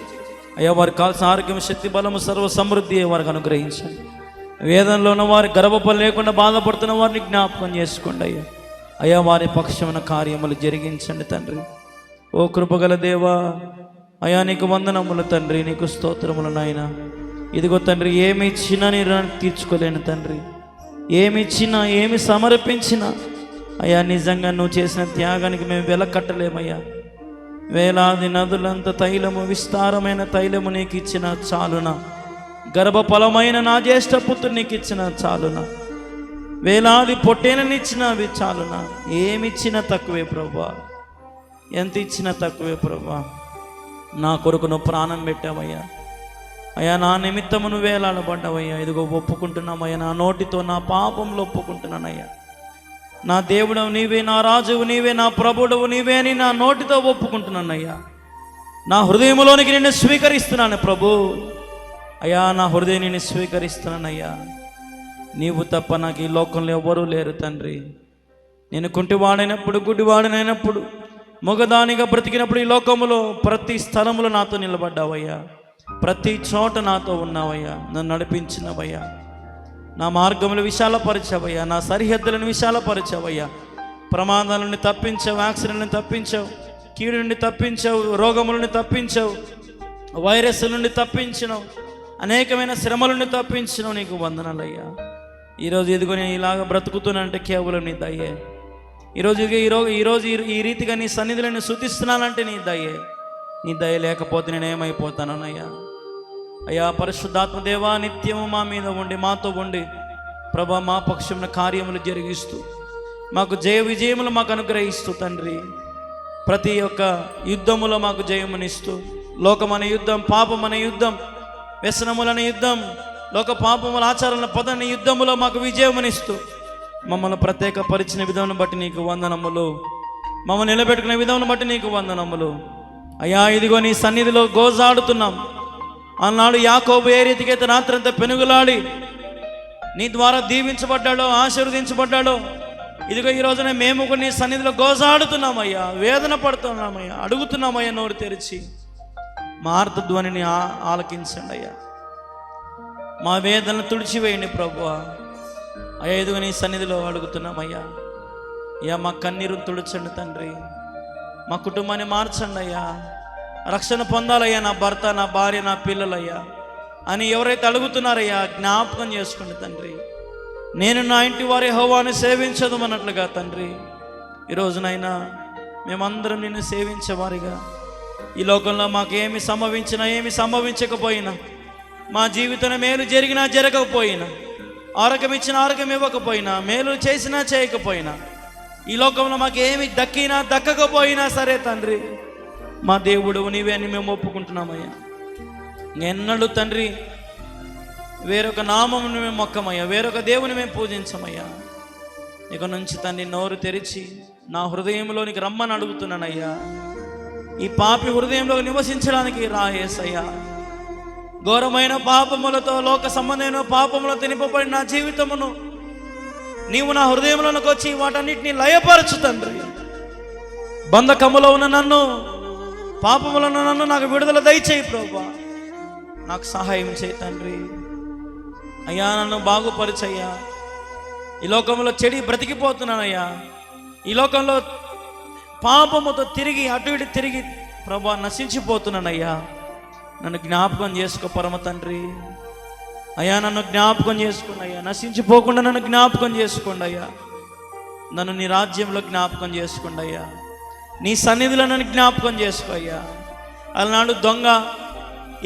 అయ్యా. వారికి కావాల్సిన ఆరోగ్యం, శక్తి, బలము, సర్వ సమృద్ధి వారికి అనుగ్రహించండి. వేదనలో ఉన్న వారి గర్భఫలం లేకుండా బాధపడుతున్న వారిని జ్ఞాపకం చేసుకోండి అయ్యా. అయ్యా వారి పక్షమైన కార్యములు జరిగించండి తండ్రి. ఓ కృపగల దేవా అయ్యా నీకు వందనములు తండ్రి, నీకు స్తోత్రములు నాయన. ఇదిగో తండ్రి ఏమి ఇచ్చినా నీ రుణాన్ని తీర్చుకోలేను తండ్రి. ఏమి ఇచ్చినా, ఏమి సమర్పించినా అయ్యా నిజంగా నువ్వు చేసిన త్యాగానికి మేము వెల కట్టలేమయ్యా. వేలాది నదులంత తైలము, విస్తారమైన తైలము నీకు ఇచ్చిన చాలునా. గర్భఫలమైన నా జ్యేష్ఠ పుత్రుడు నీకు ఇచ్చిన చాలునా. వేలాది పొట్టేననిచ్చిన అవి చాలునా. ఏమిచ్చినా తక్కువే ప్రభా, ఎంత ఇచ్చినా తక్కువే ప్రభా. నా కొరకు నువ్వు ప్రాణం పెట్టావయ్యా. అయ్యా నా నిమిత్తము నువ్వు వేలాడబడ్డావయ్యా. ఇదిగో ఒప్పుకుంటున్నామయ్యా, నా నోటితో నా పాపంలో ఒప్పుకుంటున్నానయ్యా. నా దేవుడవు నీవే, నా రాజువు నీవే, నా ప్రభుడవు నీవే అని నా నోటితో ఒప్పుకుంటున్నానయ్యా. నా హృదయంలోనికి నిన్ను స్వీకరిస్తున్నాను ప్రభు. అయ్యా నా హృదయం నిన్ను స్వీకరిస్తున్నానయ్యా. నీవు తప్ప నాకు ఈ లోకంలో ఎవరూ లేరు తండ్రి. నేను కుంటివాడైనప్పుడు, గుడ్డివాడనైనప్పుడు, మగదానిగా బ్రతికినప్పుడు ఈ లోకములో ప్రతి స్థలములో నాతో నిలబడ్డావయ్యా. ప్రతి చోట నాతో ఉన్నావయ్యా. నన్ను నడిపించినవయ్యా. నా మార్గములు విశాలపరిచావయ్యా, నా సరిహద్దులను విశాలపరిచావయ్యా. ప్రమాదాల నుండి తప్పించావు, యాక్సిడెంట్ నుండి తప్పించావు, కీడు నుండి తప్పించావు, రోగముల నుండి తప్పించావు, వైరస్ల నుండి తప్పించినావు, అనేకమైన శ్రమల నుండి తప్పించినావు. నీకు వందనాలయ్యా. ఈరోజు ఎదుగు నేను ఇలాగ బ్రతుకుతున్నానంటే కేవలం నీ దయ్యే. ఈరోజు ఈ రీతిగా నీ సన్నిధిలో నేను స్తుతిస్తున్నానంటే నీ దయ్యే. నీ దయ లేకపోతే నేను ఏమైపోతానయ్యా. అయ్యా పరిశుద్ధాత్మ దేవా, నిత్యము మా మీద ఉండి మాతో ఉండి ప్రభా మా పక్షమున కార్యములు జరిగిస్తూ మాకు జయ విజయములు మాకు అనుగ్రహిస్తూ తండ్రి, ప్రతి ఒక్క యుద్ధములో మాకు జయమునిస్తూ, లోకమనే యుద్ధం, పాపమనే యుద్ధం, వ్యసనములనే యుద్ధం, లోక పాపముల ఆచారాల పదని యుద్ధములో మాకు విజయమునిస్తూ మమ్మల్ని ప్రత్యేకపరిచిన విధమును బట్టి నీకు వందనములు, మమ్మల్ని నిలబెట్టుకునే విధమును బట్టి నీకు వందనములు. అయ్యా ఇదిగో నీ సన్నిధిలో గోజాడుతున్నాం. ఆనాడు యాకోబు ఏ రీతికైతే రాత్రంతా పెనుగులాడి నీ ద్వారా దీవించబడ్డాడో, ఆశీర్వదించబడ్డాడో, ఇదిగో ఈ రోజున మేము కూడా నీ సన్నిధిలో గోజాడుతున్నామయ్యా, వేదన పడుతున్నామయ్యా, అడుగుతున్నామయ్యా. నోరు తెరిచి మా ఆర్తధ్వనిని ఆలకించండి అయ్యా. మా వేదనను తుడిచివేయండి ప్రభువా. అయ్యా ఇదిగో నీ సన్నిధిలో అడుగుతున్నామయ్యా. అయ్యా మా కన్నీరుని తుడిచండి తండ్రి, మా కుటుంబాన్ని మార్చండి అయ్యా. రక్షణ పొందాలయ్యా నా భర్త, నా భార్య, నా పిల్లలయ్యా అని ఎవరైతే అడుగుతున్నారయ్యా జ్ఞాపకం చేసుకోండి తండ్రి. నేను నా ఇంటి వారి యెహోవాను సేవించదు అన్నట్లుగా తండ్రి, ఈరోజునైనా మేమందరం నిన్ను సేవించేవారిగా, ఈ లోకంలో మాకు ఏమి సంభవించినా ఏమి సంభవించకపోయినా, మా జీవితంలో మేలు జరిగినా జరగకపోయినా, ఆరోగ్యం ఇచ్చినా ఆరోగ్యం ఇవ్వకపోయినా, మేలు చేసినా చేయకపోయినా, ఈ లోకంలో మాకు ఏమి దక్కినా దక్కకపోయినా సరే తండ్రి, మా దేవుడు నీవే అని మేము ఒప్పుకుంటున్నామయ్యా. ఎన్నడూ తండ్రి వేరొక నామమును మేము మొక్కమయ్యా, వేరొక దేవుని మేము పూజించమయ్యా. ఇక నుంచి తండ్రి నోరు తెరిచి నా హృదయంలోనికి రమ్మని అడుగుతున్నానయ్యా. ఈ పాపి హృదయంలో నివసించడానికి రా యేసయ్యా. ఘోరమైన పాపములతో, లోక సంబంధమైన పాపములతో నింపబడిన నా జీవితమును నీవు నా హృదయంలోనికి వచ్చి వాటన్నిటిని లయపరచు తండ్రి. బంధకములో ఉన్న నన్ను, పాపములో ఉన్న నన్ను నాకు విడుదల దయచేయి ప్రభువా. నాకు సహాయం చేయి తండ్రి. అయ్యా నన్ను బాగుపరిచయ్యా. ఈ లోకంలో చెడి బ్రతికిపోతున్నానయ్యా. ఈ లోకంలో పాపముతో తిరిగి అటు ఇటు తిరిగి ప్రభువా నశించిపోతున్నానయ్యా. నన్ను జ్ఞాపకం చేసుకో పరమ తండ్రి. అయ్యా నన్ను జ్ఞాపకం చేసుకోండి అయ్యా. నశించిపోకుండా నన్ను జ్ఞాపకం చేసుకోండి అయ్యా. నన్ను నీ రాజ్యంలో జ్ఞాపకం చేసుకోండి అయ్యా. నీ సన్నిధిలో నన్ను జ్ఞాపకం చేసుకో అయ్యా. అలనాడు దొంగ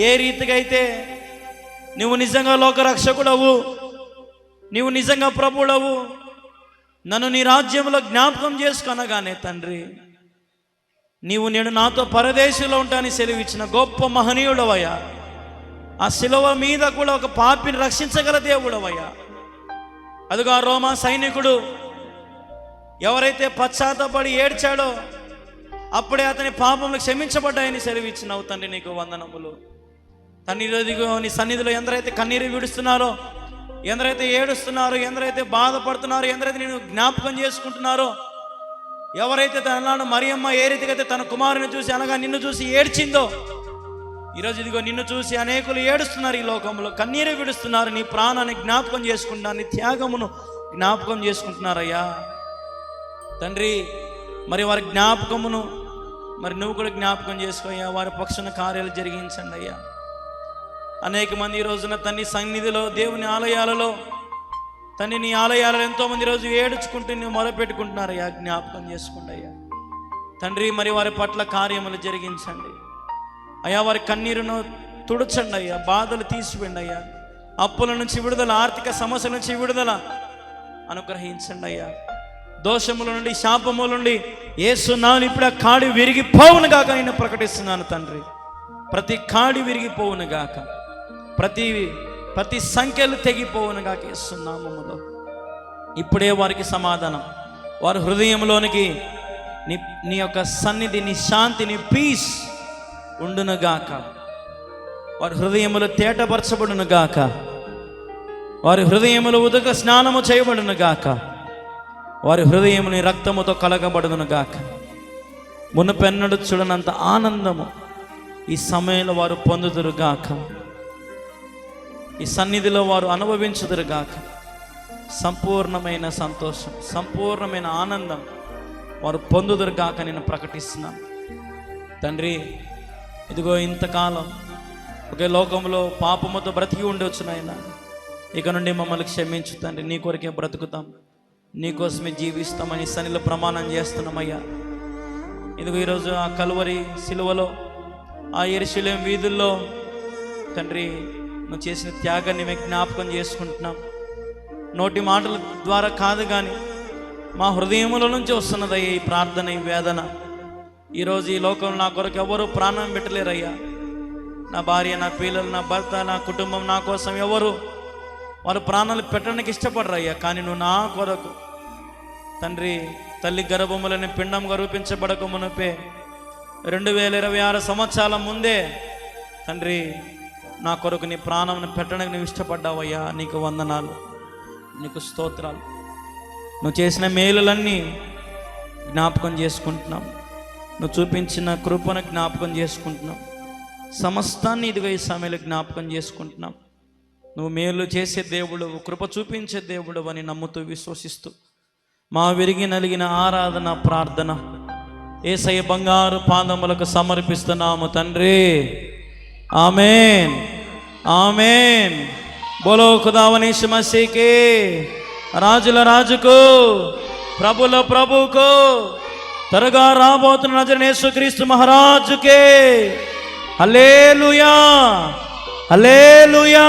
ఏ రీతిగా అయితే నువ్వు నిజంగా లోకరక్షకుడవు, నీవు నిజంగా ప్రభుడవు, నన్ను నీ రాజ్యంలో జ్ఞాపకం చేసుకొనగానే తండ్రి, నీవు నేను నాతో పరదేశంలో ఉంటానని సెలవిచ్చిన గొప్ప మహనీయుడవయ్యా. ఆ శిలువ మీద కూడా ఒక పాపిని రక్షించగల దేవుడవయ్యా. అదిగో ఆ రోమా సైనికుడు ఎవరైతే పశ్చాత్తపడి ఏడ్చాడో అప్పుడే అతని పాపములు క్షమించబడ్డాయని సెలవిచ్చినావు తండ్రి. నీకు వందనములు తండ్రి. ఇదిగో నీ సన్నిధిలో ఎందరైతే కన్నీరు విడుస్తున్నారో, ఎందరైతే ఏడుస్తున్నారో, ఎందరైతే బాధపడుతున్నారో, ఎందరైతే నేను జ్ఞాపకం చేసుకుంటున్నారో, ఎవరైతే తనలాను మరియమ్మ ఏ రీతికైతే తన కుమారుని చూసి అనగా నిన్ను చూసి ఏడ్చిందో, ఈరోజు ఇదిగో నిన్ను చూసి అనేకులు ఏడుస్తున్నారు. ఈ లోకంలో కన్నీరు విడుస్తున్నారు. నీ ప్రాణాన్ని జ్ఞాపకం చేసుకుంటున్నారు, నీ త్యాగమును జ్ఞాపకం చేసుకుంటున్నారయ్యా తండ్రి. మరి వారి జ్ఞాపకమును మరి నువ్వు కూడా జ్ఞాపకం చేసుకోయ్యా. వారి పక్షాన కార్యాలు జరిగించండి అయ్యా. అనేక మంది ఈ రోజున తండ్రి సన్నిధిలో, దేవుని ఆలయాలలో తండ్రి, నీ ఆలయాలలో ఎంతోమంది ఈరోజు ఏడుచుకుంటూ నువ్వు మొరపెట్టుకుంటున్నారయ్యా. జ్ఞాపకం చేసుకోండి అయ్యా తండ్రి. మరి వారి పట్ల కార్యములు జరిగించండి అయ్యా. వారి కన్నీరును తుడచండి అయ్యా. బాధలు తీసివేయండి అయ్యా. అప్పుల నుంచి విడుదల, ఆర్థిక సమస్యల నుంచి విడుదల అనుగ్రహించండి అయ్యా. దోషముల నుండి, శాపముల నుండి యేసు నామమున ఇప్పుడు ఆ కాడి విరిగిపోవును గాక నేను ప్రకటిస్తున్నాను తండ్రి. ప్రతి కాడి విరిగిపోవును గాక, ప్రతి సంఖ్యలు తెగిపోవును గాక యేసు నామములో. ఇప్పుడే వారికి సమాధానం, వారి హృదయంలోనికి నీ యొక్క సన్నిధి, నీ శాంతి, నీ పీస్ ఉండును గాక. వారి హృదయములు తేటపరచబడును గాక. వారి హృదయములు ఉదక స్నానము చేయబడును గాక. వారి హృదయముని రక్తముతో కలగబడును గాక. మునుపెన్నడు చూడనంత ఆనందము ఈ సమయంలో వారు పొందుదురు గాక. ఈ సన్నిధిలో వారు అనుభవించుదురు గాక. సంపూర్ణమైన సంతోషం, సంపూర్ణమైన ఆనందం వారు పొందుదురు కాక నేను ప్రకటిస్తున్నాను. తండ్రి, ఇదిగో ఇంతకాలం ఒకే లోకంలో పాపముతో బ్రతికి ఉండవచ్చు నాయన. ఇక నుండి మమ్మల్ని క్షమించు తండ్రి. నీ కొరకే బ్రతుకుతాం, నీకోసమే జీవిస్తామని సన్నిలో ప్రమాణం చేస్తున్నామయ్యా. ఇదిగో ఈరోజు ఆ కలువరి సిలువలో, ఆ యెరూషలేం వీధుల్లో తండ్రి నువ్వు చేసిన త్యాగాన్ని మేము జ్ఞాపకం చేసుకుంటున్నాం. నోటి మాటల ద్వారా కాదు కానీ మా హృదయముల నుంచి వస్తున్నదయ్యా ఈ ప్రార్థన, ఈ వేదన. ఈరోజు ఈ లోకంలో నా కొరకు ఎవరు ప్రాణం పెట్టలేరయ్యా. నా భార్య, నా పిల్లలు, నా భర్త, నా కుటుంబం నా కోసం ఎవరు వారు ప్రాణాలు పెట్టడానికి ఇష్టపడరయ్యా. కానీ నువ్వు నా కొరకు తండ్రి తల్లి గర్భములని పిండంగా రూపించబడక మునుపే 2026 సంవత్సరాల ముందే తండ్రి నా కొరకు నీ ప్రాణంను పెట్టడానికి నువ్వు ఇష్టపడ్డావయ్యా. నీకు వందనాలు, నీకు స్తోత్రాలు. నువ్వు చేసిన మేలులన్నీ జ్ఞాపకం చేసుకుంటున్నాం, నువ్వు చూపించిన కృపను జ్ఞాపకం చేసుకుంటున్నాం, సమస్తాన్ని ఇదిగో ఈ సమయంలో జ్ఞాపకం చేసుకుంటున్నాం. నువ్వు మేలు చేసే దేవుడు, కృప చూపించే దేవుడు అని నమ్ముతూ విశ్వసిస్తూ మా విరిగి నలిగిన ఆరాధన ప్రార్థన యేసయ్య బంగారు పాదములకు సమర్పిస్తున్నాము తండ్రి. ఆమేన్, ఆమేన్. బోలో ఖుదావనీస్ మసీకి, రాజుల రాజుకు, ప్రభుల ప్రభుకు, త్వరగా రాబోతున్న నజరేయుడైన యేసుక్రీస్తు మహారాజుకే హల్లెలూయా, హల్లెలూయా.